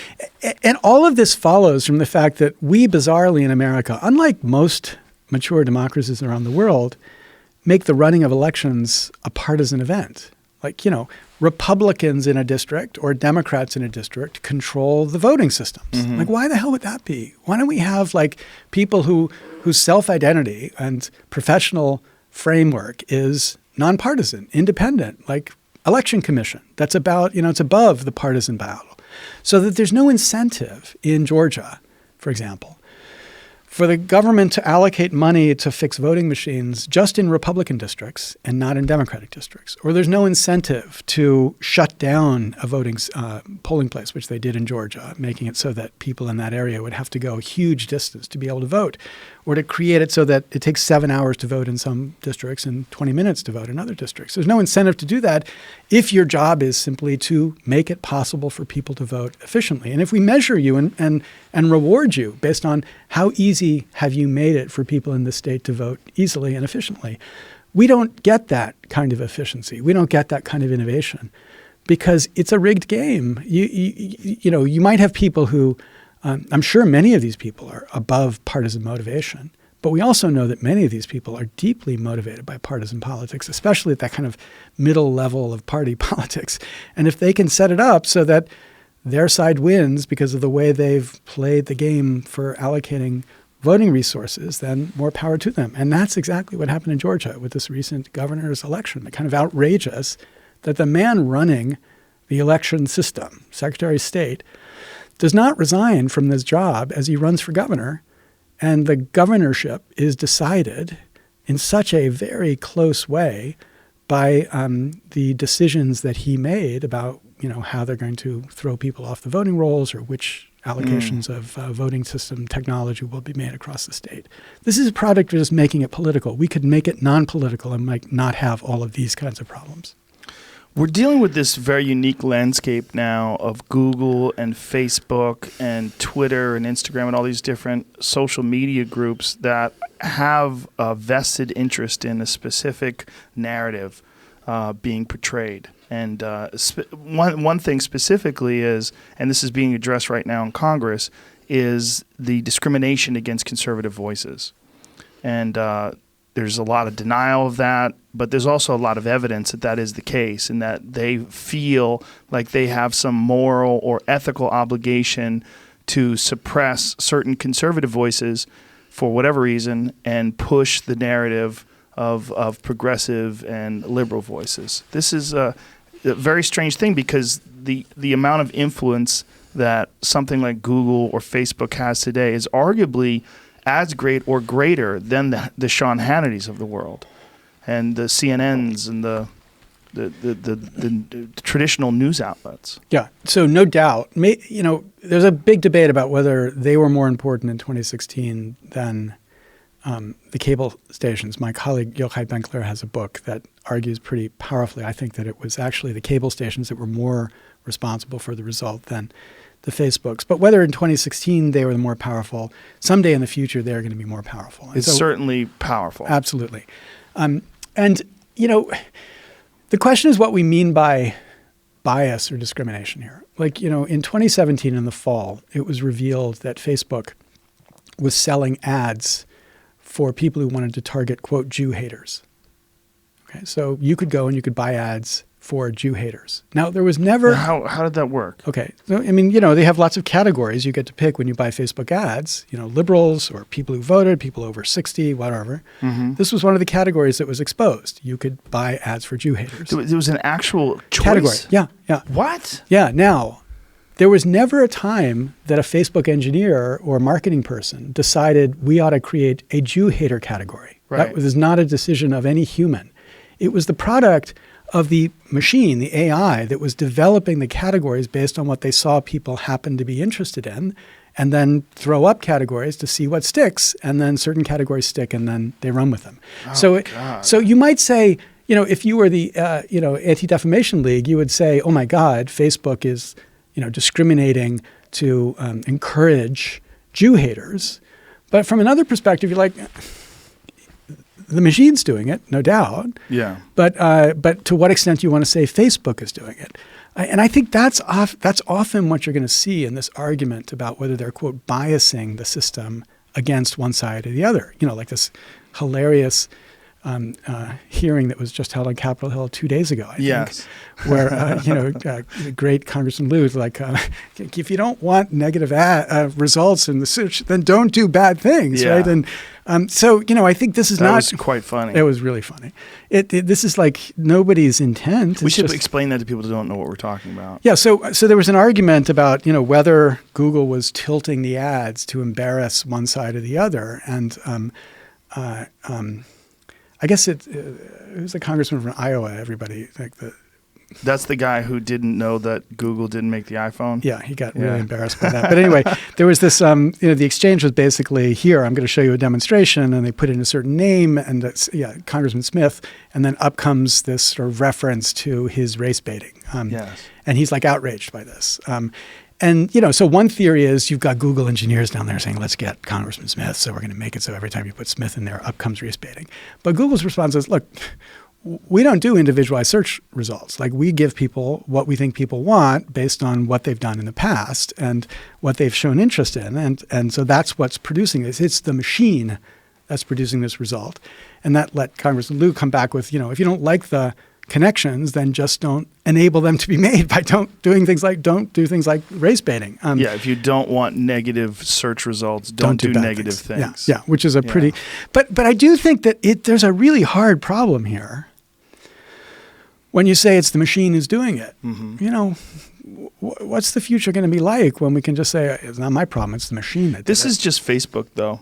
and all of this follows from the fact that we, bizarrely in America, unlike most mature democracies around the world, make the running of elections a partisan event. Like, Republicans in a district or Democrats in a district control the voting systems. Mm-hmm. Like, why the hell would that be? Why don't we have people whose self-identity and professional framework is nonpartisan, independent, like election commission. That's about, it's above the partisan battle. So that there's no incentive in Georgia, for example, for the government to allocate money to fix voting machines just in Republican districts and not in Democratic districts. Or there's no incentive to shut down a voting polling place, which they did in Georgia, making it so that people in that area would have to go a huge distance to be able to vote, or to create it so that it takes 7 hours to vote in some districts and 20 minutes to vote in other districts. There's no incentive to do that. if your job is simply to make it possible for people to vote efficiently. And if we measure you and reward you based on how easy have you made it for people in the state to vote easily and efficiently, we don't get that kind of efficiency. We don't get that kind of innovation because it's a rigged game. You might have people who, I'm sure many of these people are above partisan motivation. But we also know that many of these people are deeply motivated by partisan politics, especially at that kind of middle level of party politics. And if they can set it up so that their side wins because of the way they've played the game for allocating voting resources, then more power to them. And that's exactly what happened in Georgia with this recent governor's election. It kind of outrageous that the man running the election system, Secretary of State, does not resign from this job as he runs for governor. And the governorship is decided in such a very close way by the decisions that he made about, how they're going to throw people off the voting rolls or which allocations of voting system technology will be made across the state. This is a product of just making it political. We could make it non-political and not have all of these kinds of problems. We're dealing with this very unique landscape now of Google and Facebook and Twitter and Instagram and all these different social media groups that have a vested interest in a specific narrative being portrayed. And one thing specifically is, and this is being addressed right now in Congress, is the discrimination against conservative voices. And there's a lot of denial of that, but there's also a lot of evidence that that is the case and that they feel like they have some moral or ethical obligation to suppress certain conservative voices for whatever reason and push the narrative of progressive and liberal voices. This is a very strange thing because the amount of influence that something like Google or Facebook has today is arguably as great or greater than the Sean Hannitys of the world and the CNNs and the traditional news outlets. Yeah, so no doubt. There's a big debate about whether they were more important in 2016 than the cable stations. My colleague Yochai Benkler has a book that argues pretty powerfully, I think, that it was actually the cable stations that were more responsible for the result than the Facebooks. But whether in 2016 they were the more powerful, someday in the future they're going to be more powerful. And it's certainly powerful. Absolutely. The question is what we mean by bias or discrimination here. In 2017 in the fall, it was revealed that Facebook was selling ads for people who wanted to target, quote, Jew haters. Okay, so you could go and you could buy ads for Jew haters. Now, there was never... How did that work? Okay. So, they have lots of categories you get to pick when you buy Facebook ads, liberals or people who voted, people over 60, whatever. Mm-hmm. This was one of the categories that was exposed. You could buy ads for Jew haters. There was an actual choice? Category. Yeah. What? Yeah. Now, there was never a time that a Facebook engineer or marketing person decided we ought to create a Jew hater category. Right. That was not a decision of any human. It was the product of the machine, the AI, that was developing the categories based on what they saw people happen to be interested in, and then throw up categories to see what sticks, and then certain categories stick, and then they run with them. So you might say, if you were the Anti-Defamation League, you would say, oh my God, Facebook is discriminating to encourage Jew haters. But from another perspective, you're like, the machine's doing it, no doubt. Yeah. But to what extent do you want to say Facebook is doing it? And I think that's often what you're going to see in this argument about whether they're, quote, biasing the system against one side or the other. Like this hilarious hearing that was just held on Capitol Hill 2 days ago, I think, where great Congressman Liu was like, if you don't want negative results in the search, then don't do bad things, right? And I think this is that was quite funny. It was really funny. This is like nobody's intent. We should explain that to people who don't know what we're talking about. Yeah, so there was an argument about whether Google was tilting the ads to embarrass one side or the other, and I guess it was a congressman from Iowa. Everybody, like That's the guy who didn't know that Google didn't make the iPhone? Yeah, he got really embarrassed by that. But anyway, there was this, the exchange was basically, here, I'm going to show you a demonstration, and they put in a certain name, and it's, Congressman Smith, and then up comes this sort of reference to his race baiting. Yes. And he's like outraged by this. And, so one theory is you've got Google engineers down there saying, let's get Congressman Smith, so we're going to make it so every time you put Smith in there, up comes race baiting. But Google's response is, look, we don't do individualized search results. Like, we give people what we think people want based on what they've done in the past and what they've shown interest in. And so that's what's producing this. It's the machine that's producing this result. And that let Congressman Liu come back with, if you don't like the connections, then just don't enable them to be made by don't do things like race baiting. If you don't want negative search results, don't do negative things. Yeah, which is a pretty... But I do think that there's a really hard problem here when you say it's the machine who's doing it. Mm-hmm. What's the future going to be like when we can just say, it's not my problem, it's the machine that did This it. is just Facebook, though.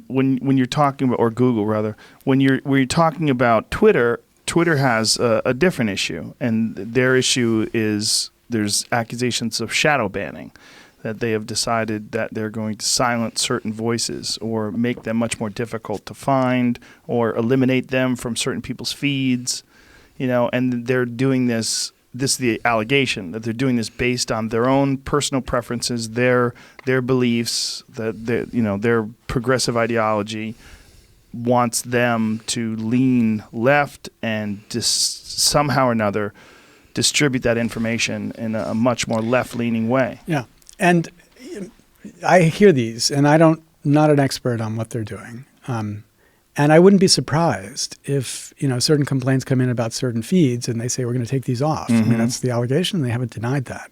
When you're talking about, or Google rather, when you're talking about Twitter has a different issue, and their issue is there's accusations of shadow banning, that they have decided that they're going to silence certain voices or make them much more difficult to find or eliminate them from certain people's feeds, and they're doing this is the allegation, that they're doing this based on their own personal preferences, their beliefs, that their progressive ideology wants them to lean left and somehow or another distribute that information in a much more left-leaning way. Yeah. And I hear these, and I'm not an expert on what they're doing. And I wouldn't be surprised if, certain complaints come in about certain feeds and they say, we're going to take these off. Mm-hmm. I mean, that's the allegation. They haven't denied that.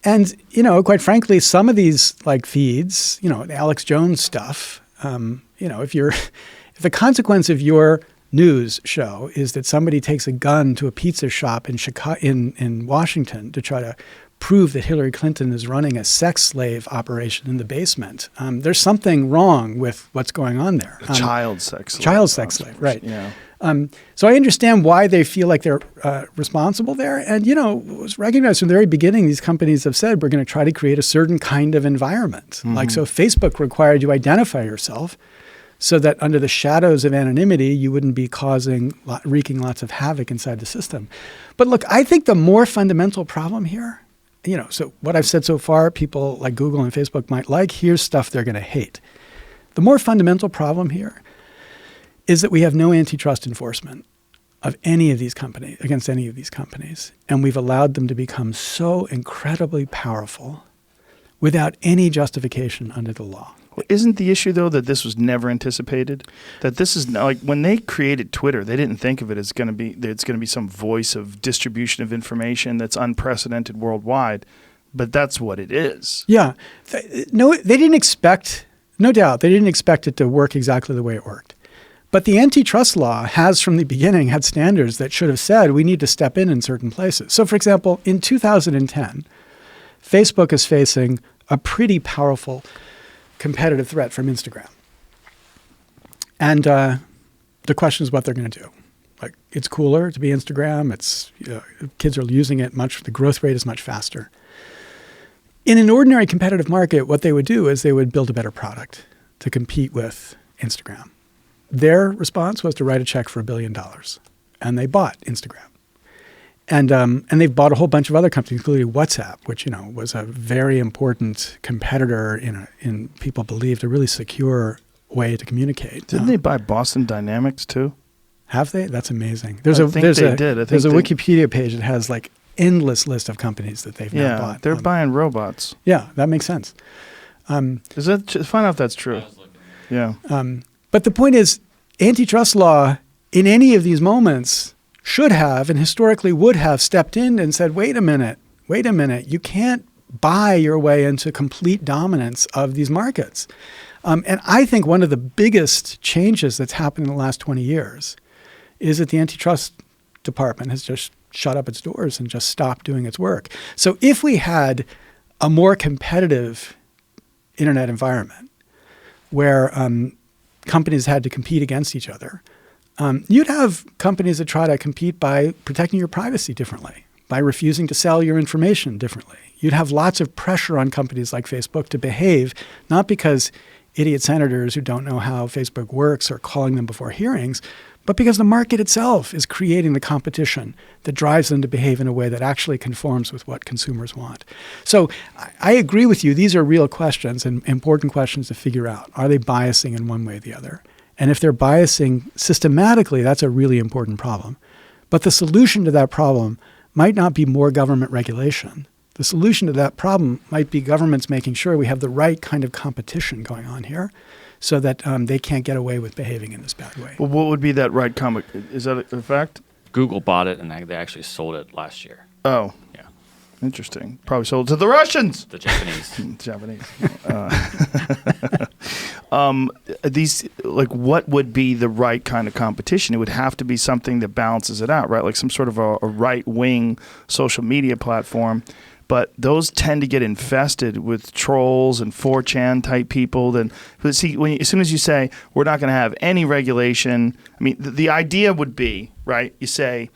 And quite frankly, some of these feeds, the Alex Jones stuff, if the consequence of your news show is that somebody takes a gun to a pizza shop in Washington to try to prove that Hillary Clinton is running a sex slave operation in the basement, there's something wrong with what's going on there. Child sex slave. Child sex slave, right. Yeah. So I understand why they feel like they're responsible there. And, it was recognized from the very beginning, these companies have said, we're going to try to create a certain kind of environment. Mm-hmm. So Facebook required you identify yourself so that under the shadows of anonymity, you wouldn't be wreaking lots of havoc inside the system. But look, I think the more fundamental problem here, so what I've said so far, people like Google and Facebook might like, here's stuff they're going to hate. The more fundamental problem here is that we have no antitrust enforcement of any of these companies, against any of these companies. And we've allowed them to become so incredibly powerful without any justification under the law. Well, isn't the issue, though, that this was never anticipated? That this is like when they created Twitter, they didn't think of it as going to be some voice of distribution of information that's unprecedented worldwide, but that's what it is. Yeah. No, they didn't expect, no doubt, they didn't expect it to work exactly the way it worked. But the antitrust law has, from the beginning, had standards that should have said we need to step in certain places. So, for example, in 2010, Facebook is facing a pretty powerful competitive threat from Instagram. And the question is what they're going to do. Like, it's cooler to be Instagram. It's kids are using it much. The growth rate is much faster. In an ordinary competitive market, what they would do is they would build a better product to compete with Instagram. Their response was to write a check for $1 billion, and they bought Instagram. And they've bought a whole bunch of other companies, including WhatsApp, which was a very important competitor in people believed a really secure way to communicate. Didn't they buy Boston Dynamics too? Have they? That's amazing. I think they did. There's a Wikipedia page that has endless list of companies that they've now bought. They're buying robots. Yeah, that makes sense. Find out if that's true. Yeah. But the point is, antitrust law in any of these moments should have and historically would have stepped in and said, wait a minute, you can't buy your way into complete dominance of these markets. And I think one of the biggest changes that's happened in the last 20 years is that the antitrust department has just shut up its doors and just stopped doing its work. So if we had a more competitive internet environment where companies had to compete against each other, You'd have companies that try to compete by protecting your privacy differently, by refusing to sell your information differently. You'd have lots of pressure on companies like Facebook to behave, not because idiot senators who don't know how Facebook works are calling them before hearings, but because the market itself is creating the competition that drives them to behave in a way that actually conforms with what consumers want. So I agree with you. These are real questions and important questions to figure out. Are they biasing in one way or the other? And if they're biasing systematically, that's a really important problem. But the solution to that problem might not be more government regulation. The solution to that problem might be governments making sure we have the right kind of competition going on here so that they can't get away with behaving in this bad way. Well, what would be that right is that a fact? Google bought it, and they actually sold it last year. Oh. Yeah. Interesting. Probably sold to the Russians. The Japanese. Japanese. These, like, what would be the right kind of competition? It would have to be something that balances it out, right? Like some sort of a right-wing social media platform. But those tend to get infested with trolls and 4chan type people. But see, as soon as you say we're not going to have any regulation, I mean, the idea would be, right? You say,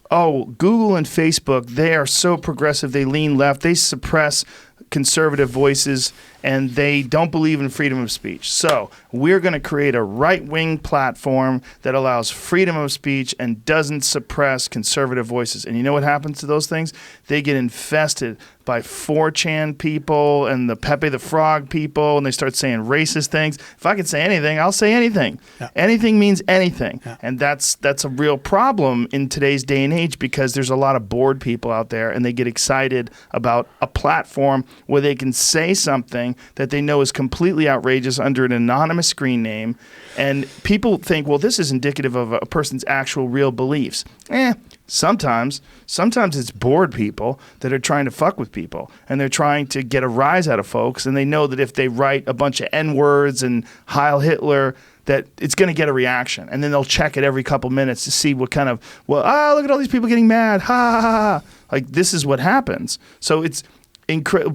oh, Google and Facebook, they are so progressive, they lean left, they suppress conservative voices, and they don't believe in freedom of speech. So we're going to create a right-wing platform that allows freedom of speech and doesn't suppress conservative voices. And you know what happens to those things? They get infested by 4chan people and the Pepe the Frog people, and they start saying racist things. If I can say anything, I'll say anything. Yeah. Anything means anything. Yeah. And that's a real problem in today's day and age because there's a lot of bored people out there, and they get excited about a platform where they can say something that they know is completely outrageous under an anonymous screen name. And people think, well, this is indicative of a person's actual real beliefs. Sometimes it's bored people that are trying to fuck with people, and they're trying to get a rise out of folks, and they know that if they write a bunch of N-words and Heil Hitler, that it's going to get a reaction. And then they'll check it every couple minutes to see what kind of, look at all these people getting mad, ha, ha, ha. Like, this is what happens. So it's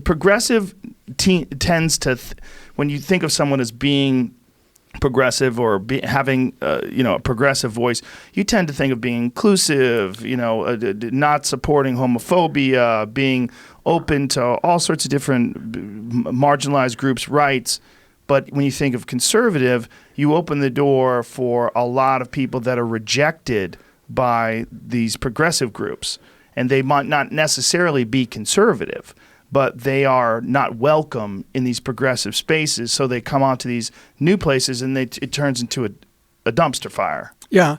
progressive tends to, when you think of someone as being progressive or having a progressive voice, you tend to think of being inclusive, not supporting homophobia, being open to all sorts of different marginalized groups' rights. But when you think of conservative, you open the door for a lot of people that are rejected by these progressive groups. And they might not necessarily be conservative, but they are not welcome in these progressive spaces. So they come onto these new places, and it turns into a dumpster fire. Yeah.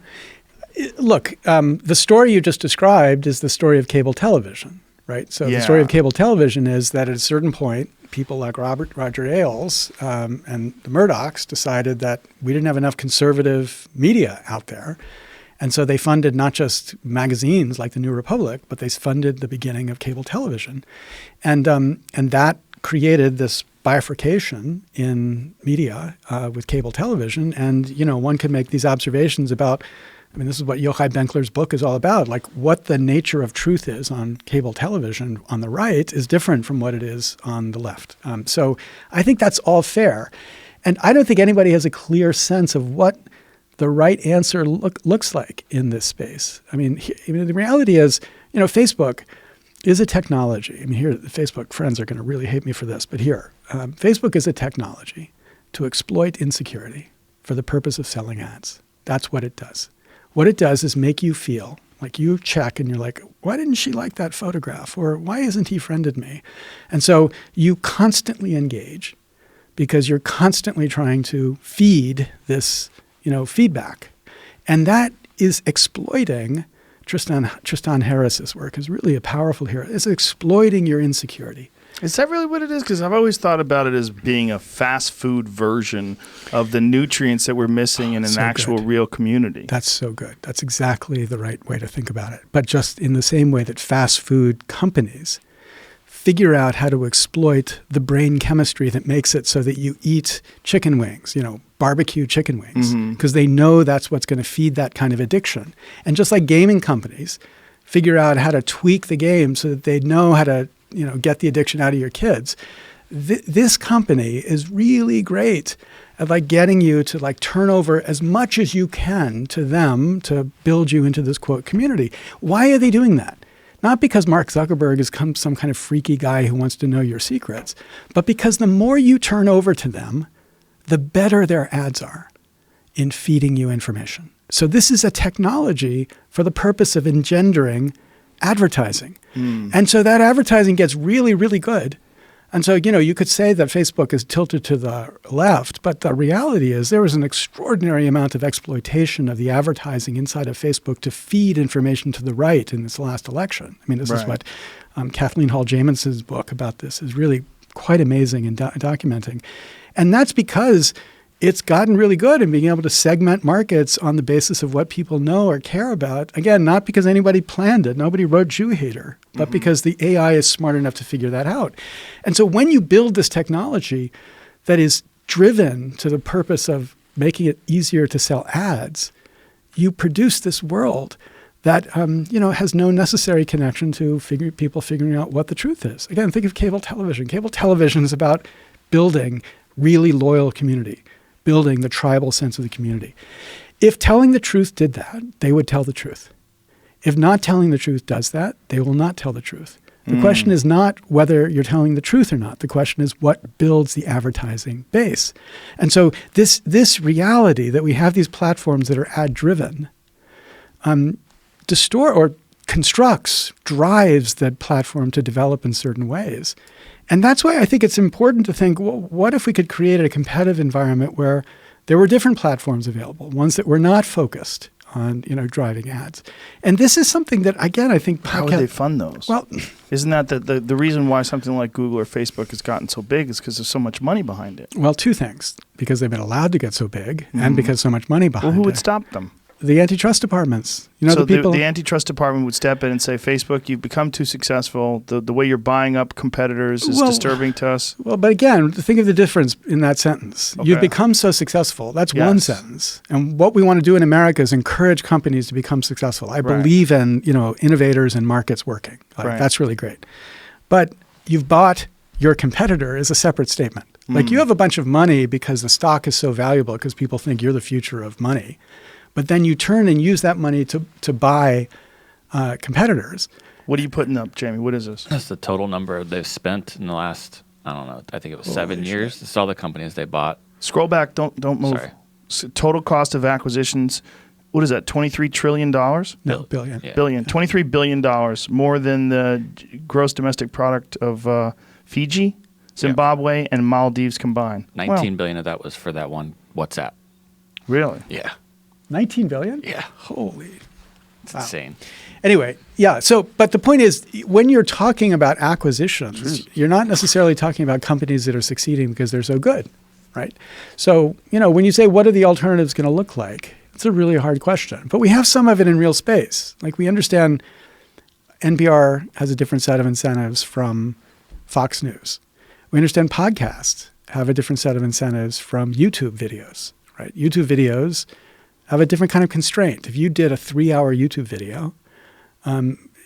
Look, the story you just described is the story of cable television, right? So the story of cable television is that at a certain point, people like Roger Ailes and the Murdochs decided that we didn't have enough conservative media out there. And so they funded not just magazines like the New Republic, but they funded the beginning of cable television. And that created this bifurcation in media with cable television. And, one could make these observations about, this is what Yochai Benkler's book is all about, like what the nature of truth is on cable television on the right is different from what it is on the left. So I think that's all fair. And I don't think anybody has a clear sense of what the right answer looks like in this space. The reality is, Facebook is a technology. Here, the Facebook friends are going to really hate me for this, but Facebook is a technology to exploit insecurity for the purpose of selling ads. That's what it does. What it does is make you feel like you check and you're like, why didn't she like that photograph? Or why hasn't he friended me? And so you constantly engage because you're constantly trying to feed this feedback. And that is exploiting, Tristan Harris's work is really a powerful hero. It's exploiting your insecurity. Is that really what it is? Because I've always thought about it as being a fast food version of the nutrients that we're missing in an actual real community. That's so good. That's exactly the right way to think about it. But just in the same way that fast food companies figure out how to exploit the brain chemistry that makes it so that you eat chicken wings, barbecue chicken wings, because they know that's what's going to feed that kind of addiction. And just like gaming companies figure out how to tweak the game so that they know how to, get the addiction out of your kids, this company is really great at like getting you to like turn over as much as you can to them to build you into this quote community. Why are they doing that? Not because Mark Zuckerberg is some kind of freaky guy who wants to know your secrets, but because the more you turn over to them, the better their ads are in feeding you information. So this is a technology for the purpose of engendering advertising. And so that advertising gets really, really good. And so, you could say that Facebook is tilted to the left, but the reality is there was an extraordinary amount of exploitation of the advertising inside of Facebook to feed information to the right in this last election. I mean, this is what Kathleen Hall-Jamieson's book about this is really quite amazing in documenting. And that's because it's gotten really good in being able to segment markets on the basis of what people know or care about. Again, not because anybody planned it. Nobody wrote Jew hater, but because the AI is smart enough to figure that out. And so when you build this technology that is driven to the purpose of making it easier to sell ads, you produce this world that has no necessary connection to people figuring out what the truth is. Again, think of cable television. Cable television is about building really loyal community, building the tribal sense of the community. If telling the truth did that, they would tell the truth. If not telling the truth does that, they will not tell the truth. The question is not whether you're telling the truth or not. The question is what builds the advertising base. And so this reality that we have these platforms that are ad-driven drives that platform to develop in certain ways. And that's why I think it's important to think, well, what if we could create a competitive environment where there were different platforms available, ones that were not focused on, driving ads. And this is something that, again, I think... How would they fund those? Well, isn't that the reason why something like Google or Facebook has gotten so big is because there's so much money behind it? Well, two things. Because they've been allowed to get so big and because so much money behind it. Well, who would stop them? The antitrust departments. So the antitrust department would step in and say, Facebook, you've become too successful. The way you're buying up competitors is disturbing to us. Well, but again, think of the difference in that sentence. Okay. You've become so successful. That's one sentence. And what we want to do in America is encourage companies to become successful. I believe in, innovators and markets working. That's really great. But you've bought your competitor is a separate statement. Like you have a bunch of money because the stock is so valuable because people think you're the future of money. But then you turn and use that money to buy competitors. What are you putting up, Jamie? What is this? That's the total number they've spent in the last, I think it was 7 years. It's all the companies they bought. Scroll back. Don't move. Sorry. Total cost of acquisitions, what is that, $23 trillion? No, billion. Yeah. Billion. $23 billion, more than the gross domestic product of Fiji, Zimbabwe, and Maldives combined. 19 billion of that was for that one WhatsApp. Really? Yeah. 19 billion? Yeah. Holy. It's insane. Anyway, yeah. So, but the point is, when you're talking about acquisitions, you're not necessarily talking about companies that are succeeding because they're so good, right? So, when you say, what are the alternatives going to look like? It's a really hard question. But we have some of it in real space. Like we understand NPR has a different set of incentives from Fox News. We understand podcasts have a different set of incentives from YouTube videos, right? YouTube videos have a different kind of constraint. If you did a 3-hour YouTube video,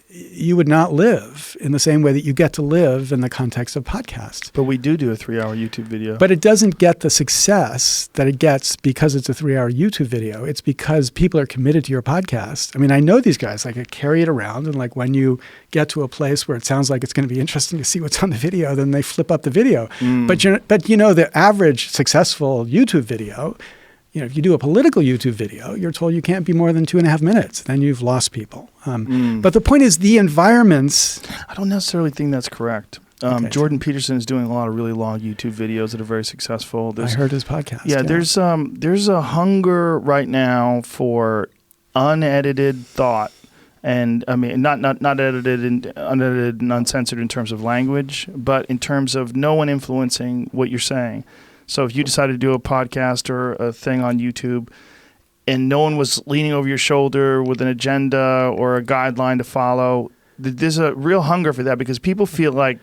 you would not live in the same way that you get to live in the context of podcasts. But we do a 3-hour YouTube video. But it doesn't get the success that it gets because it's a 3-hour YouTube video. It's because people are committed to your podcast. I mean, I know these guys, like I carry it around, and like when you get to a place where it sounds like it's going to be interesting to see what's on the video, then they flip up the video. But the average successful YouTube video, if you do a political YouTube video, you're told you can't be more than 2.5 minutes. Then you've lost people. But the point is the environments. I don't necessarily think that's correct. Jordan Peterson is doing a lot of really long YouTube videos that are very successful. I heard his podcast. Yeah, there's a hunger right now for unedited thought. And I mean, not edited and unedited and uncensored in terms of language, but in terms of no one influencing what you're saying. So if you decided to do a podcast or a thing on YouTube and no one was leaning over your shoulder with an agenda or a guideline to follow, there's a real hunger for that because people feel like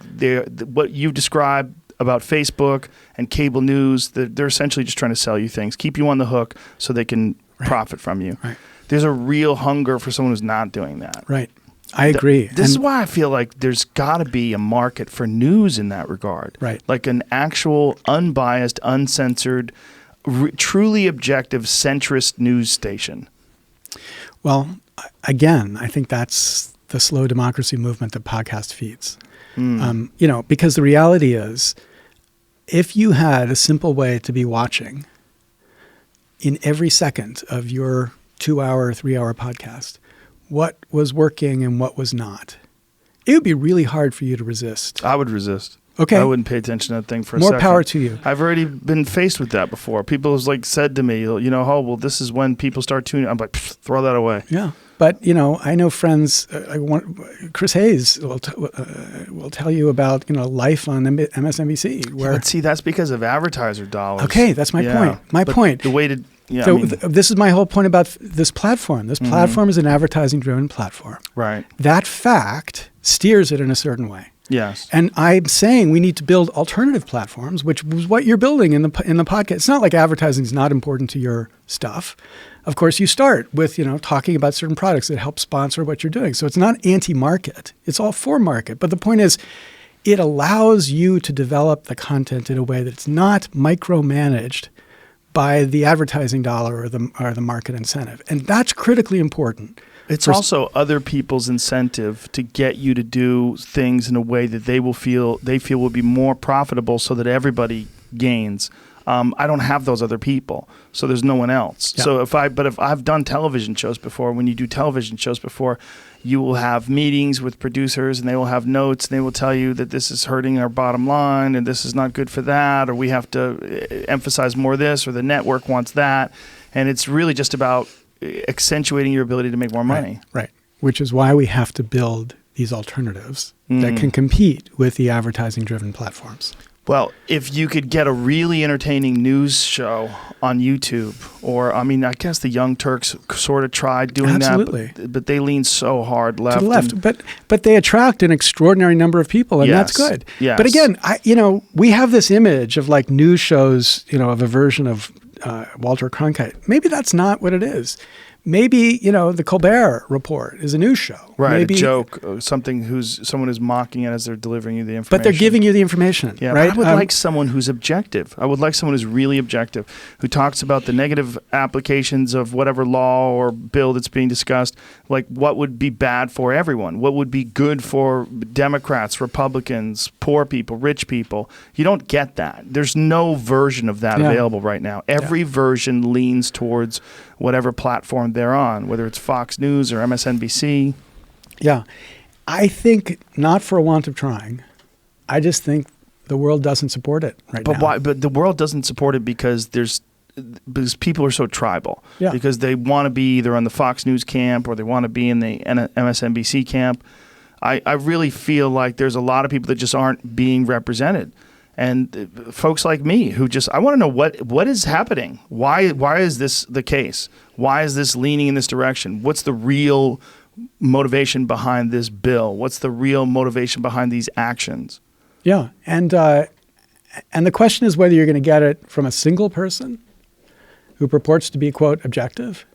what you've described about Facebook and cable news, they're essentially just trying to sell you things, keep you on the hook so they can profit from you. Right. There's a real hunger for someone who's not doing that. Right. I agree. This is why I feel like there's got to be a market for news in that regard. Right. Like an actual unbiased, uncensored, truly objective centrist news station? Well, again, I think that's the slow democracy movement that podcast feeds. Because the reality is, if you had a simple way to be watching in every second of your 2-hour, 3-hour podcast, what was working and what was not, it would be really hard for you to resist. I would resist. Okay. I wouldn't pay attention to that thing for a second. More power to you. I've already been faced with that before. People have said to me, this is when people start tuning. I'm like, throw that away. Yeah. But, I know friends, Chris Hayes will tell you about, life on MSNBC. But see, that's because of advertiser dollars. Okay, that's my point. My point. The way to... Yeah, this is my whole point about this platform. This platform is an advertising-driven platform. Right. That fact steers it in a certain way. Yes. And I'm saying we need to build alternative platforms, which was what you're building in the podcast. It's not like advertising is not important to your stuff. Of course, you start with, talking about certain products that help sponsor what you're doing. So it's not anti-market. It's all for market. But the point is, it allows you to develop the content in a way that's not micromanaged by the advertising dollar or the market incentive. And that's critically important. It's also other people's incentive to get you to do things in a way that they feel will be more profitable so that everybody gains. I don't have those other people, so there's no one else. Yeah. So if I've done television shows before, when you do television shows before, you will have meetings with producers and they will have notes and they will tell you that this is hurting our bottom line and this is not good for that, or we have to emphasize more this, or the network wants that. And it's really just about accentuating your ability to make more money. Right. Which is why we have to build these alternatives that can compete with the advertising-driven platforms. Well, if you could get a really entertaining news show on YouTube, or, I guess the Young Turks sort of tried doing that, but they lean so hard left. To the left, but they attract an extraordinary number of people, and that's good. Yes. But again, we have this image of like news shows, of a version of Walter Cronkite. Maybe that's not what it is. Maybe, the Colbert Report is a news show. Right, Maybe, a joke, someone who's mocking it as they're delivering you the information. But they're giving you the information, yeah, right? I would like someone who's objective. I would like someone who's really objective, who talks about the negative applications of whatever law or bill that's being discussed, like what would be bad for everyone, what would be good for Democrats, Republicans, poor people, rich people. You don't get that. There's no version of that available right now. Every version leans towards whatever platform they're on, whether it's Fox News or MSNBC. Yeah. I think not for a want of trying. I just think the world doesn't support it right now. But why? But the world doesn't support it because people are so tribal. Yeah. Because they want to be either on the Fox News camp or they want to be in the MSNBC camp. I really feel like there's a lot of people that just aren't being represented. And folks like me who I want to know what is happening. Why is this the case? Why is this leaning in this direction? What's the real motivation behind this bill? What's the real motivation behind these actions? Yeah, and the question is whether you're going to get it from a single person who purports to be, quote, objective,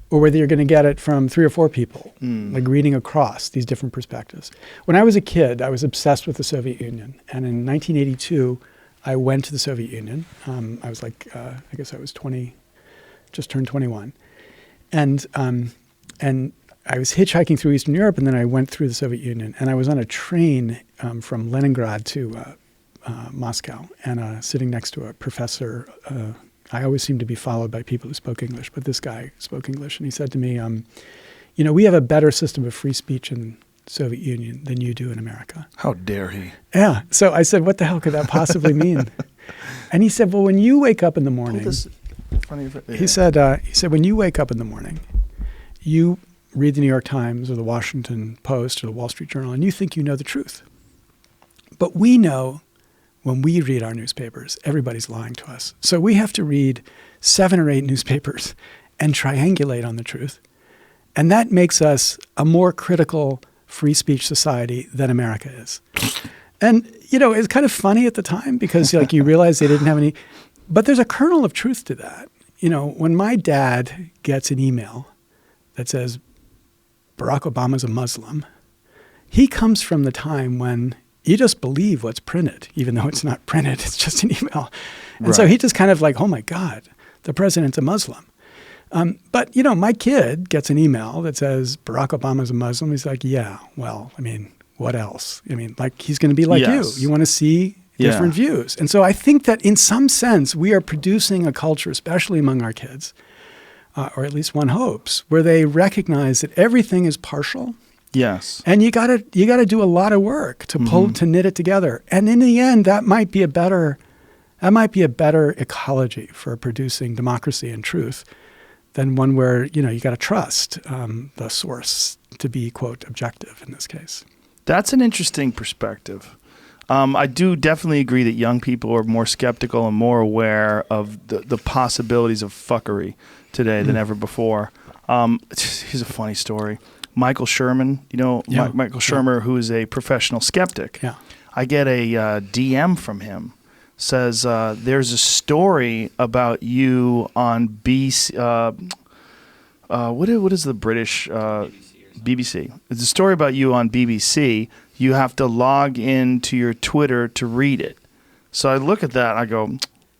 or whether you're going to get it from 3 or 4 people, like reading across these different perspectives. When I was a kid, I was obsessed with the Soviet Union. And in 1982, I went to the Soviet Union. I was I guess I was 20, just turned 21. And I was hitchhiking through Eastern Europe, and then I went through the Soviet Union. And I was on a train from Leningrad to Moscow, and sitting next to a professor. I always seem to be followed by people who spoke English, but this guy spoke English, and he said to me, we have a better system of free speech in the Soviet Union than you do in America. How dare he? Yeah. So I said, what the hell could that possibly mean? And he said, well, when you wake up in the morning, he said, when you wake up in the morning, you read the New York Times or the Washington Post or the Wall Street Journal, and you think you know the truth. But we know when we read our newspapers, everybody's lying to us. So we have to read 7 or 8 newspapers and triangulate on the truth. And that makes us a more critical free speech society than America is. And, it's kind of funny at the time because you realize they didn't have any, but there's a kernel of truth to that. When my dad gets an email that says Barack Obama's a Muslim, he comes from the time when you just believe what's printed, even though it's not printed. It's just an email. And so Right. he just kind of like, oh my God, the president's a Muslim. But, my kid gets an email that says Barack Obama's a Muslim. He's like, yeah, well, what else? Like he's going to be like Yes. you. You want to see different views. And so I think that in some sense, we are producing a culture, especially among our kids, or at least one hopes, where they recognize that everything is partial. Yes. And you gotta do a lot of work to knit it together. And in the end, that might be a better ecology for producing democracy and truth than one where you got to trust the source to be, quote, objective in this case. That's an interesting perspective. I do definitely agree that young people are more skeptical and more aware of the possibilities of fuckery today than ever before. Here's a funny story. Michael Sherman, Michael Shermer, who is a professional skeptic. Yeah. I get a DM from him. Says there's a story about you on BBC. What is the British BBC? It's a story about you on BBC. You have to log into your Twitter to read it. So I look at that and I go,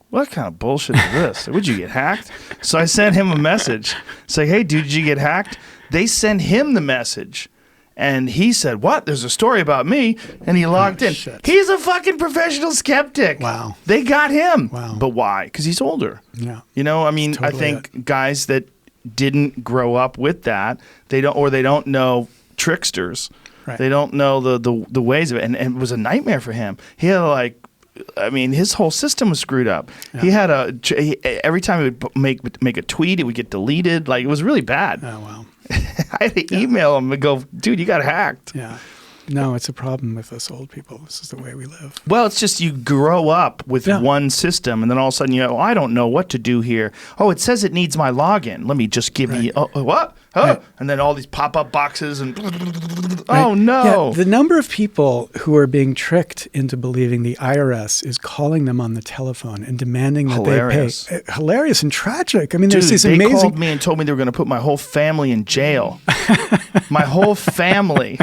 what kind of bullshit is this? Would you get hacked? So I sent him a message. Say, hey, dude, did you get hacked? They sent him the message. And he said, what? There's a story about me. And he logged in. Shit. He's a fucking professional skeptic. Wow. They got him. Wow. But why? Because he's older. Yeah. I Totally think guys that didn't grow up with that, they don't know tricksters. Right. They don't know the ways of it. And it was a nightmare for him. He had his whole system was screwed up. Yeah. He had every time he would make a tweet, it would get deleted. Like, it was really bad. Oh, wow. I had to email him and go, dude, you got hacked. Yeah. No, it's a problem with us old people. This is the way we live. Well, it's just you grow up with one system, and then all of a sudden you go, I don't know what to do here. Oh, it says it needs my login. Let me just give you, what? Oh, Right. And then all these pop-up boxes and, Right? oh, no. Yeah, the number of people who are being tricked into believing the IRS is calling them on the telephone and demanding that Hilarious. they pay. Hilarious and tragic. I mean, Dude, there's these they amazing... called me and told me they were going to put my whole family in jail. My whole family.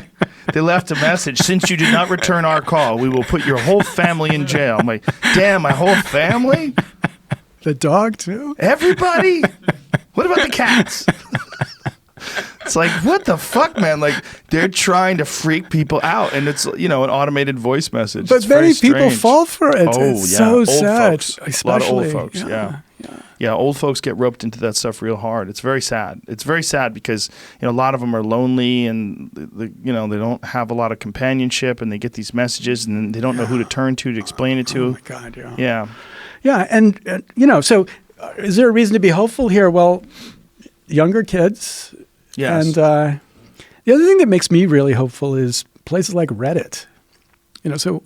They left a message. Since you did not return our call, we will put your whole family in jail. I'm like, damn, my whole family? The dog, too? Everybody? What about the cats? It's like, what the fuck, man? Like, they're trying to freak people out, and it's, an automated voice message. But It's very many people strange. fall for it. Oh, It's yeah. so Old sad. folks. A lot of old Especially- folks, yeah, old folks get roped into that stuff real hard. It's very sad. It's very sad because a lot of them are lonely and they don't have a lot of companionship, and they get these messages and they don't know who to turn to explain it to. Oh, my God, yeah. Yeah. Yeah, and so is there a reason to be hopeful here? Well, younger kids. Yes. And the other thing that makes me really hopeful is places like Reddit. So...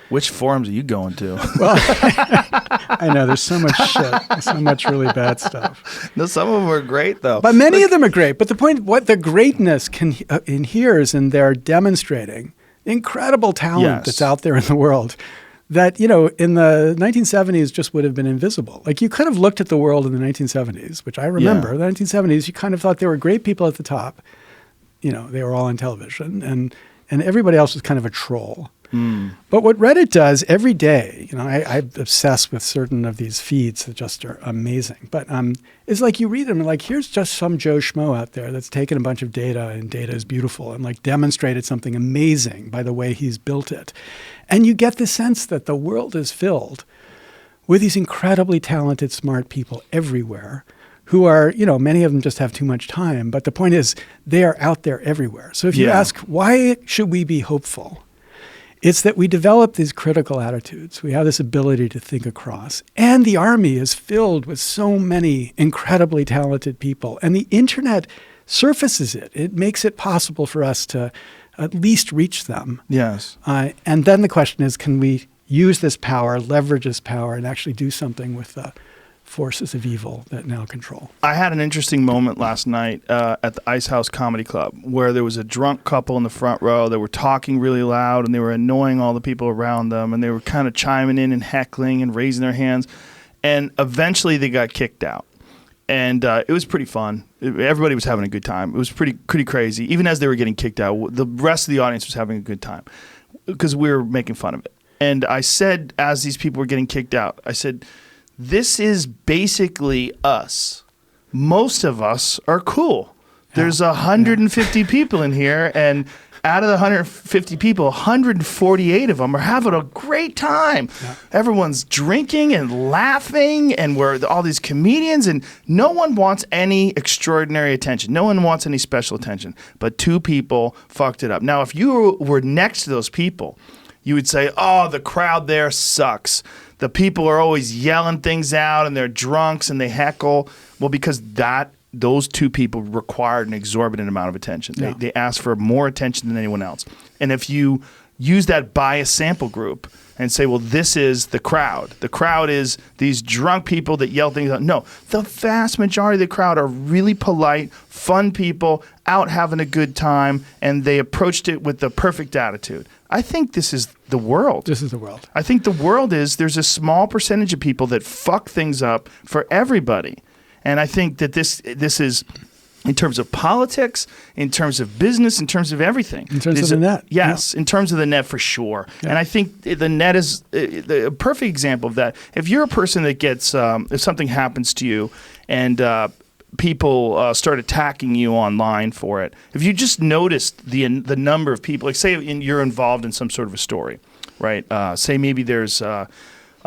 Which forums are you going to? Well, I know there's so much shit, so much really bad stuff. No, some of them are great though. But many of them are great. But the point, what the greatness inheres in their demonstrating incredible talent that's out there in the world that, in the 1970s just would have been invisible. Like, you kind of looked at the world in the 1970s, which I remember. The 1970s, you kind of thought there were great people at the top. They were all on television, and everybody else was kind of a troll. But what Reddit does every day, I'm obsessed with certain of these feeds that just are amazing. But it's like you read them and like, here's just some Joe Schmo out there that's taken a bunch of data, and data is beautiful, and like demonstrated something amazing by the way he's built it. And you get the sense that the world is filled with these incredibly talented, smart people everywhere who are, many of them just have too much time. But the point is, they are out there everywhere. So if you ask, why should we be hopeful? It's that we develop these critical attitudes. We have this ability to think across. And the army is filled with so many incredibly talented people. And the internet surfaces it. It makes it possible for us to at least reach them. Yes. And then the question is, can we use this power, leverage this power, and actually do something with the forces of evil that now control? I had an interesting moment last night at the Ice House Comedy Club where there was a drunk couple in the front row that were talking really loud, and they were annoying all the people around them, and they were kind of chiming in and heckling and raising their hands, and eventually they got kicked out. And it was pretty fun. Everybody was having a good time. It was pretty crazy. Even as they were getting kicked out, the rest of the audience was having a good time because we were making fun of it. And I said, as these people were getting kicked out, I said, this is basically us. Most of us are cool. There's 150 people in here, and out of the 150 people, 148 of them are having a great time. Yeah. Everyone's drinking and laughing, and we're all these comedians, and no one wants any extraordinary attention. No one wants any special attention. But 2 people fucked it up. Now, if you were next to those people, you would say, oh, the crowd there sucks. The people are always yelling things out, and they're drunks, and they heckle. Well, because those 2 people required an exorbitant amount of attention. Yeah. They asked for more attention than anyone else. And if you use that bias sample group and say, well, this is the crowd. The crowd is these drunk people that yell things out. No, the vast majority of the crowd are really polite, fun people, out having a good time, and they approached it with the perfect attitude. I think this is the world. This is the world. I think the world is there's a small percentage of people that fuck things up for everybody. And I think that this is, in terms of politics, in terms of business, in terms of everything. In terms of the net. Yes, in terms of the net for sure. Yeah. And I think the net is a perfect example of that. If you're a person that gets, if something happens to you and people start attacking you online for it, if you just noticed the number of people, like say you're involved in some sort of a story, right? Say maybe there's 1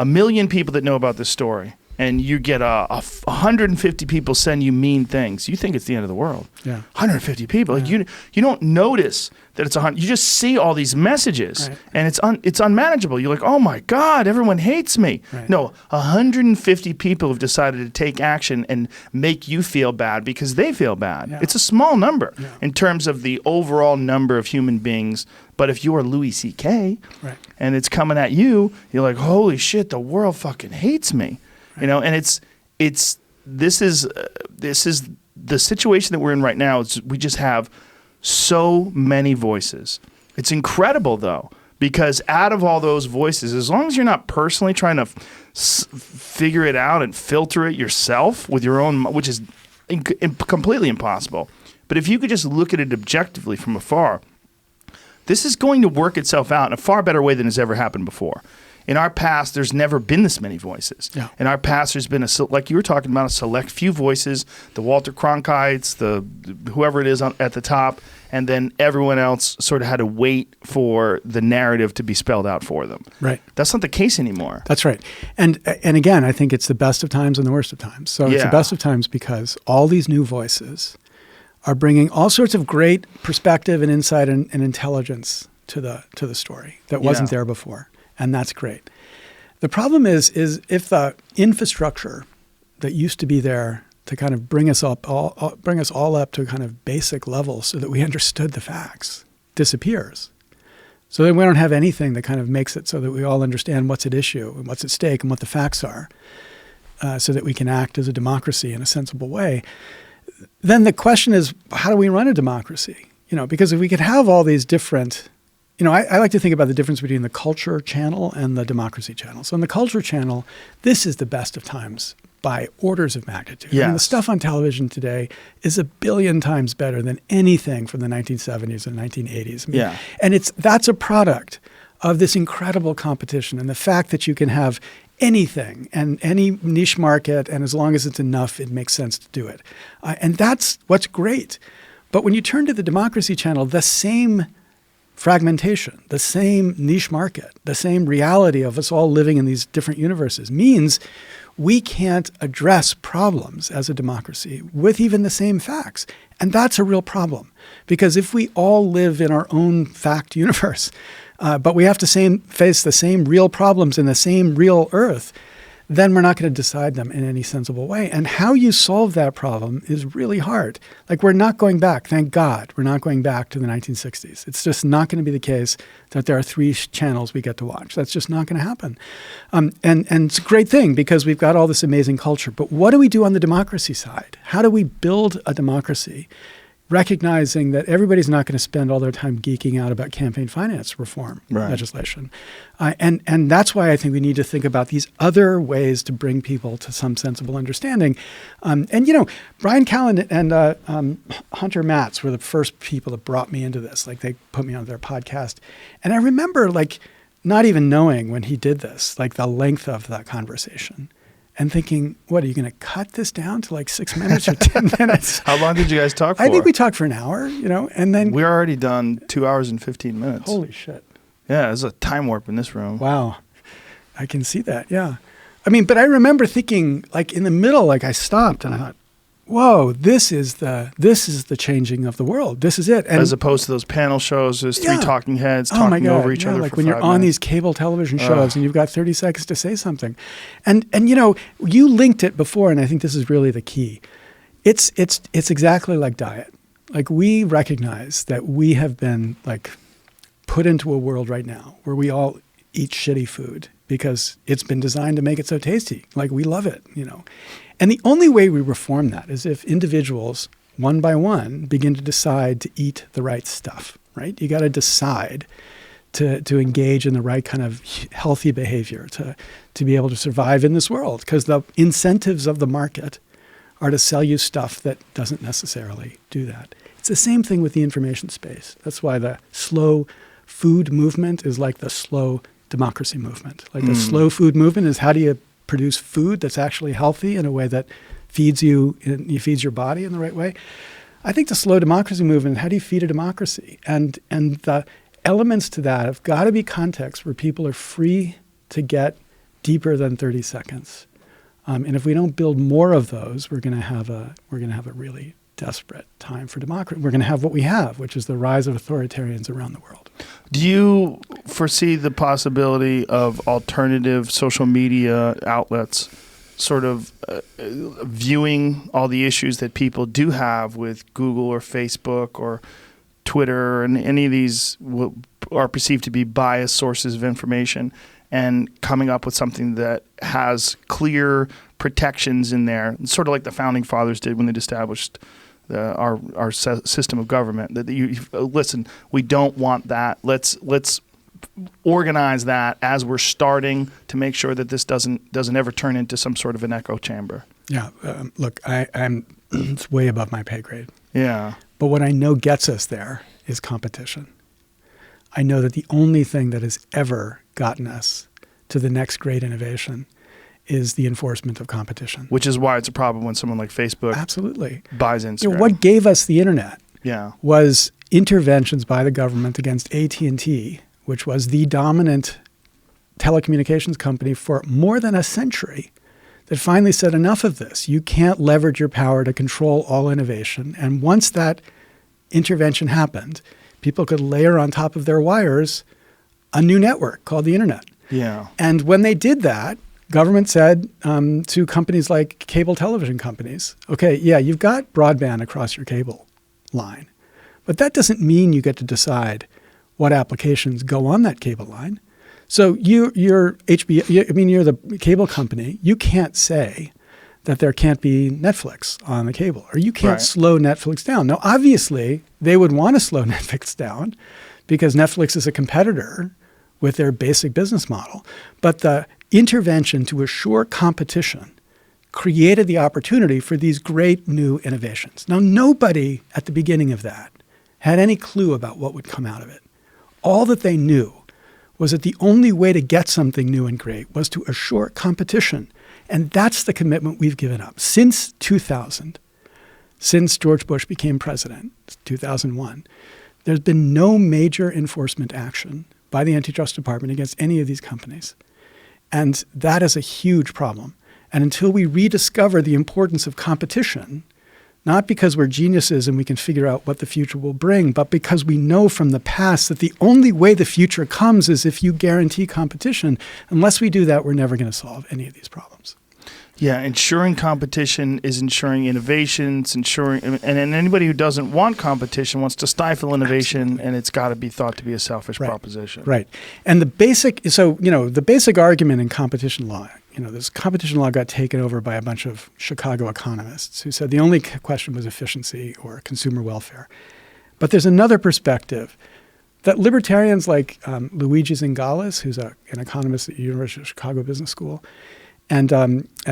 million people that know about this story, and you get 150 people send you mean things, you think it's the end of the world. Yeah. 150 people. Yeah. Like you don't notice that it's 100. You just see all these messages, right, and it's unmanageable. You're like, oh my God, everyone hates me. Right. No, 150 people have decided to take action and make you feel bad because they feel bad. Yeah. It's a small number in terms of the overall number of human beings. But if you're Louis C.K. Right, and it's coming at you, you're like, holy shit, the world fucking hates me. You know, and this is the situation that we're in right now. We just have so many voices. It's incredible though, because out of all those voices, as long as you're not personally trying to figure it out and filter it yourself with your own, which is completely impossible. But if you could just look at it objectively from afar, this is going to work itself out in a far better way than has ever happened before. In our past, there's never been this many voices. Yeah. In our past, there's been like you were talking about, a select few voices, the Walter Cronkites, the whoever it is at the top, and then everyone else sort of had to wait for the narrative to be spelled out for them. Right. That's not the case anymore. That's right. And again, I think it's the best of times and the worst of times. So it's the best of times because all these new voices are bringing all sorts of great perspective and insight and intelligence to the story that wasn't there before. And that's great. The problem is if the infrastructure that used to be there to kind of bring us all up to kind of basic levels so that we understood the facts disappears. So then we don't have anything that kind of makes it so that we all understand what's at issue and what's at stake and what the facts are, so that we can act as a democracy in a sensible way. Then the question is, how do we run a democracy? You know, because if we could have all these different... You know, I like to think about the difference between the culture channel and the democracy channel. So in the culture channel, this is the best of times by orders of magnitude. Yes. I mean, the stuff on television today is 1 billion times better than anything from the 1970s and 1980s. I mean, and that's a product of this incredible competition and the fact that you can have anything and any niche market, and as long as it's enough, it makes sense to do it. And that's what's great. But when you turn to the democracy channel, the same fragmentation, the same niche market, the same reality of us all living in these different universes means we can't address problems as a democracy with even the same facts. And that's a real problem, because if we all live in our own fact universe, but we have to face the same real problems in the same real earth, then we're not going to decide them in any sensible way. And how you solve that problem is really hard. Like, we're not going back, thank God, we're not going back to the 1960s. It's just not going to be the case that there are 3 channels we get to watch. That's just not going to happen. And it's a great thing because we've got all this amazing culture. But what do we do on the democracy side? How do we build a democracy, recognizing that everybody's not going to spend all their time geeking out about campaign finance reform legislation? And that's why I think we need to think about these other ways to bring people to some sensible understanding. And, you know, Brian Callen and Hunter Matz were the first people that brought me into this. Like, they put me on their podcast. And I remember, like, not even knowing when he did this, like, the length of that conversation and thinking, what, are you going to cut this down to like 6 minutes or 10 minutes? How long did you guys talk for? I think we talked for an hour, and then We're already done 2 hours and 15 minutes. Holy shit. Yeah, there's a time warp in this room. Wow. I can see that, yeah. I mean, but I remember thinking, like in the middle, like I stopped and I thought, whoa, this is the changing of the world. This is it. And as opposed to those panel shows, there's three talking heads oh my talking God, over each other like for when 5 you're on minutes. these cable television shows and you've got 30 seconds to say something. And you linked it before, and I think this is really the key. It's exactly like diet. Like we recognize that we have been like put into a world right now where we all eat shitty food because it's been designed to make it so tasty. Like we love it, And the only way we reform that is if individuals, one by one, begin to decide to eat the right stuff, right? You got to decide to engage in the right kind of healthy behavior to be able to survive in this world, because the incentives of the market are to sell you stuff that doesn't necessarily do that. It's the same thing with the information space. That's why the slow food movement is like the slow democracy movement. Like the slow food movement is how do you produce food that's actually healthy in a way that feeds your body in the right way. I think the slow democracy movement, how do you feed a democracy? And the elements to that have got to be contexts where people are free to get deeper than 30 seconds. And if we don't build more of those, we're going to have a really desperate time for democracy. We're going to have what we have, which is the rise of authoritarians around the world. Do you foresee the possibility of alternative social media outlets sort of viewing all the issues that people do have with Google or Facebook or Twitter and any of these are perceived to be biased sources of information and coming up with something that has clear protections in there, sort of like the Founding Fathers did when they established our system of government? That you listen, we don't want that. Let's organize that as we're starting to make sure that this doesn't ever turn into some sort of an echo chamber. Yeah, look, I'm it's way above my pay grade. Yeah, but what I know gets us there is competition. I know that the only thing that has ever gotten us to the next great innovation is the enforcement of competition. Which is why it's a problem when someone like Facebook absolutely buys Instagram. What gave us the internet was interventions by the government against AT&T, which was the dominant telecommunications company for more than a century, that finally said enough of this. You can't leverage your power to control all innovation. And once that intervention happened, people could layer on top of their wires a new network called the internet. Yeah. And when they did that, government said to companies like cable television companies, okay, yeah, you've got broadband across your cable line, but that doesn't mean you get to decide what applications go on that cable line. So you're the cable company. You can't say that there can't be Netflix on the cable, or you can't slow Netflix down. Now, obviously, they would want to slow Netflix down because Netflix is a competitor with their basic business model. But the intervention to assure competition created the opportunity for these great new innovations. Now, nobody at the beginning of that had any clue about what would come out of it. All that they knew was that the only way to get something new and great was to assure competition. And that's the commitment we've given up. Since 2000, since George Bush became president, 2001, there's been no major enforcement action by the Antitrust Department against any of these companies. And that is a huge problem. And until we rediscover the importance of competition, not because we're geniuses and we can figure out what the future will bring, but because we know from the past that the only way the future comes is if you guarantee competition. Unless we do that, we're never going to solve any of these problems. Yeah, ensuring competition is ensuring innovation. It's ensuring, and anybody who doesn't want competition wants to stifle innovation, absolutely, and it's got to be thought to be a selfish proposition. Right. And the basic argument in competition law, this competition law got taken over by a bunch of Chicago economists who said the only question was efficiency or consumer welfare. But there's another perspective that libertarians like Luigi Zingales, who's an economist at the University of Chicago Business School, and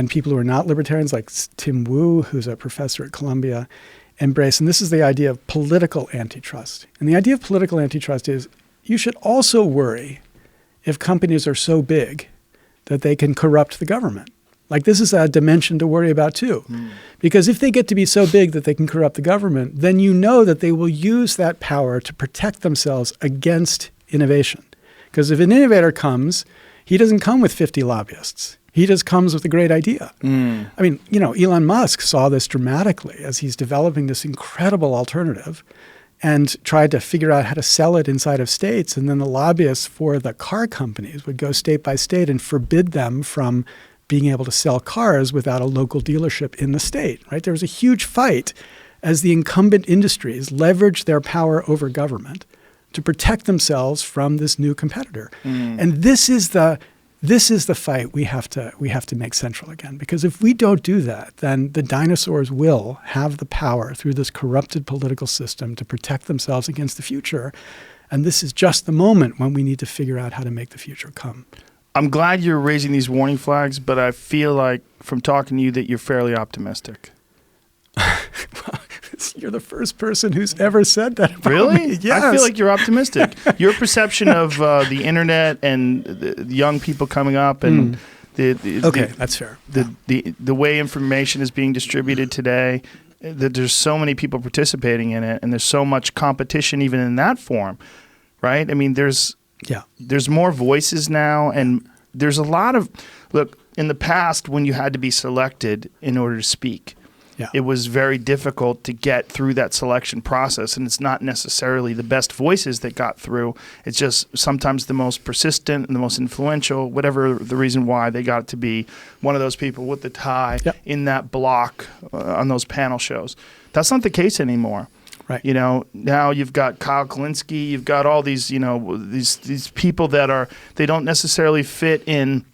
people who are not libertarians like Tim Wu, who's a professor at Columbia, embrace. And this is the idea of political antitrust. And the idea of political antitrust is you should also worry if companies are so big that they can corrupt the government. Like, this is a dimension to worry about too. Because if they get to be so big that they can corrupt the government, then you know that they will use that power to protect themselves against innovation. Because if an innovator comes, he doesn't come with 50 lobbyists. He just comes with a great idea. I mean, Elon Musk saw this dramatically as he's developing this incredible alternative and tried to figure out how to sell it inside of states. And then the lobbyists for the car companies would go state by state and forbid them from being able to sell cars without a local dealership in the state, right? There was a huge fight as the incumbent industries leveraged their power over government to protect themselves from this new competitor. And this is the fight we have to make central again. Because if we don't do that, then the dinosaurs will have the power through this corrupted political system to protect themselves against the future. And this is just the moment when we need to figure out how to make the future come. I'm glad you're raising these warning flags, but I feel like from talking to you that you're fairly optimistic. You're the first person who's ever said that about Really? me. Yes. I feel like you're optimistic. Your perception of the internet and the young people coming up and that's fair. The way information is being distributed today, that there's so many people participating in it, and there's so much competition even in that form, right? I mean, there's more voices now, and there's a lot of look. In the past, when you had to be selected in order to speak, it was very difficult to get through that selection process, and it's not necessarily the best voices that got through. It's just sometimes the most persistent and the most influential, whatever the reason why they got to be one of those people with the tie in that block on those panel shows. That's not the case anymore. Right. Now you've got Kyle Kalinske, you've got all these, these people that they don't necessarily fit in,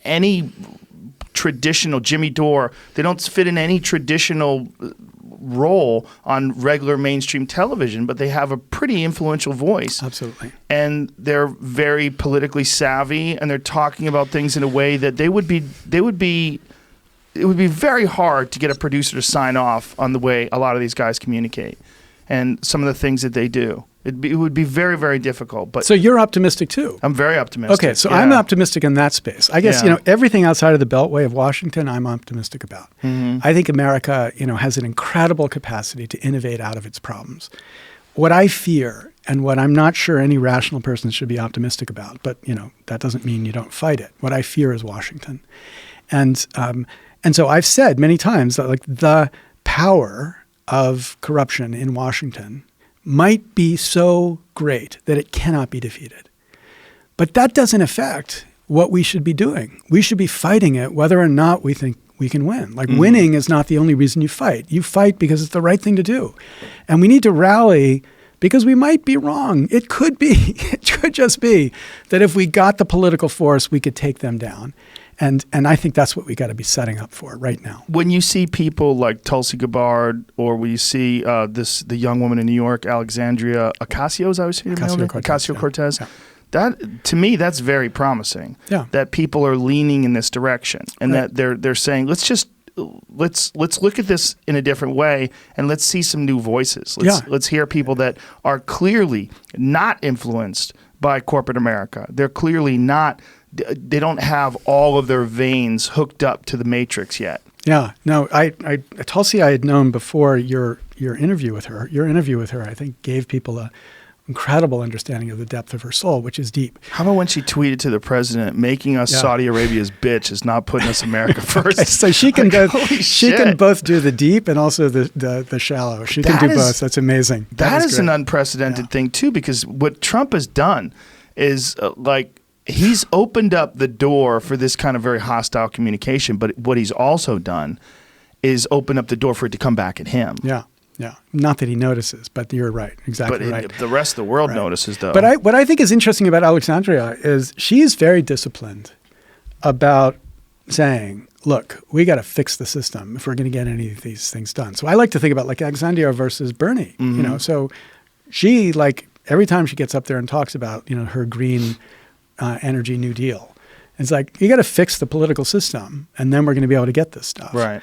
any traditional Jimmy Dore. They don't fit in any traditional role on regular mainstream television, but they have a pretty influential voice. Absolutely. And they're very politically savvy, and they're talking about things in a way that it would be very hard to get a producer to sign off on the way a lot of these guys communicate and some of the things that they do. It would be very, very difficult. But so you're optimistic too? I'm very optimistic. Okay, so I'm optimistic in that space. I guess, everything outside of the Beltway of Washington, I'm optimistic about. I think America, has an incredible capacity to innovate out of its problems. What I fear, and what I'm not sure any rational person should be optimistic about, but, that doesn't mean you don't fight it. What I fear is Washington. And so I've said many times that the power of corruption in Washington might be so great that it cannot be defeated. But that doesn't affect what we should be doing. We should be fighting it whether or not we think we can win. Winning is not the only reason you fight. You fight because it's the right thing to do. And we need to rally because we might be wrong. It could just be that if we got the political force, we could take them down. And I think that's what we got to be setting up for right now. When you see people like Tulsi Gabbard, or when you see the young woman in New York, Alexandria Ocasio-Cortez, that to me that's very promising. Yeah. That people are leaning in this direction, and that they're saying let's look at this in a different way, and let's see some new voices. Let's hear people that are clearly not influenced by corporate America. They're clearly not. They don't have all of their veins hooked up to the matrix yet. Yeah, no, Tulsi I had known before your interview with her. Your interview with her, I think, gave people an incredible understanding of the depth of her soul, which is deep. How about when she tweeted to the president, "Making us Saudi Arabia's bitch is not putting us America first." Okay, so she can both do the deep and also the shallow. She can do both. That's amazing. That is an unprecedented thing too, because what Trump has done is he's opened up the door for this kind of very hostile communication, but what he's also done is open up the door for it to come back at him. Yeah. Not that he notices, but you're right. Exactly right. The rest of the world notices, though. But what I think is interesting about Alexandria is she is very disciplined about saying, look, we got to fix the system if we're going to get any of these things done. So I like to think about Alexandria versus Bernie. So she, every time she gets up there and talks about, her green energy New Deal. It's you got to fix the political system, and then we're going to be able to get this stuff. Right.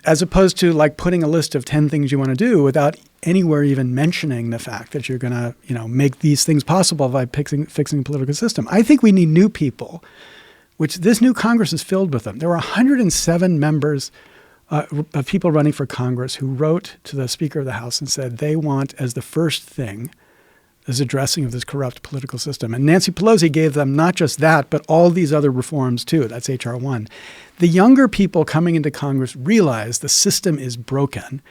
As opposed to putting a list of 10 things you want to do without anywhere even mentioning the fact that you're going to, make these things possible by fixing the political system. I think we need new people which this new Congress is filled with them. There were 107 members of people running for Congress who wrote to the Speaker of the House and said they want as the first thing as addressing of this corrupt political system. And Nancy Pelosi gave them not just that, but all these other reforms too. That's H.R. 1. The younger people coming into Congress realize the system is broken.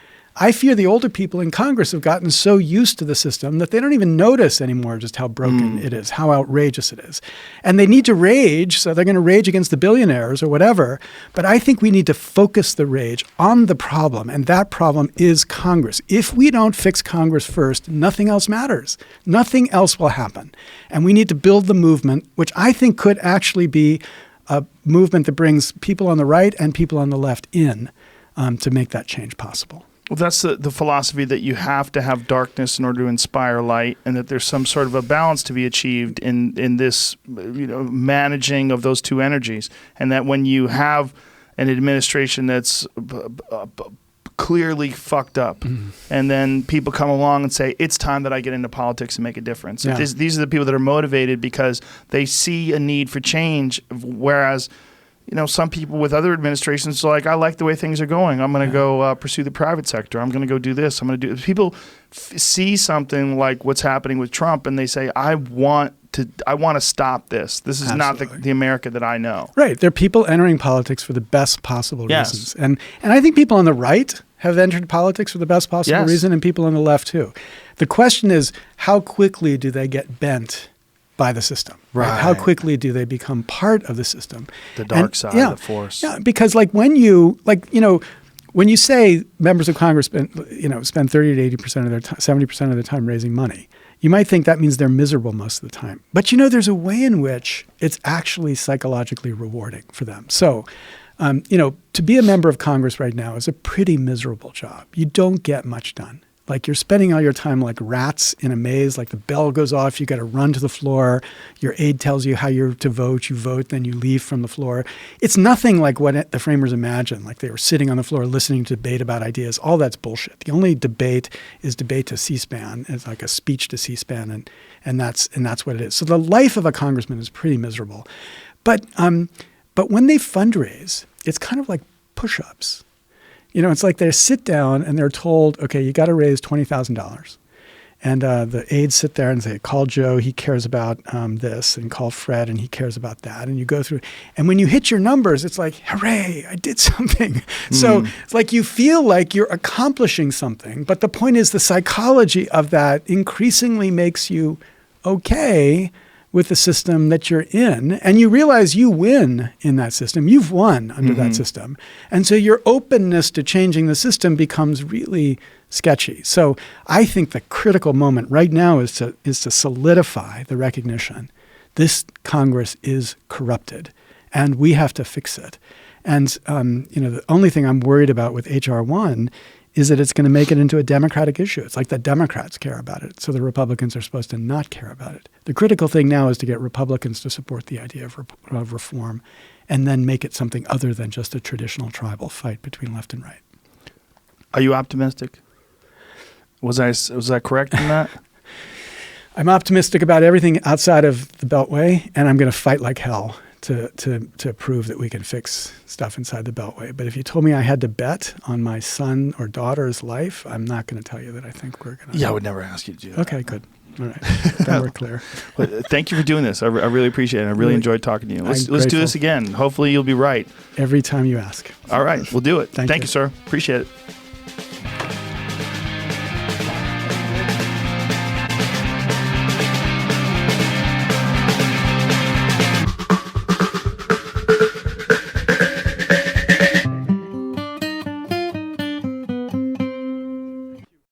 I fear the older people in Congress have gotten so used to the system that they don't even notice anymore just how broken it is, how outrageous it is. And they need to rage, so they're going to rage against the billionaires or whatever. But I think we need to focus the rage on the problem, and that problem is Congress. If we don't fix Congress first, nothing else matters. Nothing else will happen. And we need to build the movement, which I think could actually be a movement that brings people on the right and people on the left in to make that change possible. Well, that's the philosophy that you have to have darkness in order to inspire light, and that there's some sort of a balance to be achieved in this, managing of those two energies, and that when you have an administration that's clearly fucked up, and then people come along and say, it's time that I get into politics and make a difference. Yeah. These are the people that are motivated because they see a need for change, whereas some people with other administrations are like, I like the way things are going. I'm going to go pursue the private sector. I'm going to go do this. I'm going to do. People see something like what's happening with Trump, and they say, I want to stop this. This is Absolutely. not the America that I know. Right. There are people entering politics for the best possible reasons. And I think people on the right have entered politics for the best possible reason, and people on the left too. The question is, how quickly do they get bent by the system? Right. How quickly do they become part of the system? The dark side of the force. Yeah, because when you say members of Congress spend 30 to 80% of their time, 70% of the time raising money, you might think that means they're miserable most of the time. But there's a way in which it's actually psychologically rewarding for them. So, to be a member of Congress right now is a pretty miserable job. You don't get much done. Like you're spending all your time like rats in a maze, like the bell goes off, you got to run to the floor, your aide tells you how you're to vote, you vote, then you leave from the floor. It's nothing like what the framers imagined, like they were sitting on the floor listening to debate about ideas. All that's bullshit. The only debate is debate to C-SPAN. It's like a speech to C-SPAN, and that's what it is. So the life of a congressman is pretty miserable. But when they fundraise, it's kind of like push-ups. It's like they sit down and they're told, okay, you got to raise $20,000. And the aides sit there and say, call Joe, he cares about this, and call Fred, and he cares about that. And you go through. And when you hit your numbers, it's like, hooray, I did something. So it's like you feel like you're accomplishing something. But the point is the psychology of that increasingly makes you okay with the system that you're in, and you realize you win in that system. You've won under that system. And so your openness to changing the system becomes really sketchy. So I think the critical moment right now is to solidify the recognition. This Congress is corrupted, and we have to fix it. And the only thing I'm worried about with H.R. 1 is that it's going to make it into a Democratic issue. It's like the Democrats care about it, so the Republicans are supposed to not care about it. The critical thing now is to get Republicans to support the idea of reform and then make it something other than just a traditional tribal fight between left and right. Are you optimistic? Was I correct in that? I'm optimistic about everything outside of the Beltway, and I'm going to fight like hell to prove that we can fix stuff inside the Beltway. But if you told me I had to bet on my son or daughter's life, I'm not going to tell you that I think we're going to. Yeah, I would never ask you to do that. Okay, good. All right. Then we're clear. Well, thank you for doing this. I really appreciate it. I really enjoyed talking to you. Let's do this again. Hopefully you'll be right. Every time you ask. All right, we'll do it. Thank you, sir. Appreciate it.